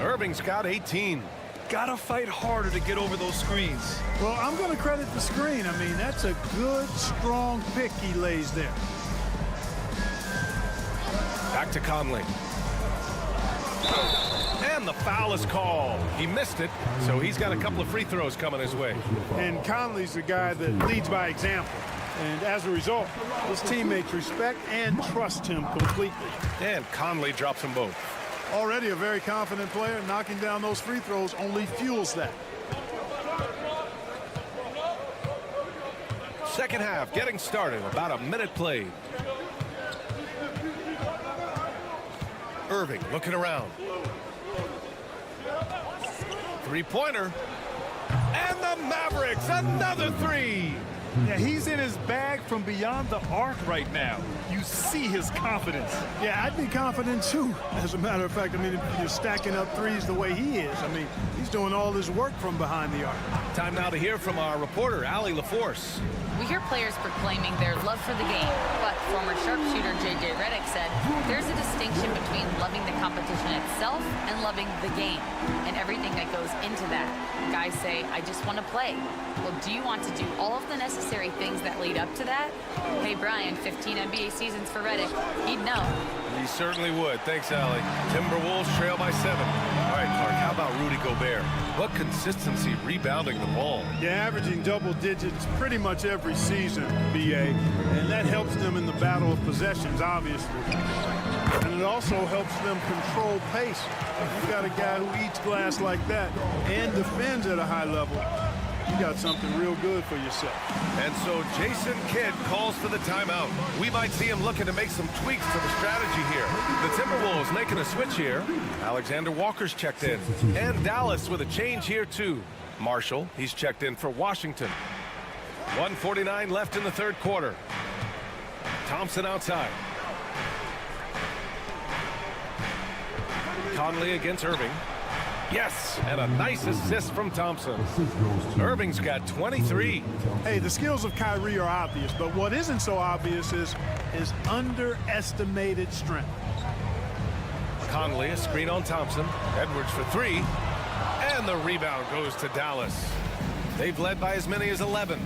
Irving's got 18. Gotta fight harder to get over those screens. Well, I'm going to credit the screen. I mean, that's a good, strong pick he lays there. Back to Conley. And the foul is called. He missed it, so he's got a couple of free throws coming his way. And Conley's the guy that leads by example. And as a result, his teammates respect and trust him completely. And Conley drops them both. Already a very confident player. Knocking down those free throws only fuels that. Second half getting started. About a minute played. Irving looking around. Three-pointer. And the Mavericks, another three. Yeah, he's in his bag from beyond the arc right now. You see his confidence. Yeah, I'd be confident too. As a matter of fact, I mean, if you're stacking up threes the way he is, I mean, he's doing all his work from behind the arc. Time now to hear from our reporter, Allie LaForce. We hear players proclaiming their love for the game, but former sharpshooter J.J. Redick said there's a distinction between loving the competition itself and loving the game and everything that goes into that. Guys say, I just want to play. Well, do you want to do all of the necessary things that lead up to that? Hey, Brian, 15 NBA seasons for Redick. He'd know. He certainly would. Thanks, Allie. Timberwolves trail by 7. All right, Clark, how about Rudy Gobert? What consistency rebounding the ball. Yeah, averaging double digits pretty much every season, B.A., and that helps them in the battle of possessions, obviously. And it also helps them control pace. If you've got a guy who eats glass like that and defends at a high level, you got something real good for yourself. And so Jason Kidd calls for the timeout. We might see him looking to make some tweaks to the strategy here. The Timberwolves making a switch here. Alexander Walker's checked in. And Dallas with a change here too. Marshall, he's checked in for Washington. 1:49 left in the third quarter. Thompson outside. Conley against Irving. Yes, and a nice assist from Thompson. Irving's got 23. Hey, the skills of Kyrie are obvious, but what isn't so obvious is his underestimated strength. Conley, a screen on Thompson. Edwards for 3. And the rebound goes to Dallas. They've led by as many as 11.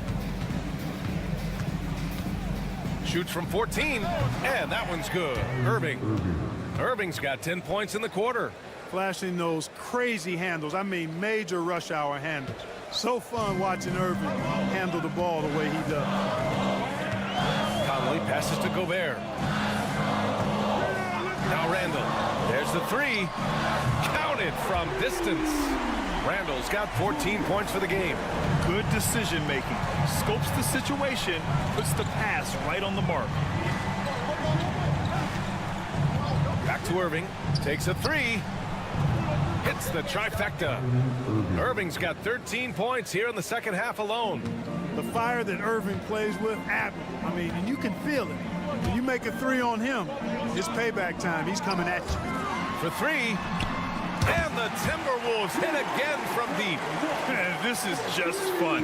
Shoots from 14, and that one's good. Irving's got 10 points in the quarter. Flashing those crazy handles. I mean, major rush hour handles. So fun watching Irving handle the ball the way he does. Conley passes to Gobert. Now Randle. There's the 3. Counted from distance. Randle's got 14 points for the game. Good decision making. Scopes the situation, puts the pass right on the mark. Back to Irving. Takes a 3. Hits the trifecta. Irving's got 13 points here in the second half alone. The fire that Irving plays with, admirable. I mean, and you can feel it. When you make a 3 on him, it's payback time. He's coming at you. For 3. And the Timberwolves hit again from deep. This is just fun.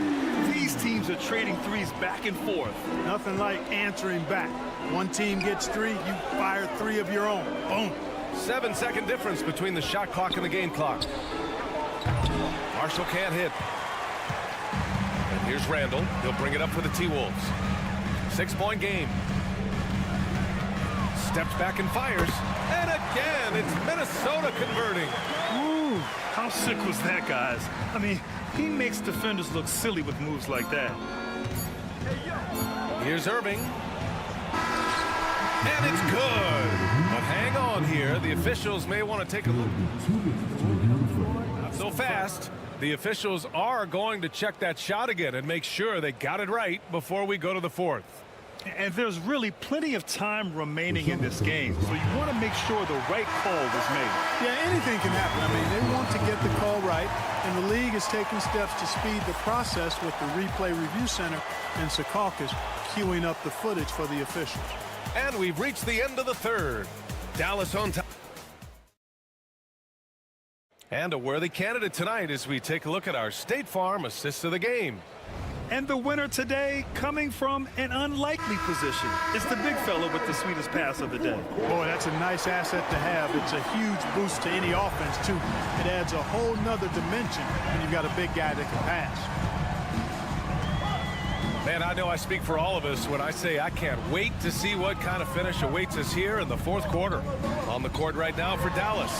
these teams are trading threes back and forth. Nothing like answering back. One team gets 3, you fire 3 of your own. Boom. 7-second difference between the shot clock and the game clock. Marshall can't hit. And here's Randall. He'll bring it up for the T-Wolves. 6-point game. Steps back and fires. And again, it's Minnesota converting. Ooh, how sick was that, guys? I mean, he makes defenders look silly with moves like that. Here's Irving. And it's good. But hang on here. The officials may want to take a look. Not so fast. The officials are going to check that shot again and make sure they got it right before we go to the fourth. And there's really plenty of time remaining in this game, so you want to make sure the right call was made. Yeah, anything can happen. I mean, they want to get the call right, and the league is taking steps to speed the process with the Replay Review Center and Secaucus queuing up the footage for the officials. And we've reached the end of the third. Dallas on top. And a worthy candidate tonight as we take a look at our State Farm assists of the game. And the winner today, coming from an unlikely position, is the big fella with the sweetest pass of the day. Boy, that's a nice asset to have. It's a huge boost to any offense, too. It adds a whole nother dimension when you've got a big guy that can pass. Man, I know I speak for all of us when I say I can't wait to see what kind of finish awaits us here in the fourth quarter. On the court right now for Dallas.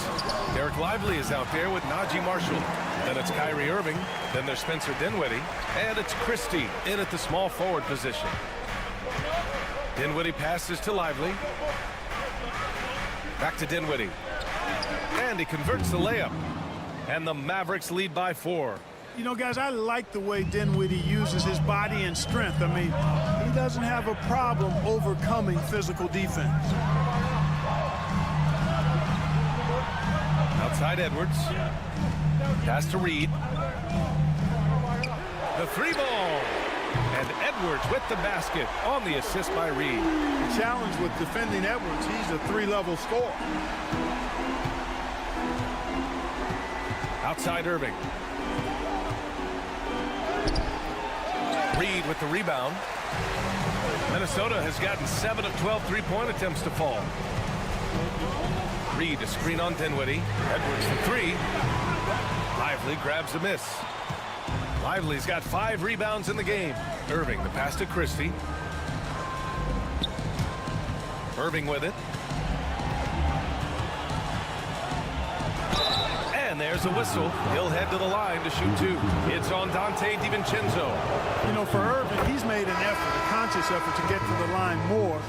Derek Lively is out there with Najee Marshall. Then it's Kyrie Irving. Then there's Spencer Dinwiddie. And it's Christie in at the small forward position. Dinwiddie passes to Lively. Back to Dinwiddie. And he converts the layup. And the Mavericks lead by 4. You know, guys, I like the way Dinwiddie uses his body and strength. I mean, he doesn't have a problem overcoming physical defense. Outside Edwards. Pass to Reed. The 3-ball. And Edwards with the basket on the assist by Reed. The challenge with defending Edwards, he's a 3-level scorer. Outside Irving. Reed with the rebound. Minnesota has gotten 7 of 12 3-point attempts to fall. Reed, a screen on Dinwiddie. Edwards for 3. Lively grabs a miss. Lively's got 5 rebounds in the game. Irving, the pass to Christie. Irving with it. And there's a whistle. He'll head to the line to shoot 2. It's on Dante DiVincenzo. You know, for Irving, he's made an effort, a conscious effort to get to the line more,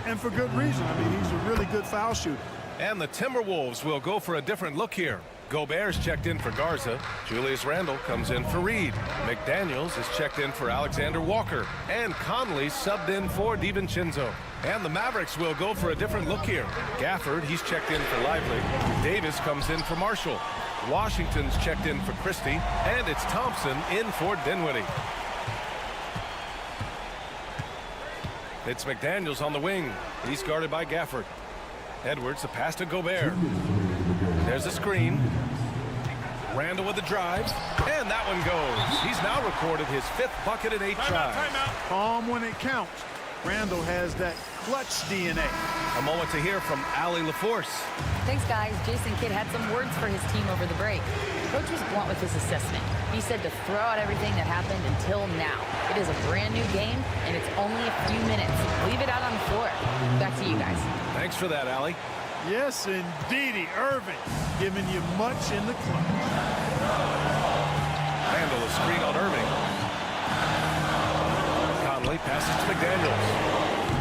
and for good reason. I mean, he's a really good foul shooter. And the Timberwolves will go for a different look here. Gobert's checked in for Garza. Julius Randle comes in for Reed. McDaniels is checked in for Alexander Walker. And Conley subbed in for DiVincenzo. And the Mavericks will go for a different look here. Gafford, he's checked in for Lively. Davis comes in for Marshall. Washington's checked in for Christie. And it's Thompson in for Dinwiddie. It's McDaniels on the wing. He's guarded by Gafford. Edwards, the pass to Gobert. There's a screen. Randall with the drive. And that one goes. He's now recorded his 5th bucket in 8 tries. Calm when it counts. Randall has that clutch DNA. A moment to hear from Allie LaForce. Thanks, guys. Jason Kidd had some words for his team over the break. Coach was blunt with his assessment. He said to throw out everything that happened until now. It is a brand new game, and it's only a few minutes. Leave it out on the floor. Back to you guys. Thanks for that, Allie. Yes, indeedy. Irving giving you much in the clutch. Randall, a screen on Irving. Conley passes to McDaniels.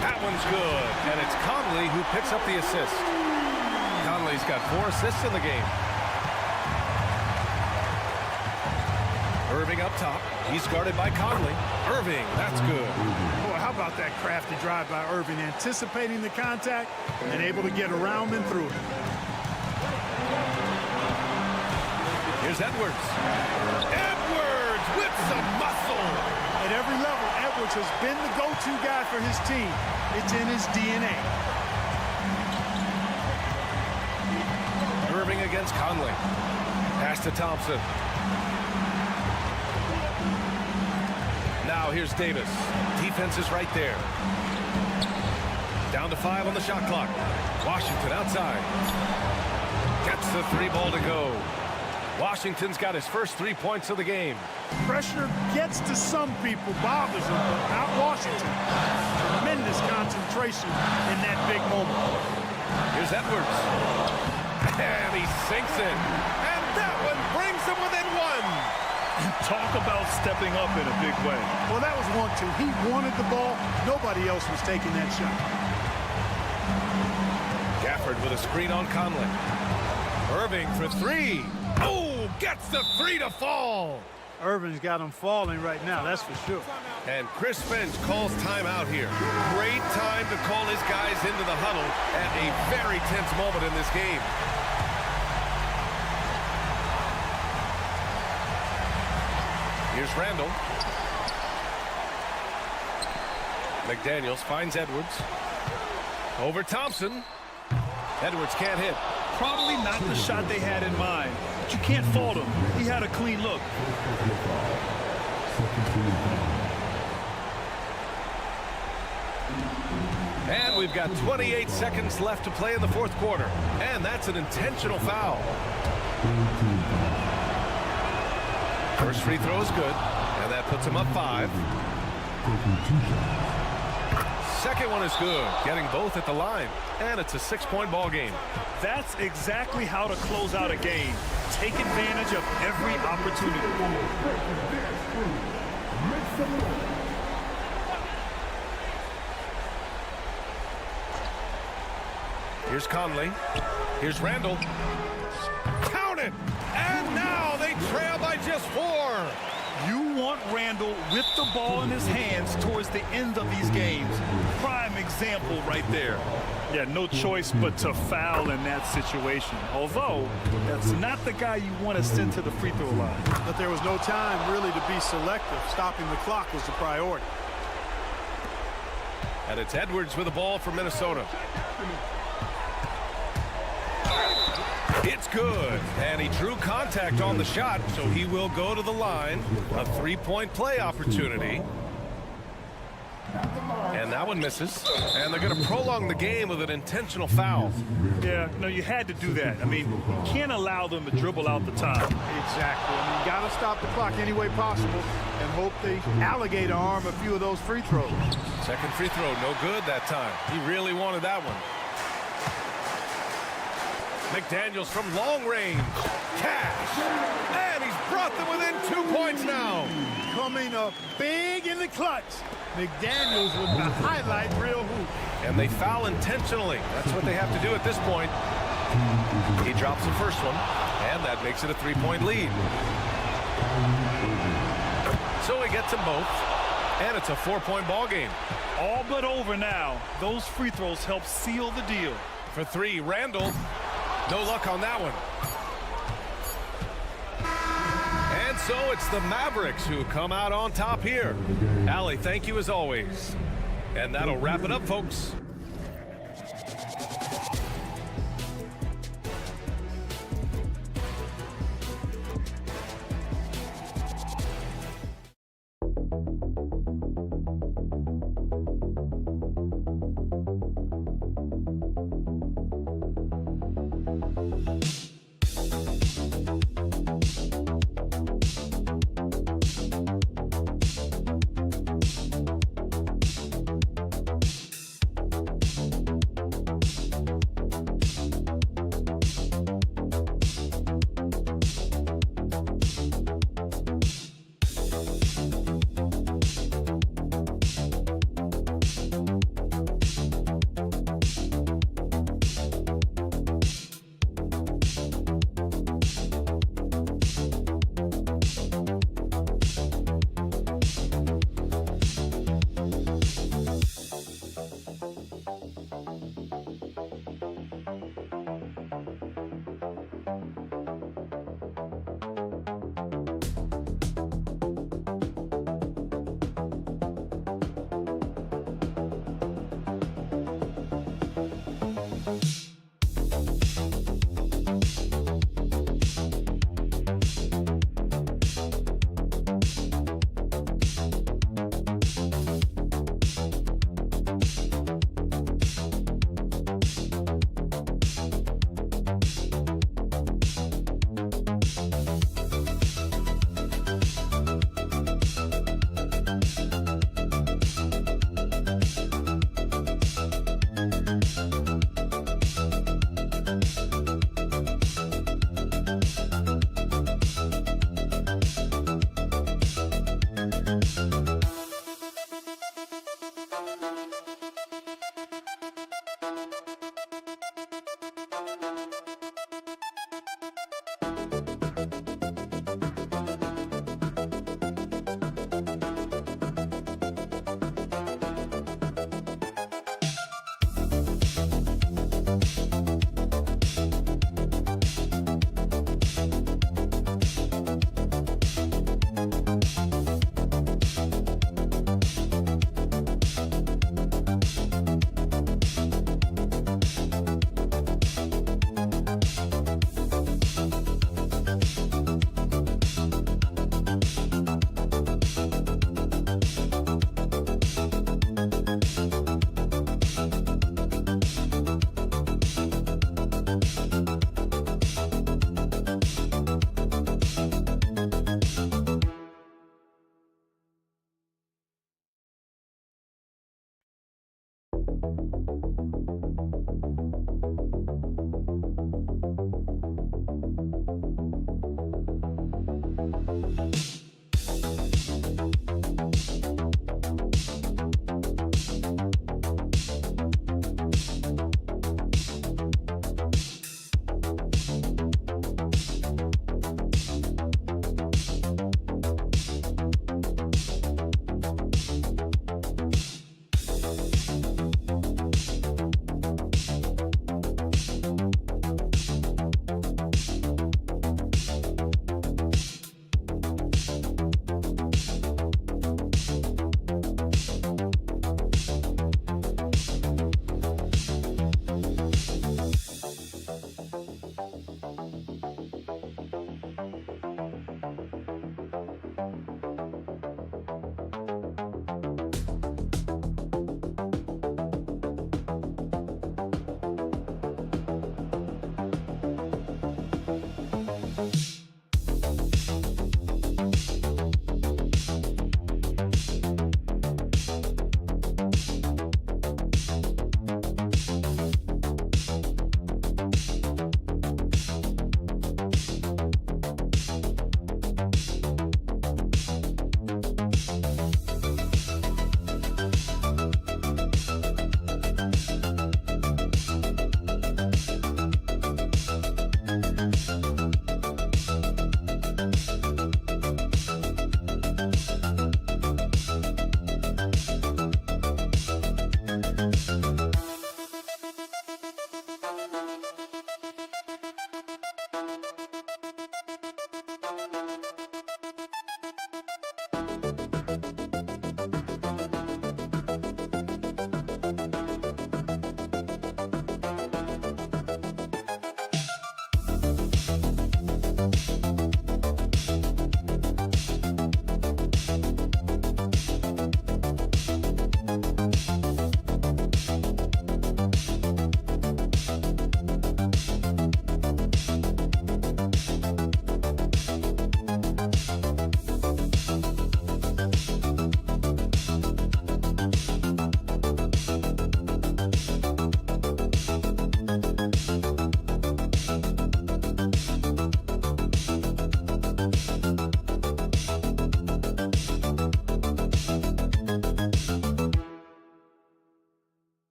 That one's good. And it's Conley who picks up the assist. Conley's got 4 assists in the game. Irving up top. He's guarded by Conley. Irving, that's good. Boy, how about that crafty drive by Irving, anticipating the contact and able to get around and through it. Here's Edwards. Edwards with some muscle. At every level, Edwards has been the go-to guy for his team. It's in his DNA. Irving against Conley. Pass to Thompson. now here's Davis. Defense is right there. Down to 5 on the shot clock. Washington outside. Gets the 3 ball to go. Washington's got his first 3 points of the game. Pressure gets to some people, bothers them, but not Washington. Tremendous concentration in that big moment. Here's Edwards. And he sinks in. And that one brings them within 1. Talk about stepping up in a big way. Well, that was 1-2. He wanted the ball. Nobody else was taking that shot. Gafford with a screen on Conley. Irving for 3. Oh, gets the 3 to fall. Irvin's got him falling right now, that's for sure. And Chris Finch calls timeout here. Great time to call his guys into the huddle at a very tense moment in this game. Here's Randall. McDaniels finds Edwards. Over Thompson. Edwards can't hit. Probably not the shot they had in mind, but you can't fault him. He had a clean look. And we've got 28 seconds left to play in the 4th quarter. And that's an intentional foul. First free throw is good, and that puts him up 5. Second one is good, getting both at the line, and it's a 6-point ball game. That's exactly how to close out a game. Take advantage of every opportunity. Here's Conley. Here's Randall. Count it! And now they trail by just 4. You want Randall with the ball in his hands towards the end of these games. Prime example right there. Yeah, no choice but to foul in that situation. Although, that's not the guy you want to send to the free throw line. But there was no time really to be selective. Stopping the clock was the priority. And it's Edwards with the ball for Minnesota. It's good, and he drew contact on the shot, so he will go to the line. A 3-point play opportunity. And that one misses, and they're going to prolong the game with an intentional foul. Yeah, no, you had to do that. I mean, you can't allow them to dribble out the time. Exactly. I mean, you got to stop the clock any way possible and hope they alligator arm a few of those free throws. Second free throw, no good that time. He really wanted that one. McDaniels from long range. Cash. And he's brought them within 2 points now. Coming up big in the clutch. McDaniels with the highlight reel hoop. And they foul intentionally. That's what they have to do at this point. He drops the first one, and that makes it a 3-point lead. So he gets them both, and it's a 4-point ball game. All but over now. Those free throws help seal the deal. For 3, Randall. No luck on that one. And so it's the Mavericks who come out on top here. Allie, thank you as always. And that'll wrap it up, folks.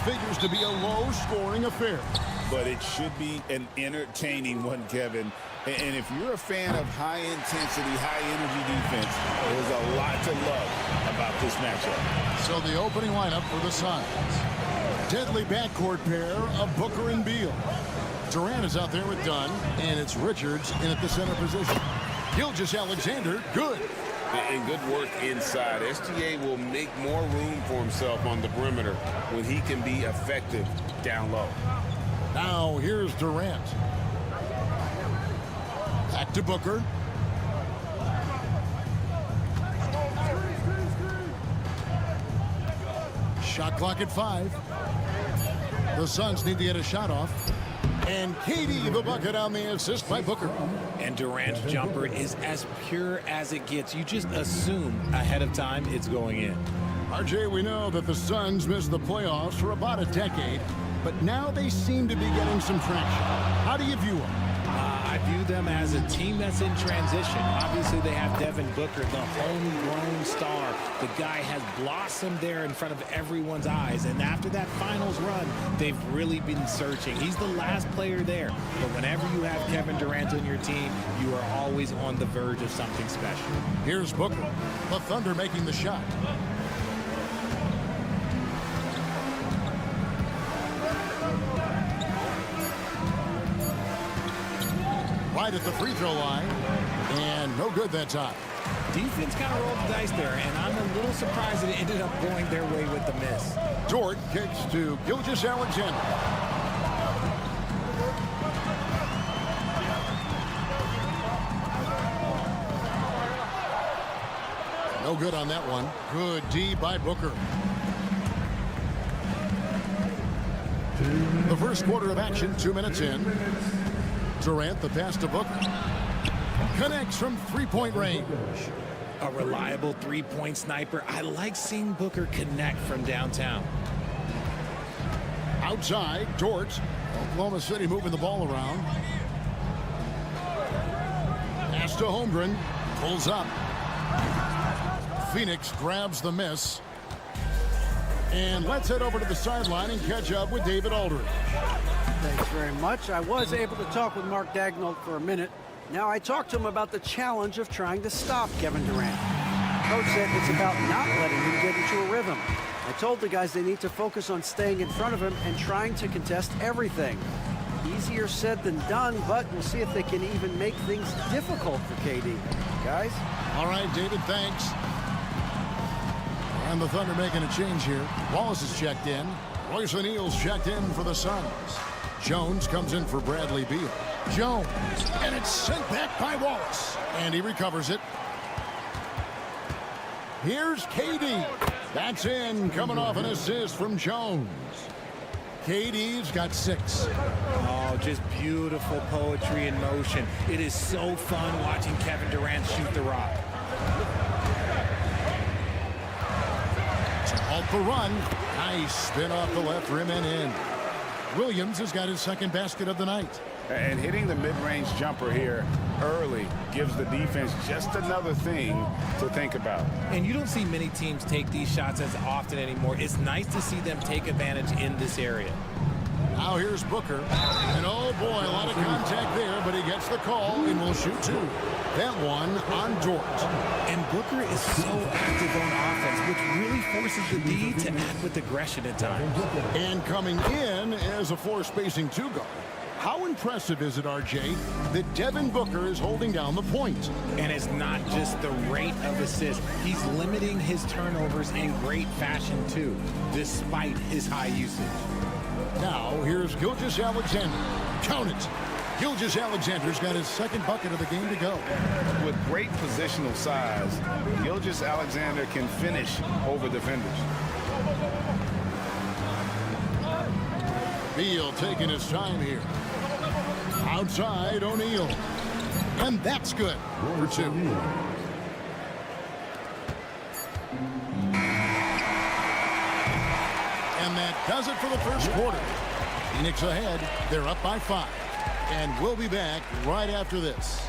Figures to be a low-scoring affair. But it should be an entertaining one, Kevin. And if you're a fan of high-intensity, high-energy defense, there's a lot to love about this matchup. So the opening lineup for the Suns. Deadly backcourt pair of Booker and Beal. Durant is out there with Dunn, and it's Richards in at the center position. Gilgeous-Alexander, good. And good work inside. SGA will make more room for himself on the perimeter when he can be effective down low. Now here's Durant. Back to Booker. Shot clock at 5. The Suns need to get a shot off. And KD the bucket on the assist by Booker. And Durant's jumper is as pure as it gets. You just assume ahead of time it's going in. RJ, we know that the Suns missed the playoffs for about a decade, but now they seem to be getting some traction. How do you view them? I view them as a team that's in transition. Obviously, they have Devin Booker, the homegrown star. The guy has blossomed there in front of everyone's eyes. And after that finals run, they've really been searching. He's the last player there. But whenever you have Kevin Durant on your team, you are always on the verge of something special. Here's Booker. The Thunder making the shot. Right at the free throw line, and no good that time. Defense kind of rolled the dice there, and I'm a little surprised that it ended up going their way with the miss. Dort kicks to Gilgeous-Alexander. No good on that one. Good D by Booker. The first quarter of action, 2 minutes in. Durant, the pass to Booker. Connects from three-point range. A reliable three-point sniper. I like seeing Booker connect from downtown. Outside, Dort. Oklahoma City moving the ball around. Pass to Holmgren. Pulls up. Phoenix grabs the miss. And let's head over to the sideline and catch up with David Aldridge. Thanks very much. I was able to talk with Mark Daigneault for a minute. Now I talked to him about the challenge of trying to stop Kevin Durant. Coach said it's about not letting him get into a rhythm. I told the guys they need to focus on staying in front of him and trying to contest everything. Easier said than done, but we'll see if they can even make things difficult for KD. Guys? All right, David, thanks. And the Thunder making a change here. Wallace is checked in. Royce O'Neal's checked in for the Suns. Jones comes in for Bradley Beal. Jones, and it's sent back by Wallace. And he recovers it. Here's KD. That's in, coming off an assist from Jones. KD's got 6. Oh, just beautiful poetry in motion. It is so fun watching Kevin Durant shoot the rock. To halt the run. Nice spin off the left rim and in. Williams has got his second basket of the night. And hitting the mid-range jumper here early gives the defense just another thing to think about. And you don't see many teams take these shots as often anymore. It's nice to see them take advantage in this area. Now here's Booker. And oh boy, a lot of contact there, but he gets the call and will shoot 2. That one on Dort. And Booker is so active on offense, which really forces the D to act with aggression at times. And coming in as a floor-spacing 2 guard. How impressive is it, RJ, that Devin Booker is holding down the point? And it's not just the rate of assists. He's limiting his turnovers in great fashion, too, despite his high usage. Now, here's Gilgeous-Alexander. Count it. Gilgeous-Alexander's got his second bucket of the game to go. With great positional size, Gilgeous-Alexander can finish over defenders. Beal taking his time here. Outside, O'Neal. And that's good for 2. And that does it for the first quarter. Phoenix ahead. They're up by 5. And we'll be back right after this.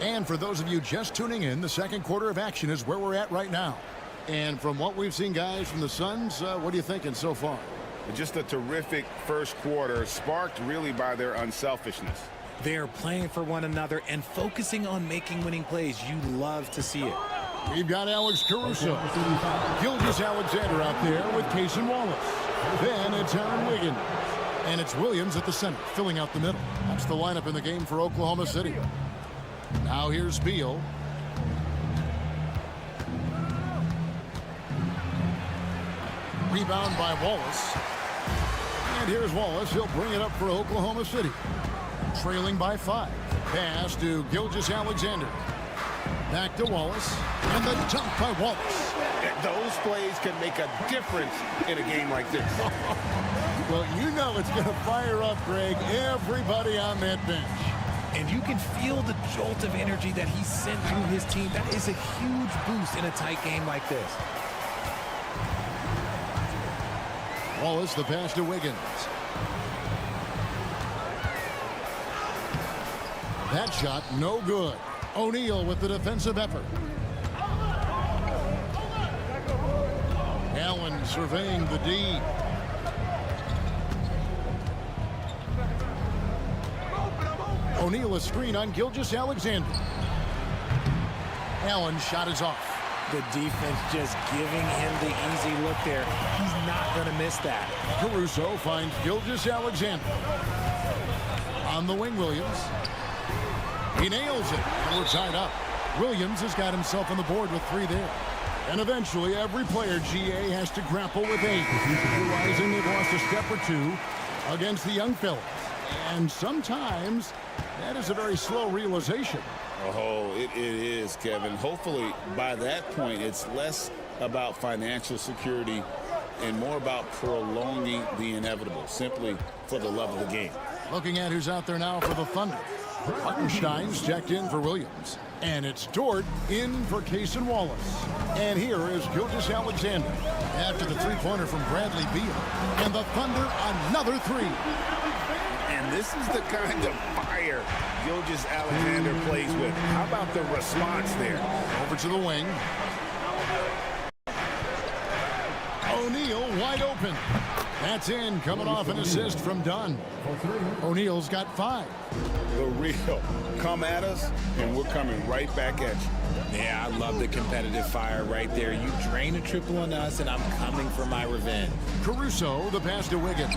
And for those of you just tuning in, the second quarter of action is where we're at right now. And from what we've seen, guys, from the Suns, what are you thinking so far? Just a terrific first quarter, sparked really by their unselfishness. They're playing for one another and focusing on making winning plays. You love to see it. We've got Alex Caruso. Gilgeous-Alexander out there with Cason Wallace. Then it's Aaron Wiggins. And it's Williams at the center, filling out the middle. That's the lineup in the game for Oklahoma City. Now here's Beal. Rebound by Wallace. And here's Wallace. He'll bring it up for Oklahoma City. Trailing by 5. Pass to Gilgeous-Alexander. Back to Wallace. And the dunk by Wallace. Those plays can make a difference in a game like this. Well, you know it's going to fire up, Greg, everybody on that bench. And you can feel the jolt of energy that he sent through his team. That is a huge boost in a tight game like this. Wallace, the pass to Wiggins. That shot, no good. O'Neal with the defensive effort. Allen surveying the D. O'Neal a screen on Gilgeous-Alexander. Allen shot is off. The defense just giving him the easy look there. He's not going to miss that. Caruso finds Gilgeous-Alexander. On the wing, Williams. He nails it, and we're tied up. Williams has got himself on the board with 3 there. And eventually, every player, GA, has to grapple with 8. Realizing they've lost a step or 2 against the young fellas. And sometimes, that is a very slow realization. Oh, it is, Kevin. Hopefully, by that point, it's less about financial security and more about prolonging the inevitable, simply for the love of the game. Looking at who's out there now for the Thunder. Hartenstein's checked in for Williams. And it's Dort in for Case and Wallace. And here is Gilgeous-Alexander after the three-pointer from Bradley Beal. And the Thunder another 3. And this is the kind of fire Gilgeous-Alexander plays with. How about the response there? Over to the wing. O'Neal wide open. That's in, coming off an assist from Dunn. O'Neal's got 5. The real. Come at us, and we're coming right back at you. Yeah, I love the competitive fire right there. You drain a triple on us, and I'm coming for my revenge. Caruso, the pass to Wiggins.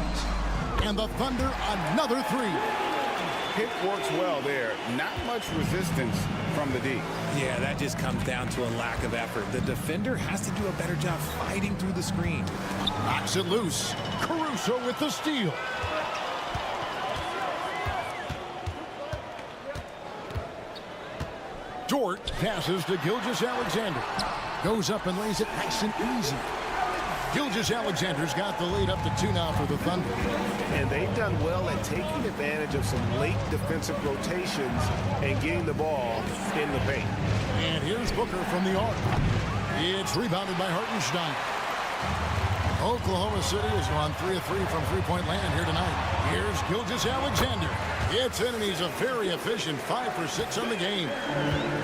And the Thunder another 3. Pick works well there. Not much resistance from the D. Yeah, that just comes down to a lack of effort. The defender has to do a better job fighting through the screen. Knocks it loose. Caruso with the steal. Dort passes to Gilgeous-Alexander. Goes up and lays it nice and easy. Gilgeous-Alexander's got the lead up to 2 now for the Thunder. And they've done well at taking advantage of some late defensive rotations and getting the ball in the paint. And here's Booker from the arc. It's rebounded by Hartenstein. Oklahoma City has gone 3 of 3 from three-point land here tonight. Here's Gilgeous-Alexander. It's in, and he's a very efficient 5 for 6 on the game.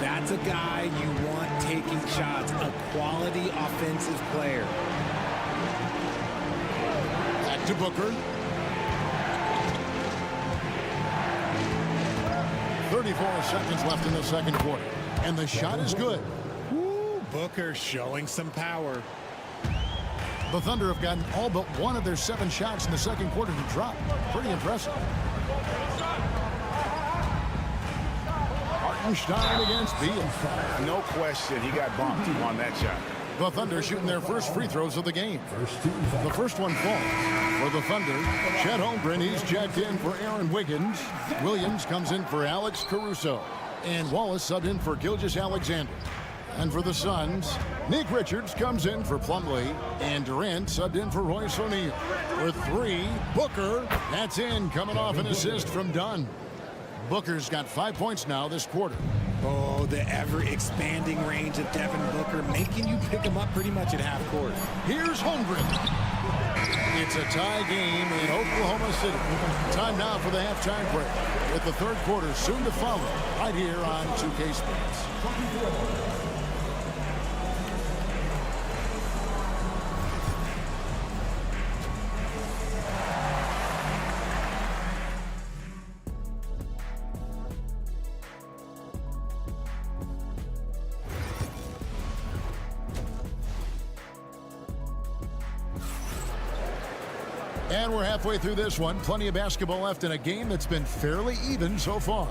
That's a guy you want taking shots, a quality offensive player. Back to Booker. 34 seconds left in the second quarter. And the shot is good. Woo, Booker showing some power. The Thunder have gotten all but 1 of their 7 shots in the second quarter to drop. Pretty impressive. Hartenstein against Beal. No question, he got bumped on that shot. The Thunder shooting their first free throws of the game. The first one falls for the Thunder. Chet Holmgren, he's checked in for Aaron Wiggins. Williams comes in for Alex Caruso. And Wallace subbed in for Gilgeous-Alexander. And for the Suns, Nick Richards comes in for Plumlee. And Durant subbed in for Royce O'Neal. With 3, Booker. That's in, coming off an assist from Dunn. Booker's got 5 points now this quarter. Oh, the ever-expanding range of Devin Booker, making you pick him up pretty much at half court. Here's Holmgren. It's a tie game in Oklahoma City. Time now for the halftime break, with the third quarter soon to follow, right here on 2K Sports. And we're halfway through this one. Plenty of basketball left in a game that's been fairly even so far.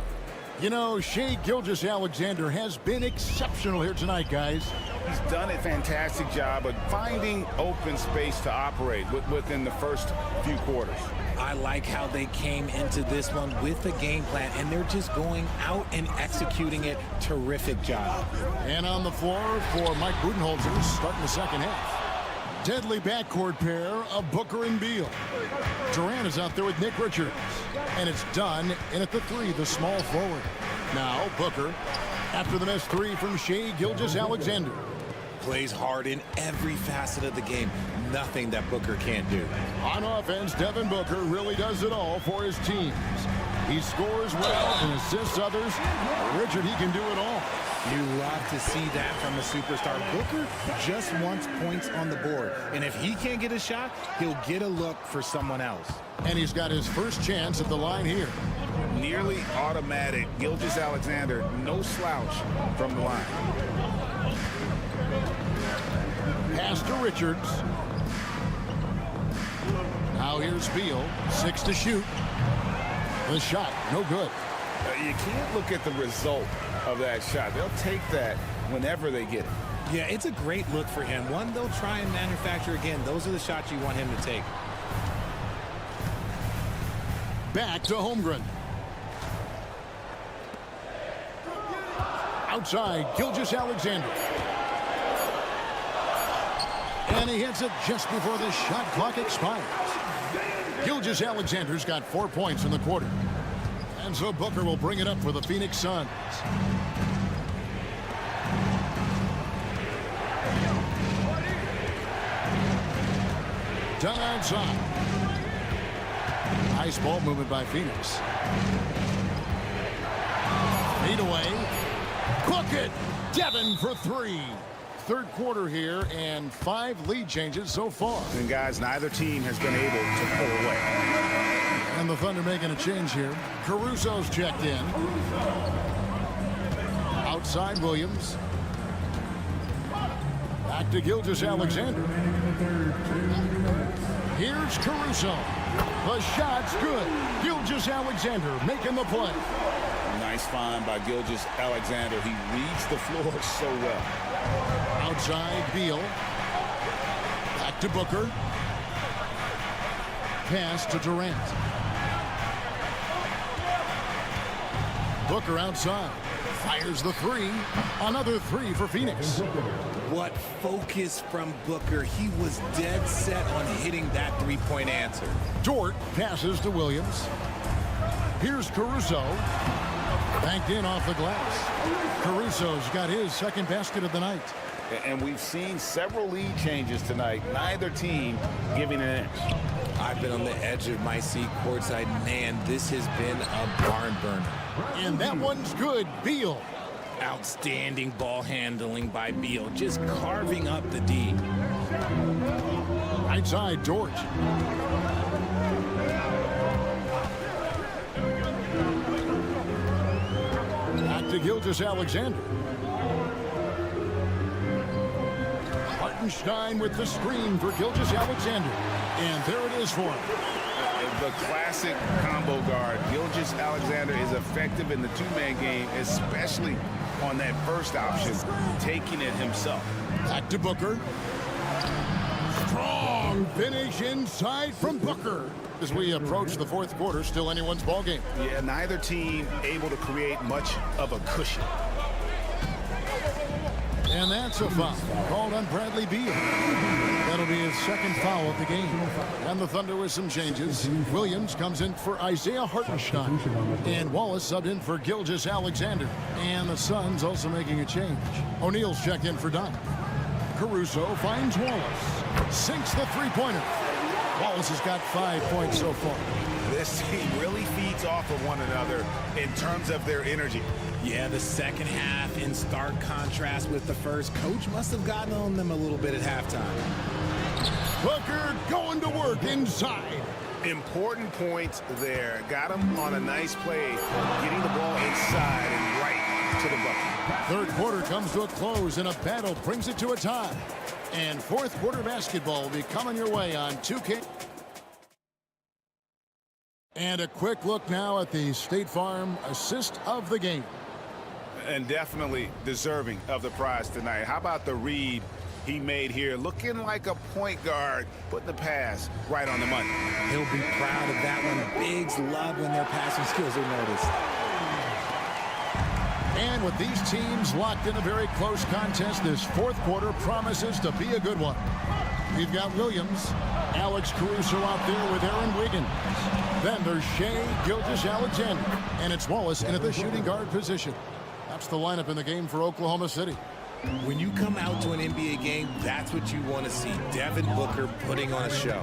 You know, Shai Gilgeous-Alexander has been exceptional here tonight, guys. He's done a fantastic job of finding open space to operate within the first few quarters. I like how they came into this one with a game plan, and they're just going out and executing it. Terrific job. And on the floor for Mike Budenholzer, starting the second half. Deadly backcourt pair of Booker and Beal. Durant is out there with Nick Richards. And it's done in at the 3, the small forward. Now Booker, after the missed 3 from Shai Gilgeous-Alexander. Plays hard in every facet of the game. Nothing that Booker can't do. On offense, Devin Booker really does it all for his teams. He scores well and assists others. Richard, he can do it all. You love to see that from a superstar. Booker just wants points on the board. And if he can't get a shot, he'll get a look for someone else. And he's got his first chance at the line here. Nearly automatic. Gilgeous-Alexander, no slouch from the line. Pass to Richards. Now here's Beal. 6 to shoot. The shot, no good. You can't look at the result of that shot. They'll take that whenever they get it. Yeah, it's a great look for him. One they'll try and manufacture again. Those are the shots you want him to take. Back to Holmgren. Outside, Gilgeous-Alexander. And he hits it just before the shot clock expires. Gilgeous-Alexander's got 4 points in the quarter. And so Booker will bring it up for the Phoenix Suns. Down outside. Nice ball movement by Phoenix. Feed away. Cook it. Devin for 3. Third quarter here and 5 lead changes so far. And guys, neither team has been able to pull away. And the Thunder making a change here. Caruso's checked in. Outside Williams. Back to Gilgeous-Alexander. Here's Caruso. The shot's good. Gilgeous-Alexander making the play. Nice find by Gilgeous-Alexander. He reads the floor so well. Outside Beal. Back to Booker. Pass to Durant. Booker outside. Fires the 3. Another 3 for Phoenix. What focus from Booker. He was dead set on hitting that three-point answer. Dort passes to Williams. Here's Caruso. Banked in off the glass. Caruso's got his second basket of the night. And we've seen several lead changes tonight. Neither team giving an inch. I've been on the edge of my seat courtside. Man, this has been a barn burner. And that one's good. Beal. Outstanding ball handling by Beal. Just carving up the D. Right side, Dort. Back to Gilgeous-Alexander. Hartenstein with the screen for Gilgeous-Alexander. And there it is for him. The classic combo guard. Gilgeous-Alexander is effective in the two-man game, especially on that first option, taking it himself. Back to Booker. Strong finish inside from Booker. As we approach the fourth quarter, still anyone's ball game. Yeah, neither team able to create much of a cushion. And that's a foul called on Bradley Beal. That'll be his second foul of the game. And the Thunder with some changes. Williams comes in for Isaiah Hartenstein. And Wallace subbed in for Gilgeous-Alexander. And the Suns also making a change. O'Neal's checked in for Dunn. Caruso finds Wallace. Sinks the three-pointer. Wallace has got 5 points so far. This team really feeds off of one another in terms of their energy. Yeah, the second half in stark contrast with the first. Coach must have gotten on them a little bit at halftime. Booker going to work inside. Important points there. Got him on a nice play, getting the ball inside and right to the bucket. Third quarter comes to a close and a battle brings it to a tie. And fourth quarter basketball will be coming your way on 2K. And a quick look now at the State Farm assist of the game. And definitely deserving of the prize tonight. How about the read he made here? Looking like a point guard, putting the pass right on the money. He'll be proud of that one. Bigs love when their passing skills are noticed. And with these teams locked in a very close contest, this fourth quarter promises to be a good one. We've got Williams, Alex Caruso out there with Aaron Wiggins. Then there's Shea Gilgeous-Alexander, and it's Wallace in at the shooting guard position. That's the lineup in the game for Oklahoma City. When you come out to an NBA game, that's what you want to see. Devin Booker putting on a show.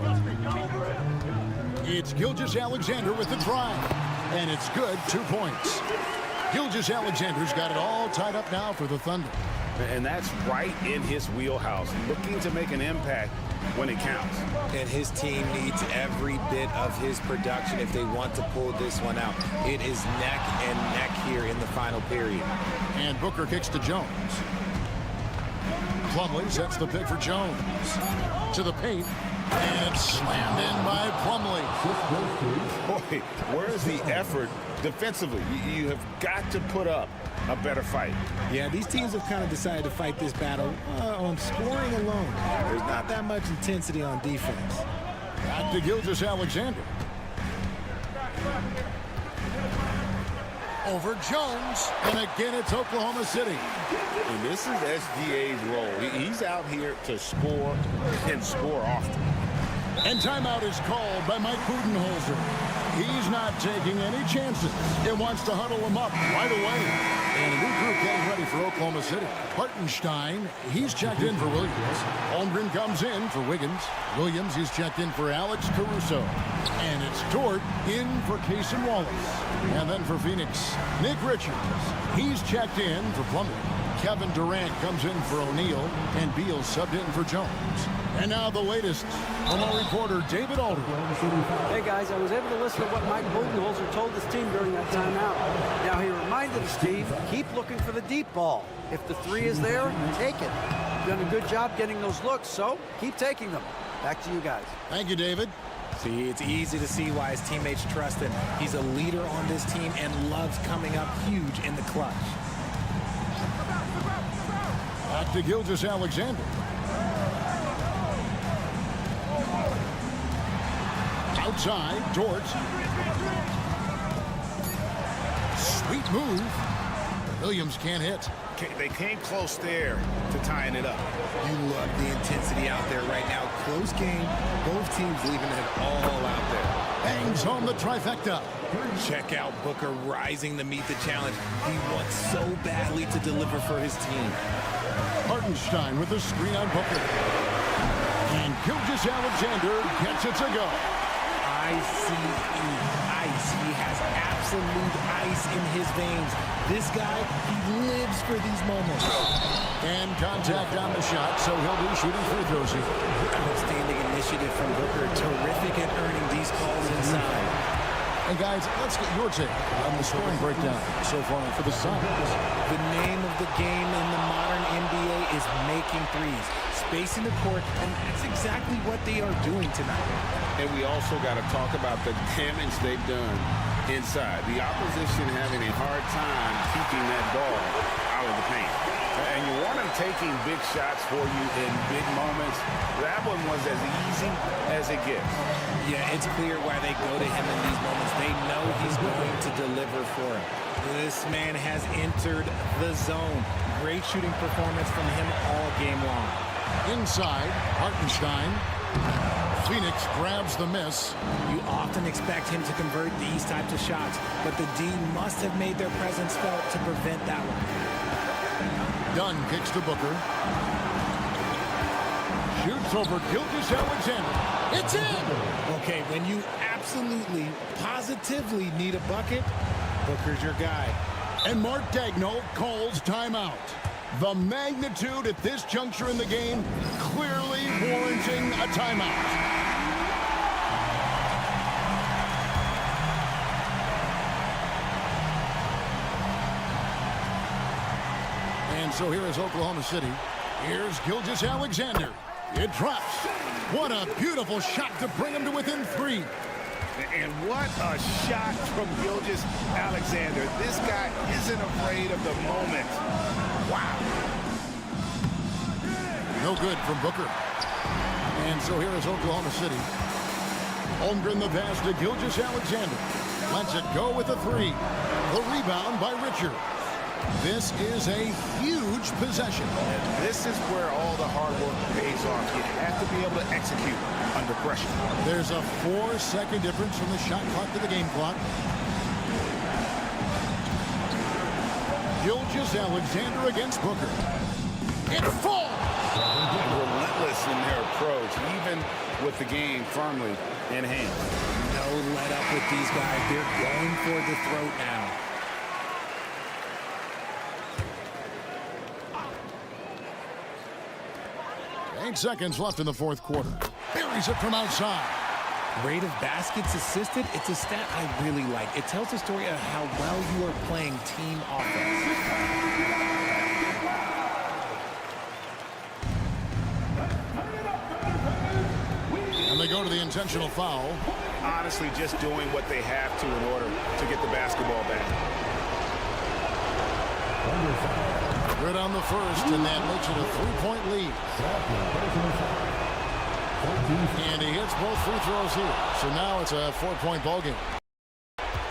It's Gilgeous-Alexander with the drive, and it's good, 2 points. Gilgeous-Alexander's got it all tied up now for the Thunder. And that's right in his wheelhouse, looking to make an impact when it counts. And his team needs every bit of his production if they want to pull this one out. It is neck and neck here in the final period. And Booker kicks to Jones. Plumlee sets the pick for Jones. To the paint. And it's slammed in by Plumlee. Boy, where's the effort defensively? You have got to put up a better fight. Yeah, these teams have kind of decided to fight this battle on scoring alone. There's not that much intensity on defense. Back to Gilgeous-Alexander. Over Jones. And again, it's Oklahoma City. And this is SGA's role. He's out here to score and score often. And timeout is called by Mike Budenholzer. He's not taking any chances. It wants to huddle him up right away. And a new group getting ready for Oklahoma City. Hartenstein, he's checked in for Williams. Holmgren comes in for Wiggins. Williams, he's checked in for Alex Caruso. And it's Dort in for Cason Wallace. And then for Phoenix, Nick Richards. He's checked in for Plumlee. Kevin Durant comes in for O'Neal. And Beal subbed in for Jones. And now the latest from our reporter, David Alder. Hey, guys, I was able to listen to what Mike Budenholzer told his team during that timeout. Now, he reminded his team, keep looking for the deep ball. If the three is there, take it. You've done a good job getting those looks, so keep taking them. Back to you guys. Thank you, David. See, it's easy to see why his teammates trust him. He's a leader on this team and loves coming up huge in the clutch. Back to Gilgeous-Alexander. Outside, Dort. Sweet move. Williams can't hit. They came close there to tying it up. You love the intensity out there right now. Close game. Both teams leaving it all out there. Bangs home the trifecta. Check out Booker rising to meet the challenge. He wants so badly to deliver for his team. Hartenstein with the screen on Booker. And Gilgeous-Alexander gets it to go. ICE, ice. He has absolute ice in his veins. This guy, he lives for these moments. And contact on the shot, so he'll be shooting free throws here. Outstanding initiative from Booker. Terrific at earning these calls inside. And guys, let's get your take on the scoring breakdown so far for the Suns. The name of the game in the modern NBA is making threes, spacing the court, and that's exactly what they are doing tonight. And we also got to talk about the damage they've done inside. The opposition having a hard time keeping that ball out of the paint. And you want them taking big shots for you in big moments. That one was as easy as it gets. Yeah, it's clear why they go to him in these moments. They know he's going to deliver for him. This man has entered the zone. Great shooting performance from him all game long. Inside, Hartenstein. Phoenix grabs the miss. You often expect him to convert these types of shots, but the D must have made their presence felt to prevent that one. Dunn kicks to Booker. Shoots over Gilgeous-Alexander. It's in! Okay, when you absolutely, positively need a bucket, Booker's your guy. And Mark Daigneault calls timeout. The magnitude at this juncture in the game clearly warranting a timeout. And so here is Oklahoma City. Here's Gilgeous-Alexander. It drops. What a beautiful shot to bring him to within three. And what a shot from Gilgeous-Alexander. This guy isn't afraid of the moment. Wow. No good from Booker. And so here is Oklahoma City. Holmgren the pass to Gilgeous-Alexander. Lets it go with a three. The rebound by Richard. This is a huge possession. And this is where all the hard work pays off. You have to be able to execute under pressure. There's a 4-second difference from the shot clock to the game clock. Gilgeous-Alexander against Booker. It falls! Relentless in their approach, even with the game firmly in hand. No let up with these guys. They're going for the throat now. 8 seconds left in the fourth quarter. Buries it from outside. Rate of baskets assisted, it's a stat I really like. It tells the story of how well you are playing team offense. go to the intentional foul. Honestly, just doing what they have to in order to get the basketball back. Good on the first, and that makes it a 3-point lead. And he hits both free throws here. So now it's a 4-point ball game.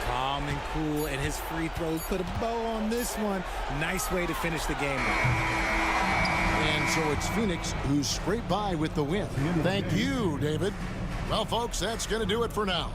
Calm and cool, and his free throws put a bow on this one. Nice way to finish the game. And so it's Phoenix who scraped by with the win. Thank you, David. Well, folks, that's going to do it for now.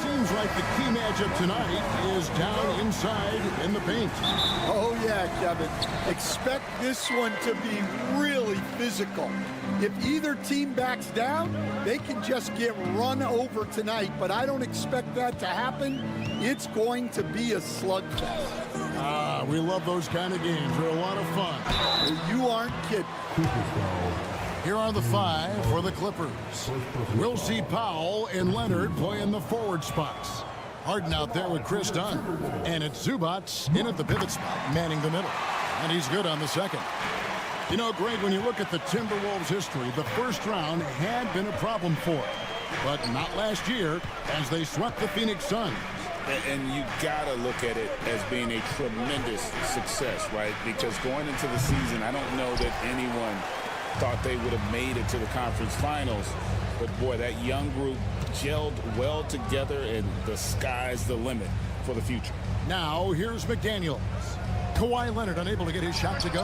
Seems like the key matchup tonight is down inside in the paint. Oh, yeah, Kevin. Expect this one to be really physical. If either team backs down, they can just get run over tonight, but I don't expect that to happen. It's going to be a slugfest. Ah, we love those kind of games. They're a lot of fun. You aren't kidding. Here are the five for the Clippers. We'll see Powell and Leonard play in the forward spots. Harden out there with Chris Dunn. And it's Zubac in at the pivot spot, manning the middle. And he's good on the second. You know, Greg, when you look at the Timberwolves' history, the first round had been a problem for it. But not last year, as they swept the Phoenix Suns. And you got to look at it as being a tremendous success, right? Because going into the season, I don't know that anyone thought they would have made it to the conference finals. But, boy, that young group gelled well together, and the sky's the limit for the future. Now, here's McDaniels. Kawhi Leonard unable to get his shot to go.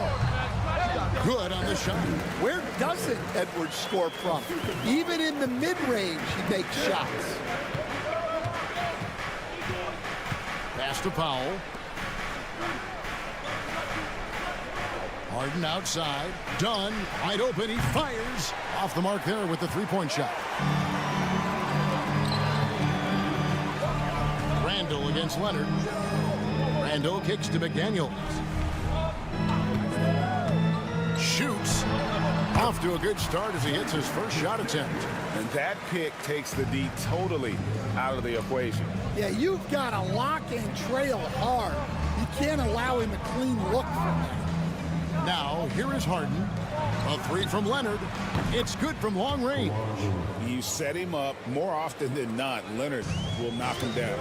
Good on the shot. Where doesn't Edwards score from? Even in the mid-range, he makes shots. Pass to Powell. Harden outside. Dunn wide open. He fires. Off the mark there with the three-point shot. Randall against Leonard. Randall kicks to McDaniels. Shoots. Off to a good start as he hits his first shot attempt. And that pick takes the D totally out of the equation. Yeah, you've got to lock and trail hard. You can't allow him a clean look from that. Now, here is Harden. A three from Leonard. It's good from long range. You set him up more often than not. Leonard will knock him down.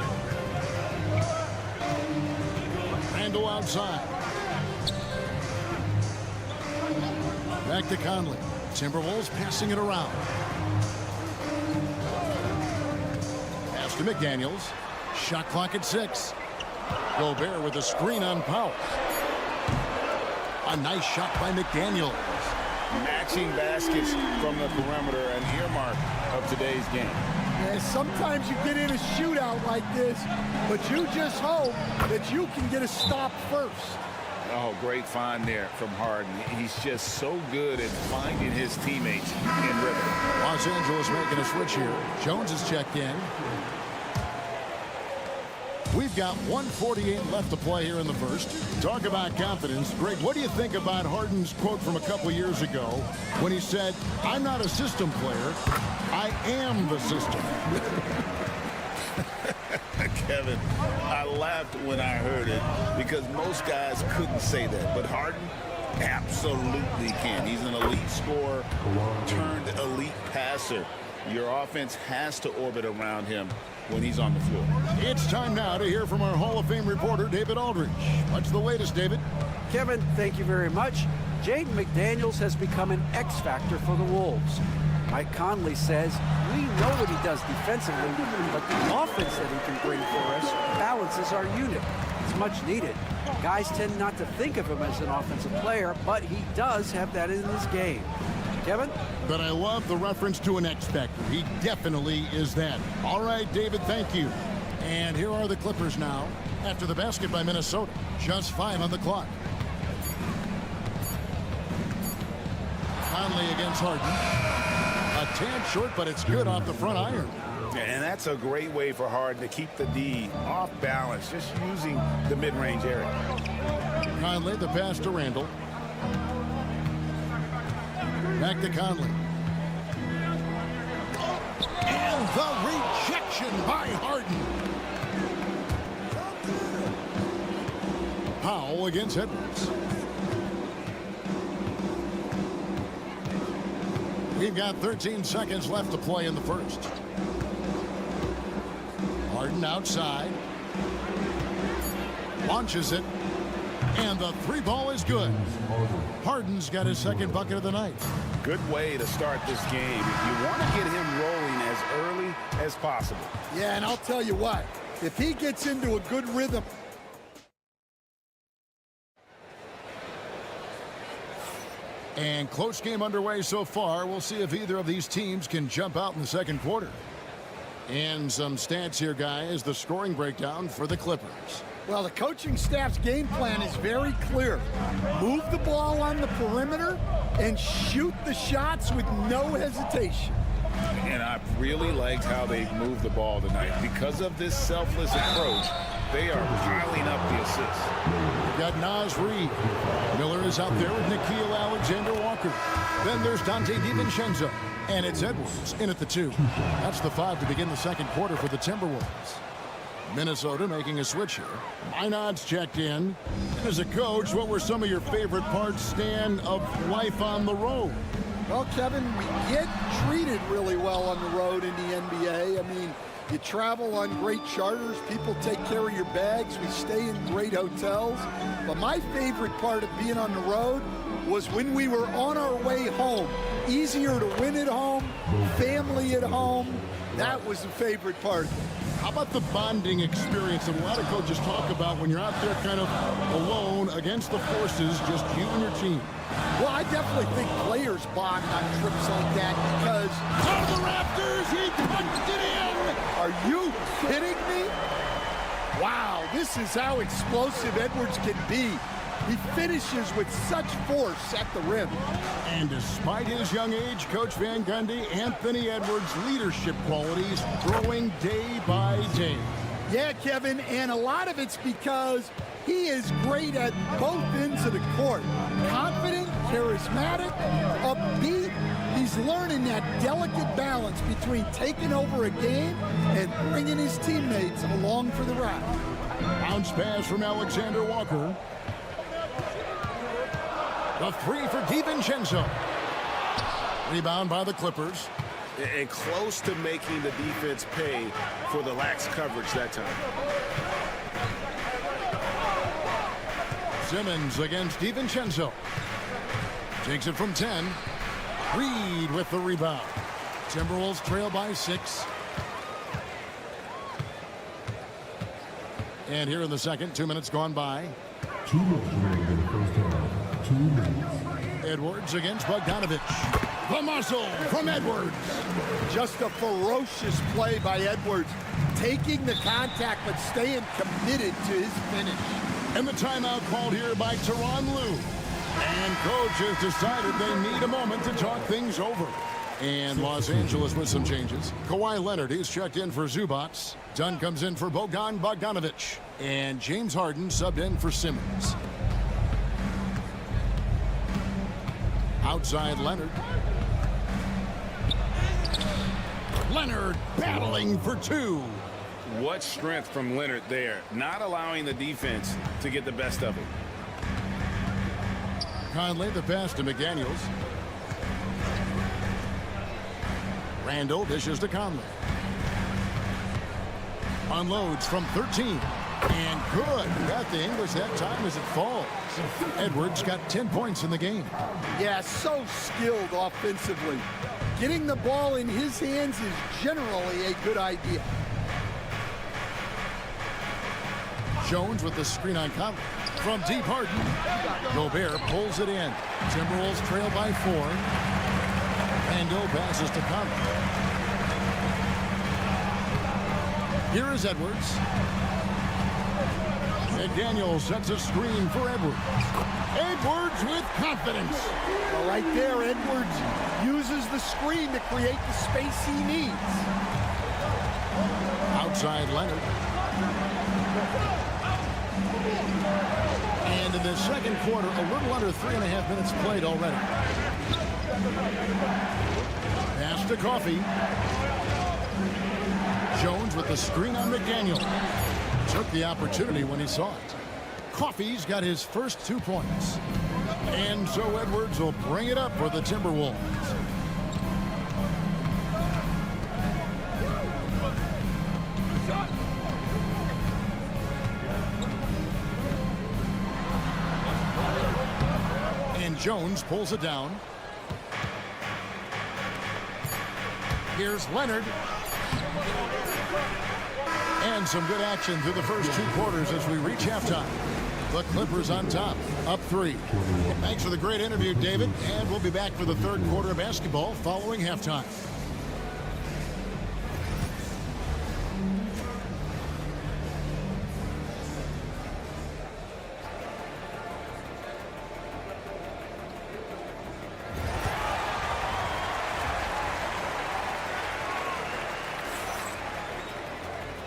Randall outside. Back to Conley. Timberwolves passing it around. Pass to McDaniels. Shot clock at 6. Gobert with a screen on Powell. A nice shot by McDaniels. Matching baskets from the perimeter, an earmark of today's game. Yeah, sometimes you get in a shootout like this, but you just hope that you can get a stop first. Oh, great find there from Harden. He's just so good at finding his teammates in rhythm. Los Angeles making a switch here. Jones is checked in. We've got 1:48 left to play here in the first. Talk about confidence. Greg, what do you think about Harden's quote from a couple years ago when he said, "I'm not a system player, I am the system"? Kevin. I laughed when I heard it because most guys couldn't say that. But Harden absolutely can. He's an elite scorer turned elite passer. Your offense has to orbit around him when he's on the floor. It's time now to hear from our Hall of Fame reporter, David Aldridge. What's the latest, David? Kevin, thank you very much. Jaden McDaniels has become an X factor for the Wolves. Mike Conley says, we know what he does defensively, but the offense that he can bring for us balances our unit. It's much needed. Guys tend not to think of him as an offensive player, but he does have that in his game. Kevin? But I love the reference to an X factor. He definitely is that. All right, David, thank you. And here are the Clippers now after the basket by Minnesota. Just 5 on the clock. Conley against Harden. A tad short, but it's good off the front iron. And that's a great way for Harden to keep the D off balance, just using the mid-range area. Conley, the pass to Randall. Back to Conley. And the rejection by Harden. Powell against Edwards. We've got 13 seconds left to play in the first. Harden outside. Launches it. And the 3 ball is good. Harden's got his second bucket of the night. Good way to start this game. You want to get him rolling as early as possible. Yeah, and I'll tell you what, if he gets into a good rhythm. And close game underway so far. We'll see if either of these teams can jump out in the second quarter. And some stats here, guys. The scoring breakdown for the Clippers. Well, the coaching staff's game plan is very clear. Move the ball on the perimeter and shoot the shots with no hesitation. And I really liked how they moved the ball tonight. Because of this selfless approach, they are piling up the assists. We've got Naz Reid. Miller is out there with Nickeil Alexander-Walker. Then there's Dante DiVincenzo. And it's Edwards in at the 2. That's the 5 to begin the second quarter for the Timberwolves. Minnesota making a switch here. Minot's checked in. As a coach, what were some of your favorite parts, Stan, of life on the road? Well, Kevin, we get treated really well on the road in the NBA. I mean, you travel on great charters. People take care of your bags. We stay in great hotels. But my favorite part of being on the road was when we were on our way home. Easier to win at home, family at home. That was the favorite part. How about the bonding experience that a lot of coaches talk about when you're out there kind of alone against the forces, just you and your team? Well, I definitely think players bond on trips like that because... On the Raptors, he punched it in! Are you kidding me? Wow, this is how explosive Edwards can be. He finishes with such force at the rim. And despite his young age, Coach Van Gundy, Anthony Edwards' leadership qualities growing day by day. Yeah, Kevin, and a lot of it's because he is great at both ends of the court. Confident, charismatic, upbeat. He's learning that delicate balance between taking over a game and bringing his teammates along for the ride. Bounce pass from Alexander Walker. The 3 for DiVincenzo. Rebound by the Clippers. And close to making the defense pay for the lax coverage that time. Simmons against DiVincenzo. Takes it from 10. Reed with the rebound. Timberwolves trail by 6. And here in the second, 2 minutes gone by. 2 minutes remaining in the first half. 2 minutes. Edwards against Bogdanovich. The muscle from Edwards. Just a ferocious play by Edwards. Taking the contact, but staying committed to his finish. And the timeout called here by Tyronn Lue. And coach has decided they need a moment to talk things over. And Los Angeles with some changes. Kawhi Leonard is checked in for Zubac. Dunn comes in for Bogan Bogdanovich. And James Harden subbed in for Simmons. Outside Leonard. Leonard battling for 2. What strength from Leonard there, not allowing the defense to get the best of him. Conley, the pass to McDaniels. Randall dishes to Conley. Unloads from 13. And good. Got the English that time as it falls. Edwards got 10 points in the game. Yeah, so skilled offensively. Getting the ball in his hands is generally a good idea. Jones with the screen on Conley. From deep, Harden. Gobert pulls it in. Timberwolves trail by 4. Randall passes to Conley. Here is Edwards. McDaniels sets a screen for Edwards. Edwards with confidence. Well, right there, Edwards uses the screen to create the space he needs. Outside Leonard. And in the second quarter, a little under 3.5 minutes played already. Pass to Coffey. Jones with the screen on McDaniel. Took the opportunity when he saw it. Coffey's got his first 2 points. And so Edwards will bring it up for the Timberwolves. And Jones pulls it down. Here's Leonard. And some good action through the first 2 quarters as we reach halftime. The Clippers on top, up 3. Thanks for the great interview, David. And we'll be back for the third quarter of basketball following halftime.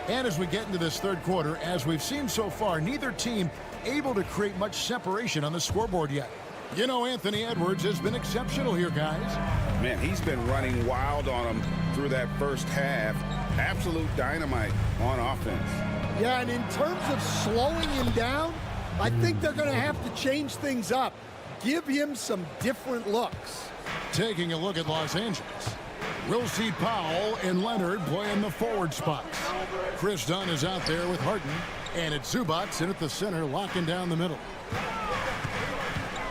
And as we get into this third quarter, as we've seen so far, neither team able to create much separation on the scoreboard yet. You know, Anthony Edwards has been exceptional here, guys. Man, he's been running wild on them through that first half. Absolute dynamite on offense. Yeah, and in terms of slowing him down, I think they're going to have to change things up. Give him some different looks. Taking a look at Los Angeles. We'll see Powell and Leonard playing the forward spots. Chris Dunn is out there with Harden. And it's Zubac in at the center, locking down the middle.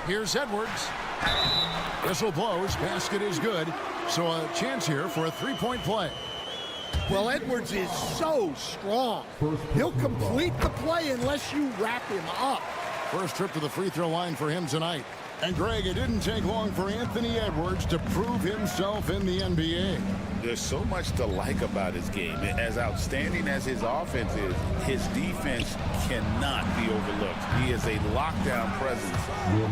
Here's Edwards. Whistle blows. Basket is good. So a chance here for a 3-point play. Well, Edwards is so strong. He'll complete the play unless you wrap him up. First trip to the free throw line for him tonight. And Greg, it didn't take long for Anthony Edwards to prove himself in the NBA. There's so much to like about his game. As outstanding as his offense is, his defense cannot be overlooked. He is a lockdown presence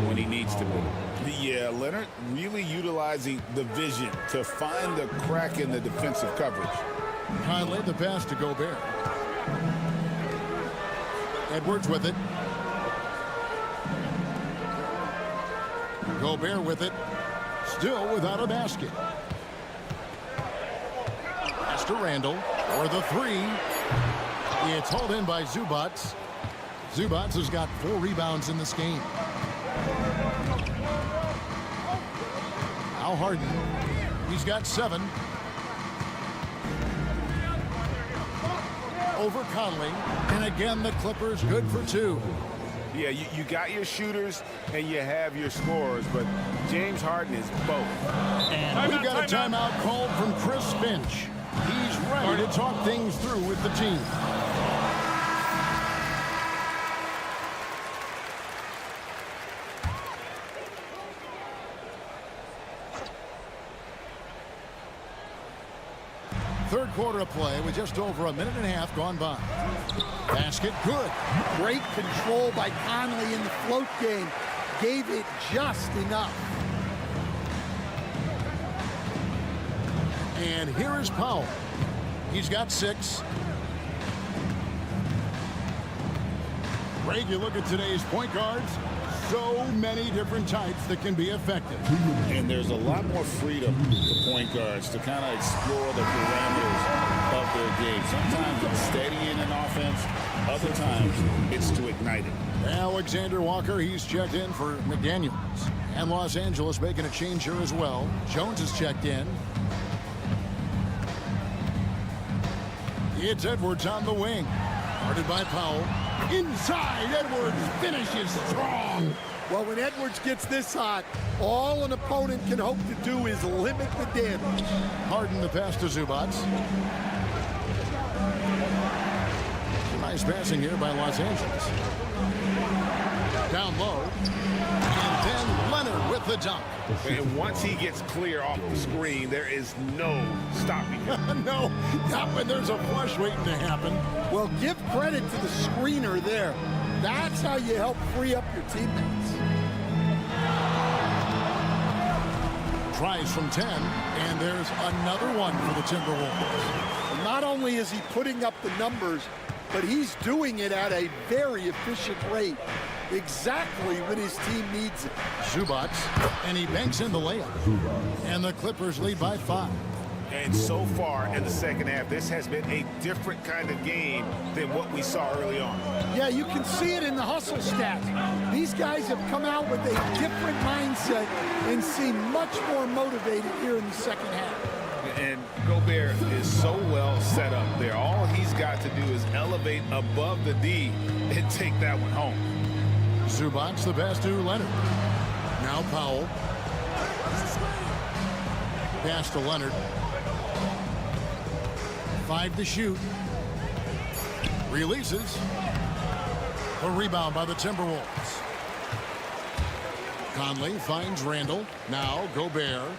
when he needs to be. Yeah, Leonard really utilizing the vision to find the crack in the defensive coverage. Conley, the pass to Gobert. Edwards with it. Gobert with it. Still without a basket. Pass to Randall for the 3. It's hauled in by Zubac. Zubac has got 4 rebounds in this game. Now Harden. He's got 7. Over Conley. And again, the Clippers good for 2. Yeah, you got your shooters and you have your scorers, but James Harden is both. And we've got a timeout called from Chris Finch. He's ready to talk things through with the team. Third quarter of play with just over a minute and a half gone by. Basket good. Great control by Conley in the float game. Gave it just enough. And here is Powell. He's got 6. Greg, you look at today's point guards, so many different types that can be effective. And there's a lot more freedom for point guards to kind of explore the parameters of their game. Sometimes it's steadying an offense. Other times it's to ignite it. Alexander Walker, he's checked in for McDaniels. And Los Angeles making a change here as well. Jones is checked in. It's Edwards on the wing. Guarded by Powell. Inside, Edwards finishes strong. Well, when Edwards gets this hot, all an opponent can hope to do is limit the damage. Harden the pass to Zubac. Nice passing here by Los Angeles. Down low. And then Leonard with the dunk. And once he gets clear off the screen, there is no stopping him. No, not when there's a flush waiting to happen. Well, give credit to the screener there. That's how you help free up your teammates. Tries from 10, and there's another one for the Timberwolves. And not only is he putting up the numbers, but he's doing it at a very efficient rate. Exactly when his team needs it. Zubac, and he banks in the layup. And the Clippers lead by 5. And so far in the second half, this has been a different kind of game than what we saw early on. Yeah, you can see it in the hustle stats. These guys have come out with a different mindset and seem much more motivated here in the second half. And Gobert is so well set up there. All he's got to do is elevate above the D and take that one home. Zubac the pass to Leonard. Now Powell. Pass to Leonard. 5 to shoot. Releases. A rebound by the Timberwolves. Conley finds Randall. Now Gobert.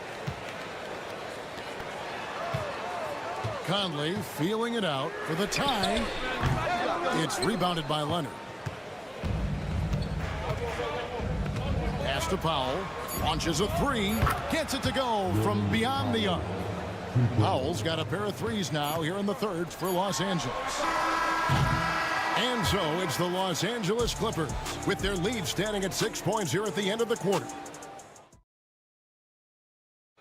Conley feeling it out for the tie. It's rebounded by Leonard. Pass to Powell. Launches a 3. Gets it to go from beyond the arc. Powell's got a pair of threes now here in the third for Los Angeles. And so it's the Los Angeles Clippers with their lead standing at 6 points here at the end of the quarter.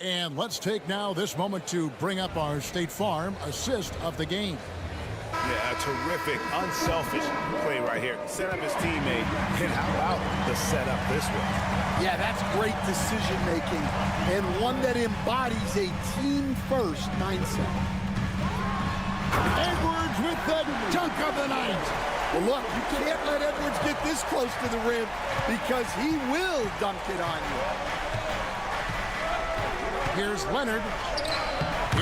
And let's take now this moment to bring up our State Farm assist of the game. Yeah, a terrific, unselfish play right here. Set up his teammate, and how about the setup this way? Yeah, that's great decision-making, and one that embodies a team-first mindset. Edwards with the dunk of the night. Well, look, you can't let Edwards get this close to the rim because he will dunk it on you. Here's Leonard.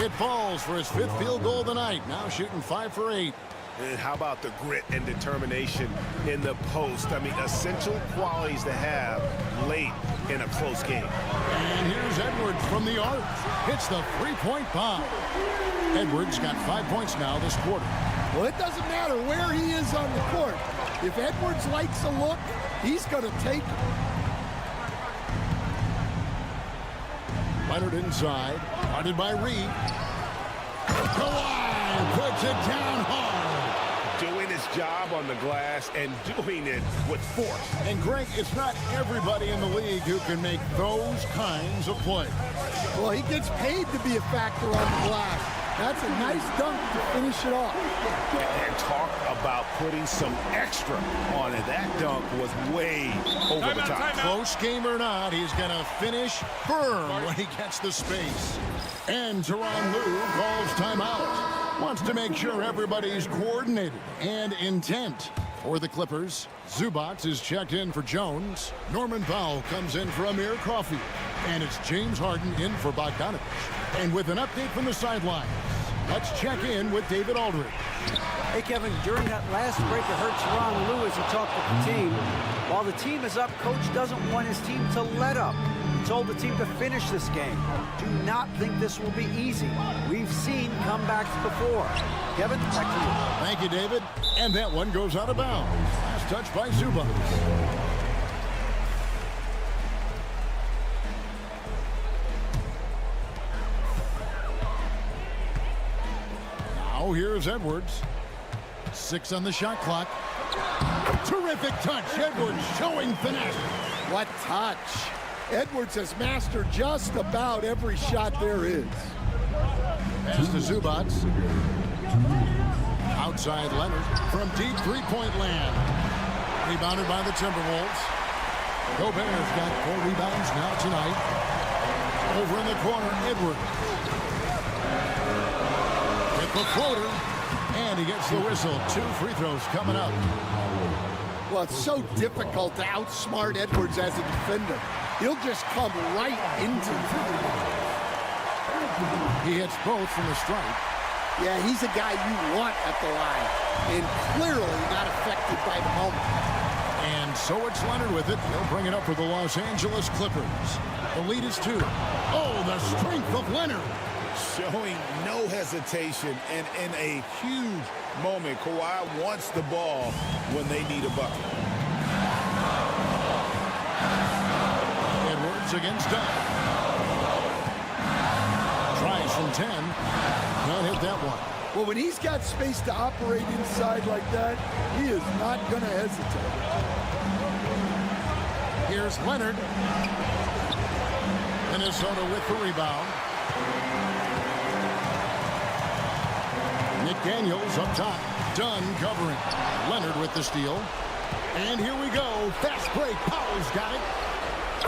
It falls for his 5th field goal of the night. Now shooting 5 for 8. And how about the grit and determination in the post? I mean, essential qualities to have late in a close game. And here's Edwards from the arc. Hits the 3-point bomb. Edwards got 5 points now this quarter. Well, it doesn't matter where he is on the court. If Edwards likes a look, he's going to take it. Leonard inside. Guarded by Reed. Kawhi puts it down hard. Doing his job on the glass and doing it with force. And Greg, it's not everybody in the league who can make those kinds of plays. Well, he gets paid to be a factor on the glass. That's a nice dunk to finish it off. And talk about putting some extra on it. That dunk was way over the top. Close game or not, he's going to finish firm when he gets the space. And Tyronn Lue calls timeout. Wants to make sure everybody's coordinated and intent. For the Clippers, Zubac is checked in for Jones. Norman Powell comes in for Amir Caulfield. And it's James Harden in for Bogdanovich. And with an update from the sidelines, let's check in with David Aldridge. Hey, Kevin, during that last break, I heard Tyronn Lue as he talked to the team. While the team is up, Coach doesn't want his team to let up. He told the team to finish this game. Do not think this will be easy. We've seen comebacks before. Kevin, back to you. Thank you, David. And that one goes out of bounds. Last touch by Zubac. Now here's Edwards. 6 on the shot clock. Terrific touch. Edwards showing finesse. What touch. Edwards has mastered just about every shot there is. Pass to Zubac. Outside Leonard from deep three-point land. Rebounded by the Timberwolves. Gobert's got 4 rebounds now tonight. Over in the corner, Edwards. With the floater. And he gets the whistle. 2 free throws coming up. Well, it's so difficult to outsmart Edwards as a defender. He'll just come right into it. He hits both from the stripe. Yeah, he's a guy you want at the line. And clearly not affected by the moment. And so it's Leonard with it. He'll bring it up for the Los Angeles Clippers. The lead is 2. Oh, the strength of Leonard. Showing no hesitation, and in a huge moment, Kawhi wants the ball when they need a bucket. Edwards against Dunn. Tries from 10. Can't hit that one. Well, when he's got space to operate inside like that, he is not going to hesitate. Here's Leonard. Minnesota with the rebound. McDaniels up top. Dunn covering. Leonard with the steal. And here we go. Fast break. Powell's got it.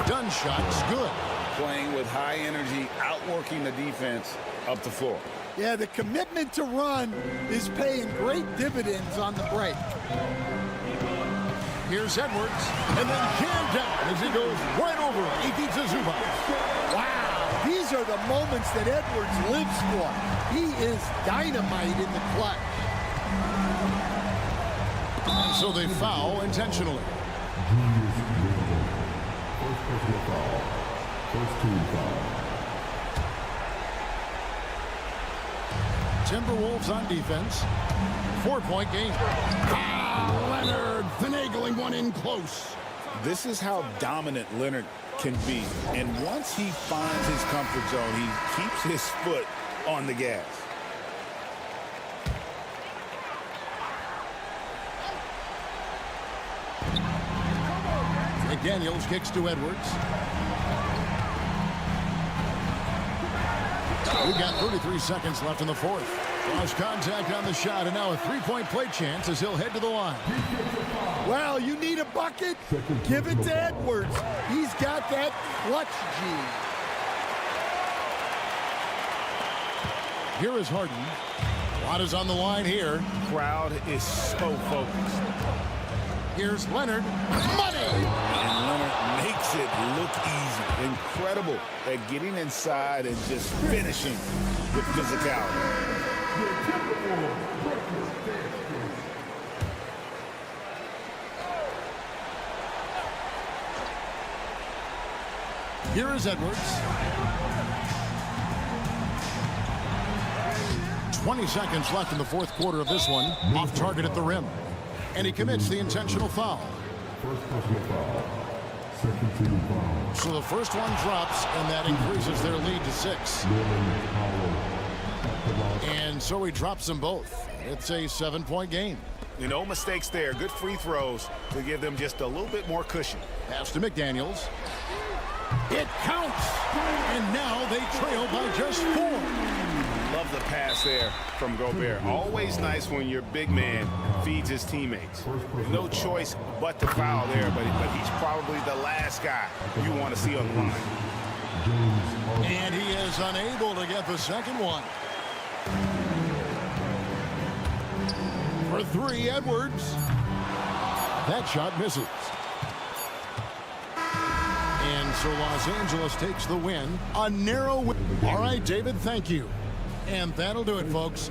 Dunn shot's good. Playing with high energy, outworking the defense up the floor. Yeah, the commitment to run is paying great dividends on the break. Here's Edwards. And then jammed down as he goes right over. He beats Zubac. Wow. These are the moments that Edwards lives for. He is dynamite in the clutch. And so they foul intentionally. First personal foul. First team foul. Timberwolves on defense. 4-point game. Leonard finagling one in close. This is how dominant Leonard can be. And once he finds his comfort zone, he keeps his foot on the gas. McDaniels kicks to Edwards. We've got 33 seconds left in the fourth. Lost contact on the shot, and now a 3-point play chance as he'll head to the line. Well, you need a bucket? Give it to Edwards. He's got that clutch gene. Here is Harden. A lot is on the line here. Crowd is so focused. Here's Leonard. Money! And Leonard makes it look easy. Incredible at getting inside and just finishing with physicality. Here is Edwards. 20 seconds left in the fourth quarter of this one. Off target at the rim. And he commits the intentional foul. First personal foul. Second team foul. So the first one drops, and that increases their lead to 6. And so he drops them both. It's a 7-point game. No mistakes there. Good free throws to give them just a little bit more cushion. Pass to McDaniels. It counts. And now they trail by just 4. Love the pass there from Gobert. Always nice when your big man feeds his teammates. No choice but to foul there, but he's probably the last guy you want to see on the line. And he is unable to get the second one. For 3, Edwards. That shot misses. And so Los Angeles takes the win. A narrow win. All right, David, thank you. And that'll do it, folks.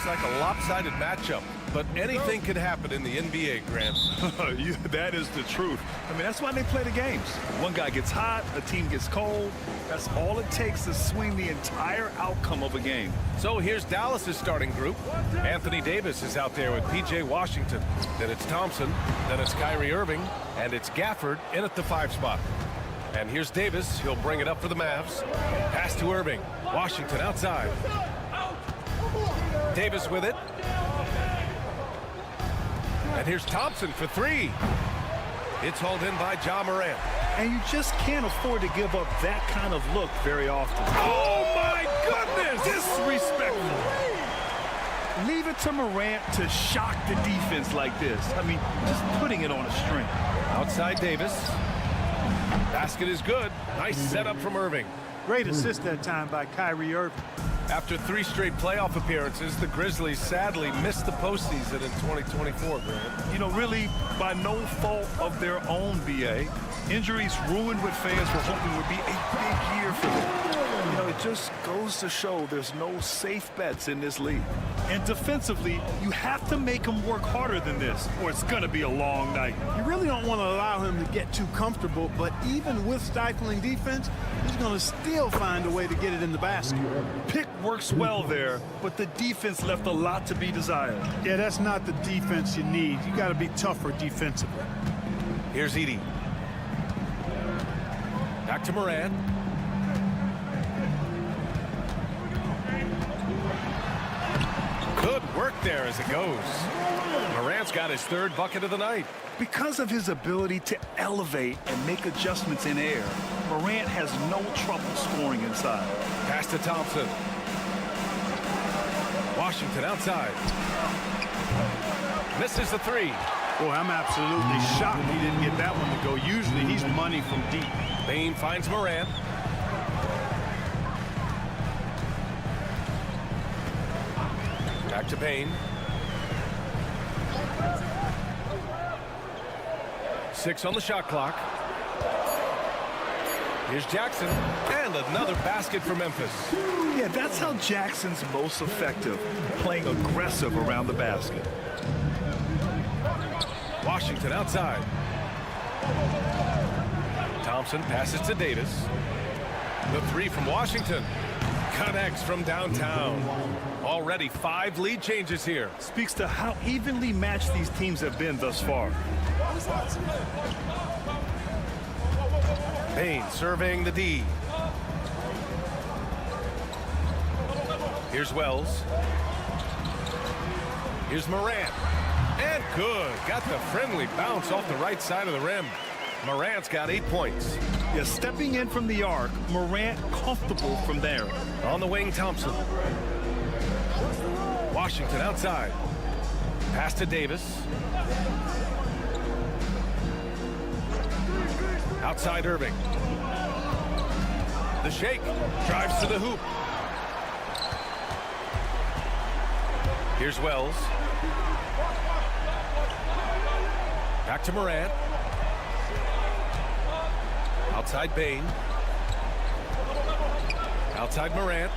looks like a lopsided matchup, but anything can happen in the NBA, Grant. That is the truth. I mean, that's why they play the games. One guy gets hot, a team gets cold. That's all it takes to swing the entire outcome of a game. So here's Dallas's starting group. Anthony Davis is out there with P.J. Washington. Then it's Thompson. Then it's Kyrie Irving. And it's Gafford in at the 5 spot. And here's Davis. He'll bring it up for the Mavs. Pass to Irving. Washington outside. Davis with it. And here's Thompson for 3. It's hauled in by Ja Morant. And you just can't afford to give up that kind of look very often. Oh, my goodness! Disrespectful. Leave it to Morant to shock the defense like this. I mean, just putting it on a string. Outside Davis. Basket is good. Nice setup from Irving. Great assist that time by Kyrie Irving. After 3 straight playoff appearances, the Grizzlies sadly missed the postseason in 2024, Grant. You know, really by no fault of their own, BA. Injuries ruined what fans were hoping would be a big year for them. You know, it just goes to show there's no safe bets in this league. And defensively, you have to make them work harder than this, or it's going to be a long night. You really don't want to allow him to get too comfortable, but even with stifling defense, he's going to still find a way to get it in the basket. Pick works well there, but the defense left a lot to be desired. Yeah, that's not the defense you need. You got to be tougher defensively. Here's Edie. Back to Morant. Good work there as it goes. Morant's got his 3rd bucket of the night. Because of his ability to elevate and make adjustments in air, Morant has no trouble scoring inside. Pass to Thompson. Washington outside. Misses the 3. Boy, I'm absolutely shocked he didn't get that one to go. Usually he's money from deep. Bain finds Morant. Back to Bain. 6 on the shot clock. Here's Jackson. And another basket for Memphis. Yeah, that's how Jackson's most effective, playing aggressive around the basket. Washington outside. Thompson passes to Davis. The 3 from Washington. Connects from downtown. Already 5 lead changes here. Speaks to how evenly matched these teams have been thus far. Bain surveying the D. Here's Wells. Here's Morant. And good. Got the friendly bounce off the right side of the rim. Morant's got 8 points. Yeah, stepping in from the arc, Morant comfortable from there. On the wing, Thompson. Washington outside. Pass to Davis. Outside Irving. The shake. Drives to the hoop. Here's Wells. Back to Morant. Outside Bain. Outside Morant.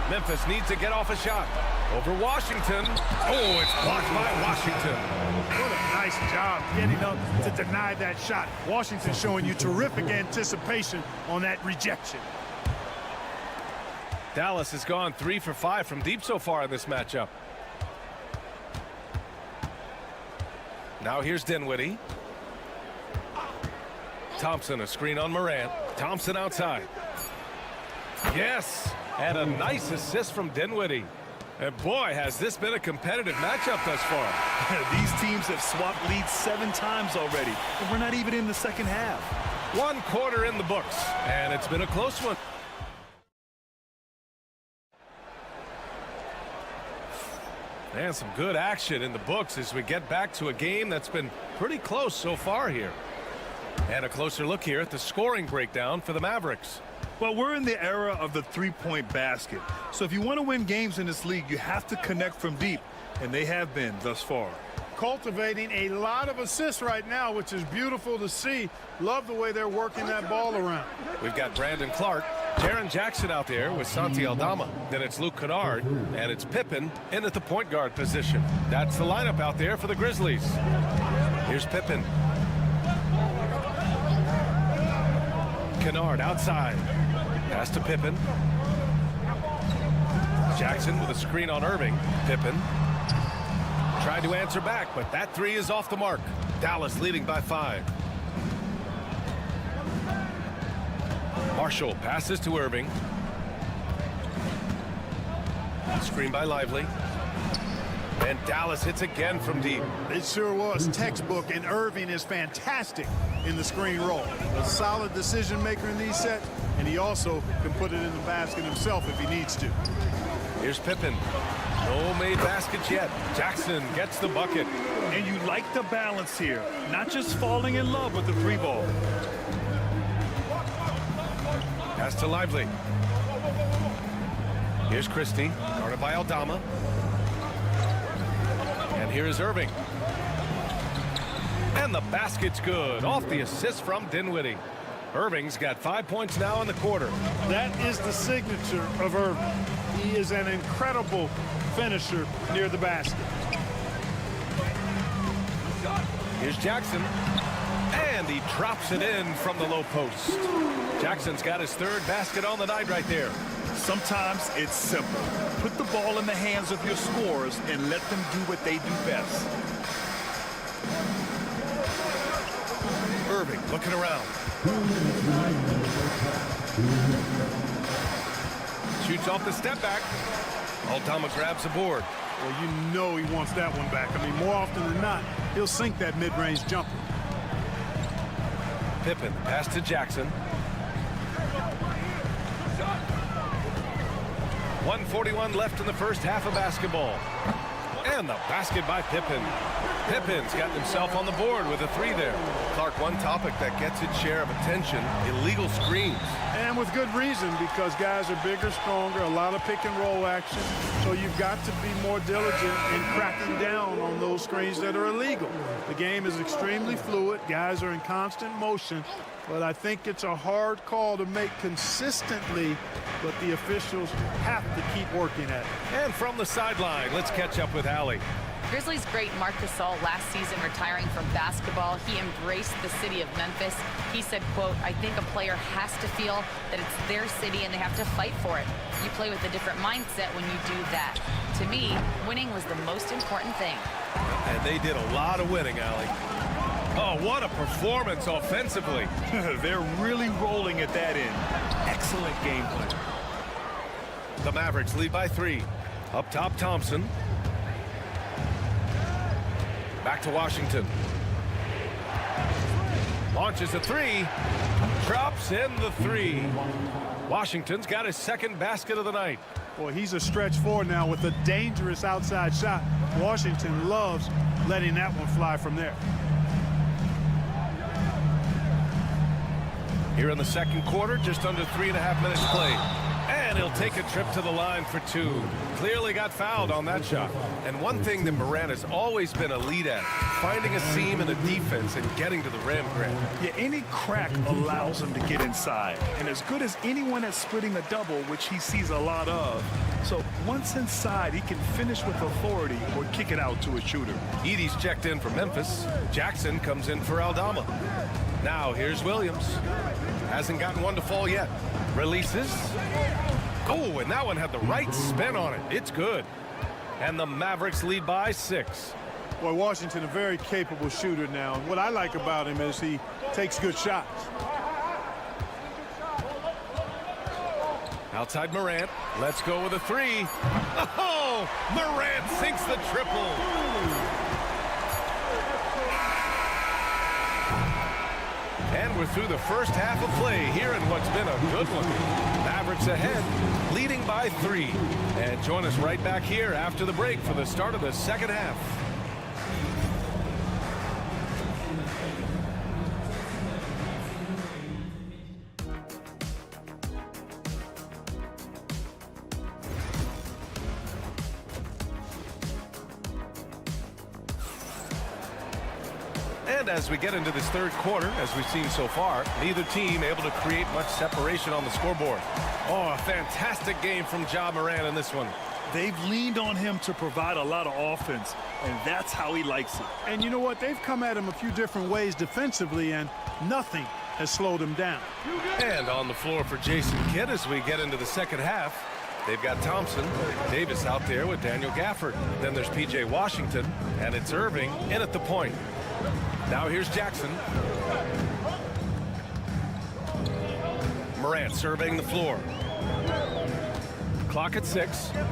Memphis needs to get off a shot. Over Washington. Oh, it's blocked by Washington. What a nice job getting up to deny that shot. Washington showing you terrific anticipation on that rejection. Dallas has gone 3 for 5 from deep so far in this matchup. Now here's Dinwiddie. Thompson, a screen on Morant. Thompson outside. Yes, and a nice assist from Dinwiddie. And boy, has this been a competitive matchup thus far. These teams have swapped leads 7 times already, and we're not even in the second half. 1 quarter in the books, and it's been a close one. And some good action in the books as we get back to a game that's been pretty close so far here. And a closer look here at the scoring breakdown for the Mavericks. Well, we're in the era of the three-point basket. So if you want to win games in this league, you have to connect from deep, and they have been thus far. Cultivating a lot of assists right now, which is beautiful to see. Love the way they're working that ball around. We've got Brandon Clark Jaren Jackson out there with Santi Aldama. Then it's Luke Kennard, and it's Pippen in at the point guard position. That's the lineup out there for the Grizzlies. Here's Pippen. Kennard outside. Pass to Pippen. Jackson with a screen on Irving. Pippen tried to answer back, but that three is off the mark. Dallas leading by 5. Marshall passes to Irving. Screen by Lively. And Dallas hits again from deep. It sure was textbook, and Irving is fantastic in the screen roll. A solid decision maker in these sets, and he also can put it in the basket himself if he needs to. Here's Pippen. No made baskets yet. Jackson gets the bucket. And you like the balance here, not just falling in love with the 3 ball. Pass to Lively. Here's Christie, guarded by Aldama. And here is Irving. And the basket's good. Off the assist from Dinwiddie. Irving's got 5 points now in the quarter. That is the signature of Irving. He is an incredible finisher near the basket. Here's Jackson. And he drops it in from the low post. Jackson's got his 3rd basket on the night right there. Sometimes it's simple. Put the ball in the hands of your scorers and let them do what they do best. Irving looking around. Shoots off the step back. Aldama grabs the board. Well, you know he wants that one back. I mean, more often than not, he'll sink that mid-range jumper. Pippen pass to Jackson. 1:41 left in the first half of basketball. And the basket by Pippen. Pippen's got himself on the board with a 3 there. Clark, one topic that gets its share of attention, illegal screens. And with good reason, because guys are bigger, stronger, a lot of pick and roll action. So you've got to be more diligent in cracking down on those screens that are illegal. The game is extremely fluid. Guys are in constant motion. But I think it's a hard call to make consistently, but the officials have to keep working at it. And from the sideline, let's catch up with Allie. Grizzlies great Marc Gasol last season retiring from basketball. He embraced the city of Memphis. He said, quote, "I think a player has to feel that it's their city and they have to fight for it. You play with a different mindset when you do that. To me, winning was the most important thing." And they did a lot of winning, Allie. Oh, what a performance offensively. They're really rolling at that end. Excellent game plan. The Mavericks lead by 3. Up top, Thompson. Back to Washington. Launches a 3. Drops in the 3. Washington's got his 2nd basket of the night. Boy, he's a stretch 4 now with a dangerous outside shot. Washington loves letting that one fly from there. Here in the 2nd quarter, just under 3.5 minutes played. And he'll take a trip to the line for 2. Clearly got fouled on that shot. And one thing that Morant has always been elite at, finding a seam in a defense and getting to the rim, Grant. Yeah, any crack allows him to get inside. And as good as anyone at splitting a double, which he sees a lot of. So once inside, he can finish with authority or kick it out to a shooter. Edey's checked in for Memphis. Jackson comes in for Aldama. Now here's Williams. Hasn't gotten one to fall yet. Releases. Oh, and that one had the right spin on it. It's good. And the Mavericks lead by 6. Boy, Washington, a very capable shooter now. And what I like about him is he takes good shots. Outside Morant. Let's go with a 3. Oh, Morant sinks the triple. And we're through the first half of play here in what's been a good one. Mavericks ahead, leading by 3. And join us right back here after the break for the start of the 2nd half. And as we get into this third quarter, as we've seen so far, neither team able to create much separation on the scoreboard. Oh, a fantastic game from Ja Morant in this one. They've leaned on him to provide a lot of offense, and that's how he likes it. And you know what? They've come at him a few different ways defensively, and nothing has slowed him down. And on the floor for Jason Kidd as we get into the second half. They've got Thompson, Davis out there with Daniel Gafford. Then there's P.J. Washington, and it's Irving in at the point. Now here's Jackson. Morant surveying the floor. Clock at 6. And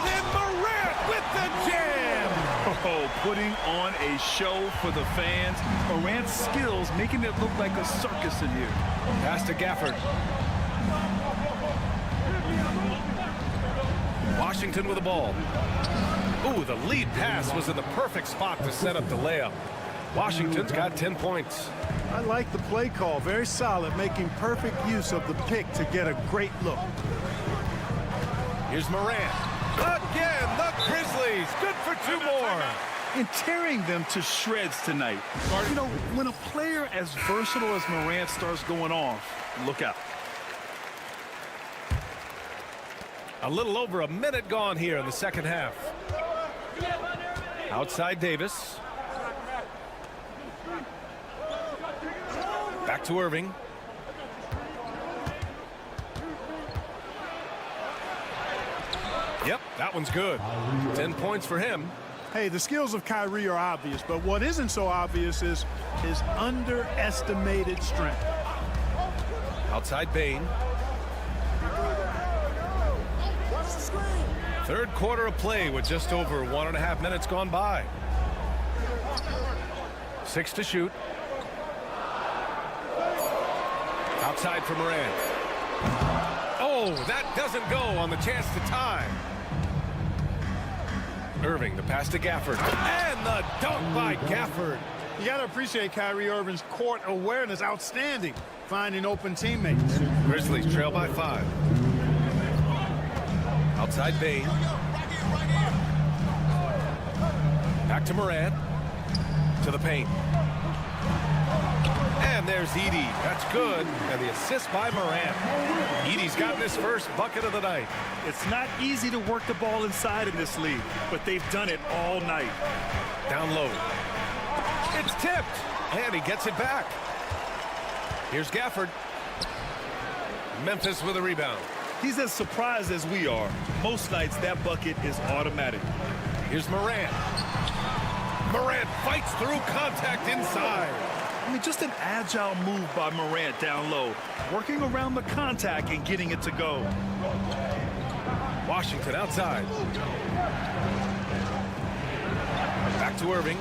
then Morant with the jam! Oh, putting on a show for the fans. Morant's skills making it look like a circus in here. Pass to Gafford. Washington with the ball. Ooh, the lead pass was in the perfect spot to set up the layup. Washington's got 10 points. I like the play call. Very solid, making perfect use of the pick to get a great look. Here's Morant. Again, the Grizzlies. Good for 2 more. And tearing them to shreds tonight. You know, when a player as versatile as Morant starts going off, look out. A little over a minute gone here in the second half. Outside Davis. Back to Irving. Yep, that one's good. 10 points for him. Hey, the skills of Kyrie are obvious, but what isn't so obvious is his underestimated strength. Outside Bane. Third quarter of play with just over 1.5 minutes gone by. 6 to shoot. Outside for Morant. Oh, that doesn't go on the chance to tie. Irving, the pass to Gafford. And the dunk by Gafford. You got to appreciate Kyrie Irving's court awareness. Outstanding. Finding open teammates. Grizzlies trail by 5. Outside Bane. Back to Morant. To the paint. And there's Edey. That's good. And the assist by Morant. Edey's gotten his first bucket of the night. It's not easy to work the ball inside in this league, but they've done it all night. Down low. It's tipped. And he gets it back. Here's Gafford. Memphis with a rebound. He's as surprised as we are. Most nights, that bucket is automatic. Here's Morant. Morant fights through contact inside. I mean, just an agile move by Morant down low, working around the contact and getting it to go. Washington outside. Back to Irving.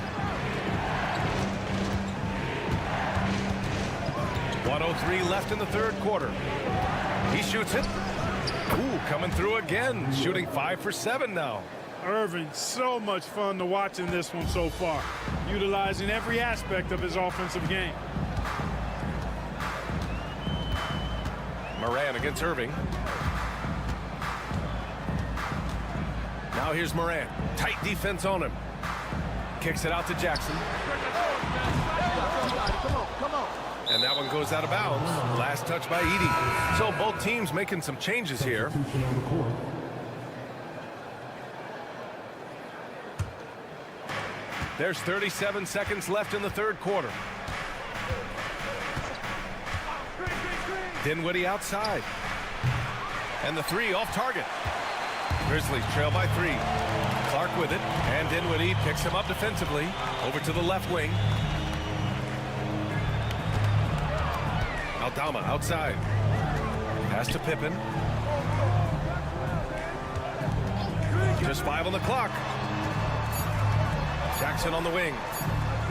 1:03 left in the third quarter. He shoots it. Ooh, coming through again, shooting 5 for 7 now. Irving, so much fun to watch in this one so far, utilizing every aspect of his offensive game. Morant against Irving. Now here's Morant. Tight defense on him. Kicks it out to Jackson. And that one goes out of bounds. Last touch by Edey. So both teams making some changes here. There's 37 seconds left in the third quarter. Dinwiddie outside. And the 3 off target. Grizzlies trail by 3. Clark with it. And Dinwiddie picks him up defensively. Over to the left wing. Aldama outside. Pass to Pippen. Just 5 on the clock. Jackson on the wing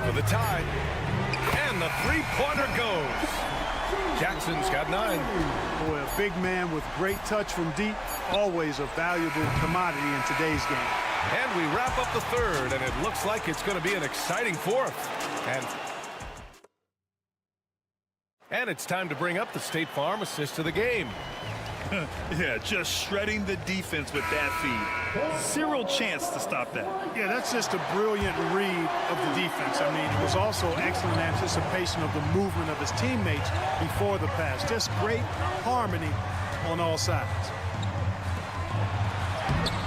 for the tie. And the 3-pointer goes. Jackson's got 9. Boy, a big man with great touch from deep. Always a valuable commodity in today's game. And we wrap up the third, and it looks like it's going to be an exciting fourth. And it's time to bring up the State Farm assist of the game. Yeah, just shredding the defense with that feed. Zero chance to stop that. Yeah, that's just a brilliant read of the defense. I mean, it was also excellent anticipation of the movement of his teammates before the pass. Just great harmony on all sides.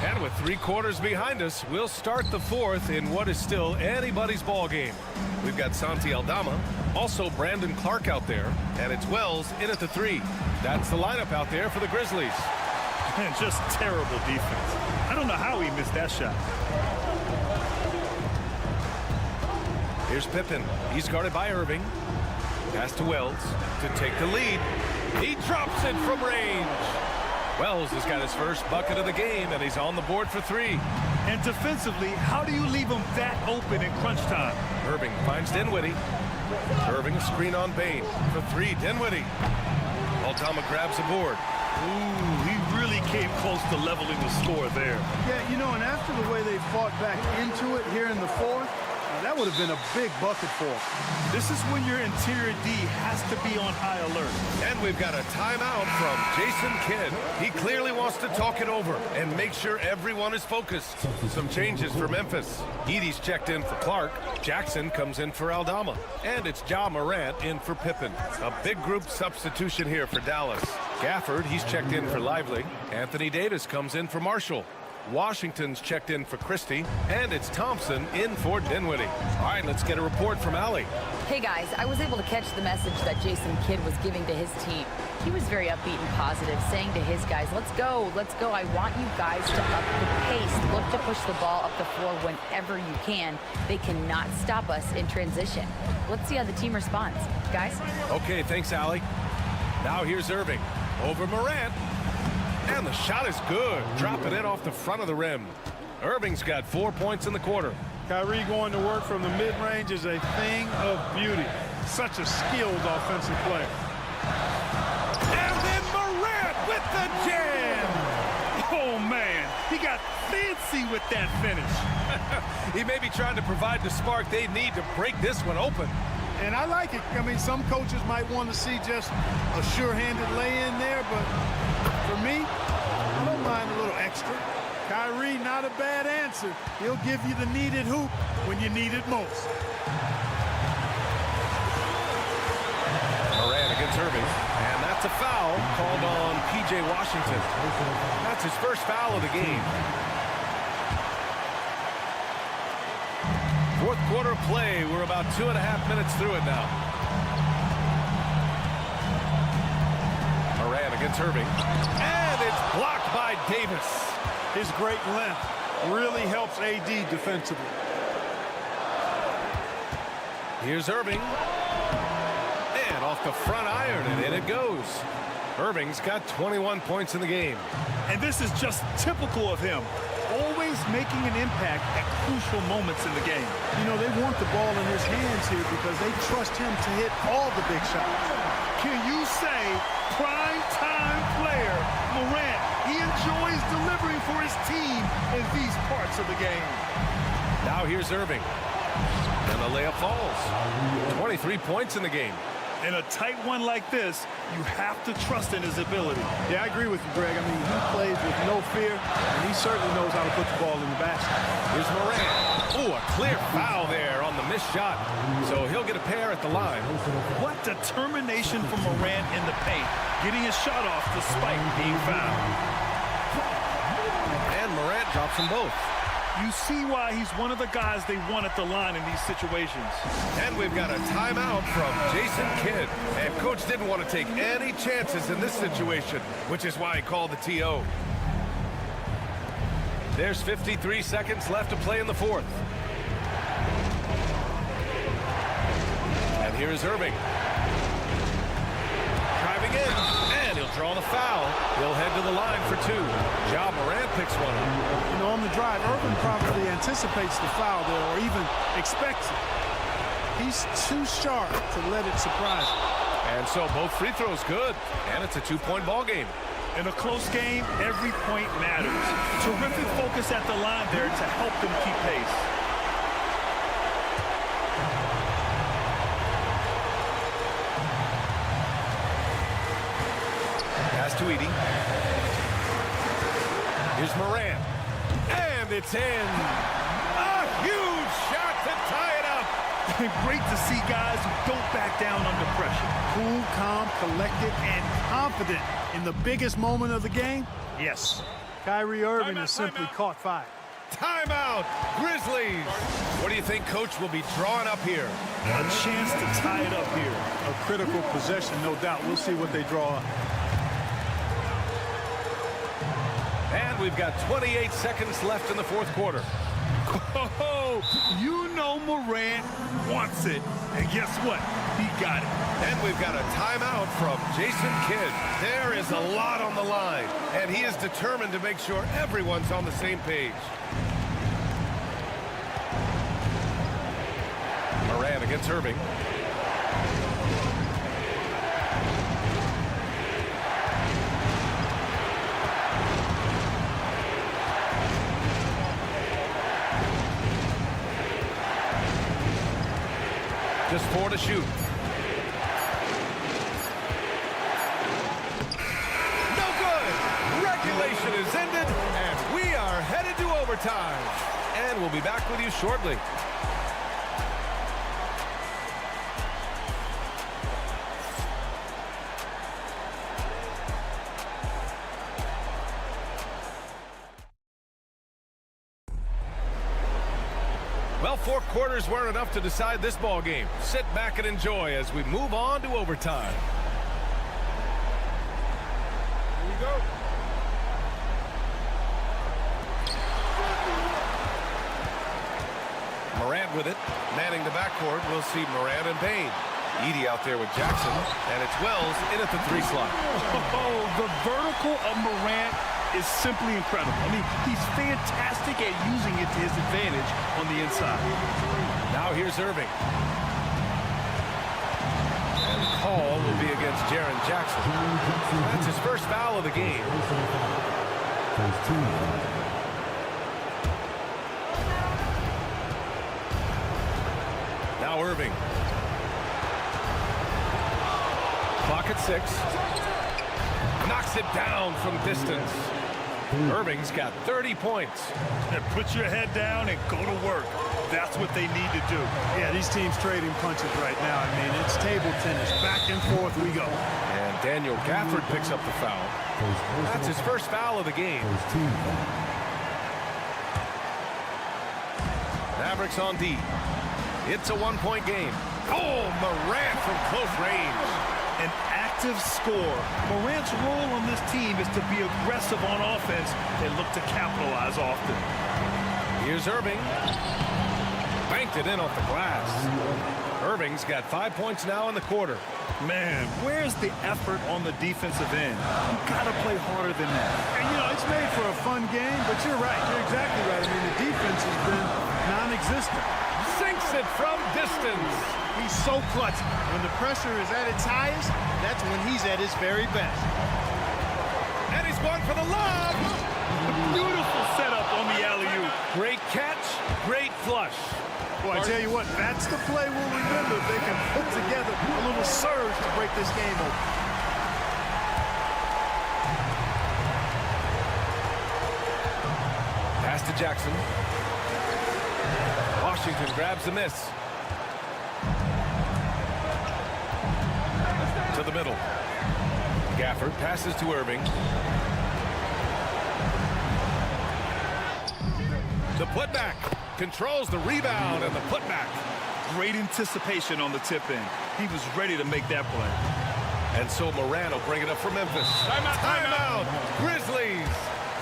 And with 3 quarters behind us, we'll start the 4th in what is still anybody's ball game. We've got Santi Aldama, also Brandon Clark out there, and it's Wells in at the 3. That's the lineup out there for the Grizzlies. Man, just terrible defense. I don't know how he missed that shot. Here's Pippen. He's guarded by Irving. Pass to Wells to take the lead. He drops it from range. Wells has got his first bucket of the game, and he's on the board for 3. And defensively, how do you leave him that open in crunch time? Irving finds Dinwiddie. Irving a screen on Bain for 3. Dinwiddie. Aldama grabs the board. Ooh, he really came close to leveling the score there. Yeah, you know, and after the way they fought back into it here in the 4th, that would have been a big bucket for him. This is when your interior D has to be on high alert. And we've got a timeout from Jason Kidd. He clearly wants to talk it over and make sure everyone is focused. Some changes for Memphis. Edey's checked in for Clark. Jackson comes in for Aldama. And it's Ja Morant in for Pippen. A big group substitution here for Dallas. Gafford, he's checked in for Lively. Anthony Davis comes in for Marshall. Washington's checked in for Christie, and it's Thompson in for Dinwiddie. All right, let's get a report from Allie. Hey guys, I was able to catch the message that Jason Kidd was giving to his team. He was very upbeat and positive, saying to his guys, let's go. I want you guys to up the pace. Look to push the ball up the floor whenever you can. They cannot stop us in transition. Let's see how the team responds. Guys? Okay, thanks, Allie. Now here's Irving. Over Morant. And the shot is good. Dropping it off the front of the rim. Irving's got 4 points in the quarter. Kyrie going to work from the mid-range is a thing of beauty. Such a skilled offensive player. And then Morant with the jam. Oh, man. He got fancy with that finish. He may be trying to provide the spark they need to break this one open. And I like it. I mean, some coaches might want to see just a sure-handed lay-in there, but for me, I don't mind a little extra. Kyrie, not a bad answer. He'll give you the needed hoop when you need it most. Morant against Irving, and that's a foul called on P.J. Washington. That's his first foul of the game. 4th quarter of play. We're about 2.5 minutes through it now. Morant against Irving, and it's blocked by Davis. His great length really helps AD defensively. Here's Irving. And off the front iron, and in it goes. Irving's got 21 points in the game. And this is just typical of him. Always making an impact at crucial moments in the game. You know, they want the ball in his hands here because they trust him to hit all the big shots. Can you say prime time player Morant? He enjoys delivering for his team in these parts of the game. Now here's Irving. And the layup falls. 23 points in the game. In a tight one like this, you have to trust in his ability. Yeah, I agree with you, Greg. I mean, he plays with no fear, and he certainly knows how to put the ball in the basket. Here's Morant. Ooh, a clear foul there on the missed shot. So he'll get a pair at the line. What determination from Morant in the paint, getting his shot off despite being fouled. And Morant drops them both. You see why he's one of the guys they want at the line in these situations. And we've got a timeout from Jason Kidd. And Coach didn't want to take any chances in this situation, which is why he called the TO. There's 53 seconds left to play in the 4th. And here's Irving. Driving in, and he'll draw the foul. He'll head to the line for 2. Ja Morant picks one up. You know, on the drive, Irving probably anticipates the foul there or even expects it. He's too sharp to let it surprise him. And so both free throws good, and it's a 2-point ball game. In a close game, every point matters. Terrific focus at the line there to help them keep pace. to Edie. Here's Morant. And it's in. A huge shot to tie it up. Great to see guys who don't back down under pressure. Cool, calm, collected, and confident in the biggest moment of the game. Yes. Kyrie Irving has simply caught fire. Timeout, Grizzlies. What do you think Coach will be drawing up here? A chance to tie it up here. A critical possession, no doubt. We'll see what they draw up. And we've got 28 seconds left in the fourth quarter. Oh, you know Morant wants it. And guess what? He got it. And we've got a timeout from Jason Kidd. There is a lot on the line, and he is determined to make sure everyone's on the same page. Morant against Irving. Just 4 to shoot. No good. Regulation is ended, and we are headed to overtime. And we'll be back with you shortly. Well, 4 quarters weren't enough to decide this ball game. Sit back and enjoy as we move on to overtime. Here we go. Morant with it. Manning the backcourt. We'll see Morant and Payne. Edie out there with Jackson. And it's Wells in at the 3 slot. Oh, the vertical of Morant is simply incredible. I mean, he's fantastic at using it to his advantage on the inside. Now here's Irving. And the call will be against Jaren Jackson. That's his first foul of the game. Now Irving. Clock at 6. Knocks it down from distance. Irving's got 30 points. And put your head down and go to work. That's what they need to do. Yeah, these teams trading punches right now. I mean, it's table tennis. Back and forth we go. And Daniel Gafford picks up the foul. That's his first foul of the game. Mavericks on D. It's a 1-point game. Oh, Morant from close range. An active scorer. Morant's role on this team is to be aggressive on offense and look to capitalize often. Here's Irving. Banked it in off the glass. Irving's got 5 points now in the quarter. Man, where's the effort on the defensive end? You gotta play harder than that. And, you know, it's made for a fun game, but you're right. You're exactly right. I mean, the defense has been non-existent. Sinks it from distance. He's so clutch. When the pressure is at its highest, that's when he's at his very best. And he's going for the lob. Beautiful setup on the alley-oop. Great catch, great flush. Boy, I tell you what, that's the play we'll remember. They can put together a little surge to break this game open. Pass to Jackson. Washington grabs the miss. To the middle. Gafford passes to Irving. The putback. Controls the rebound and the putback. Great anticipation on the tip-in. He was ready to make that play. And so Morant will bring it up for Memphis. Timeout. Grizzlies.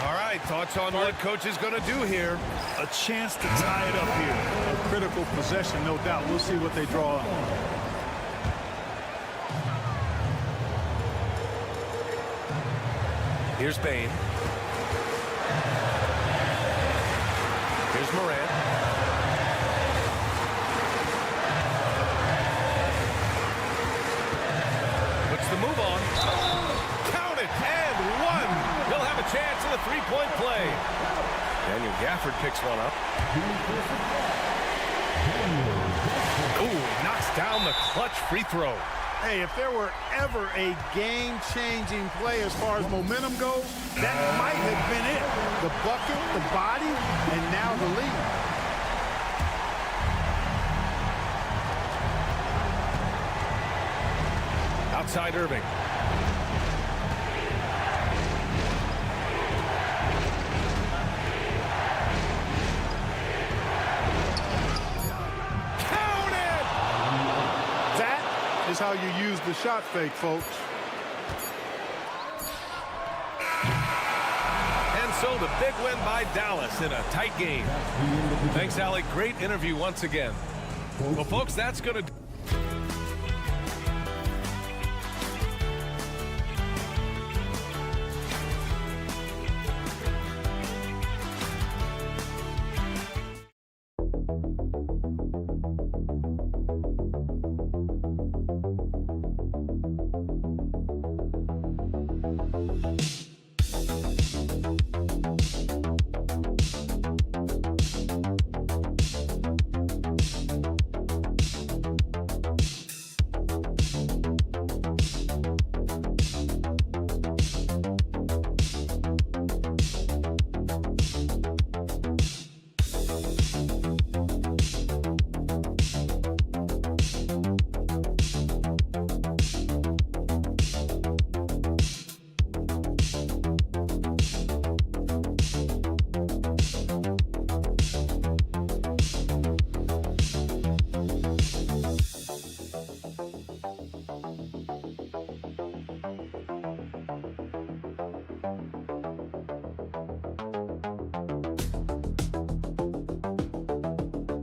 All right, thoughts on what coach is going to do here? A chance to tie it up here. A critical possession, no doubt. We'll see what they draw up. Here's Payne. Here's Morant. Puts the move on. Count it, and 1. He'll have a chance in the 3-point play. Daniel Gafford picks one up. Ooh, knocks down the clutch free throw. Hey, if there were ever a game-changing play as far as momentum goes, that might have been it. The bucket, the body, and now the lead. Outside Irving. Is how you use the shot fake, folks. And so the big win by Dallas in a tight game. Thanks, Alec. Great interview once again. Well, folks, that's going to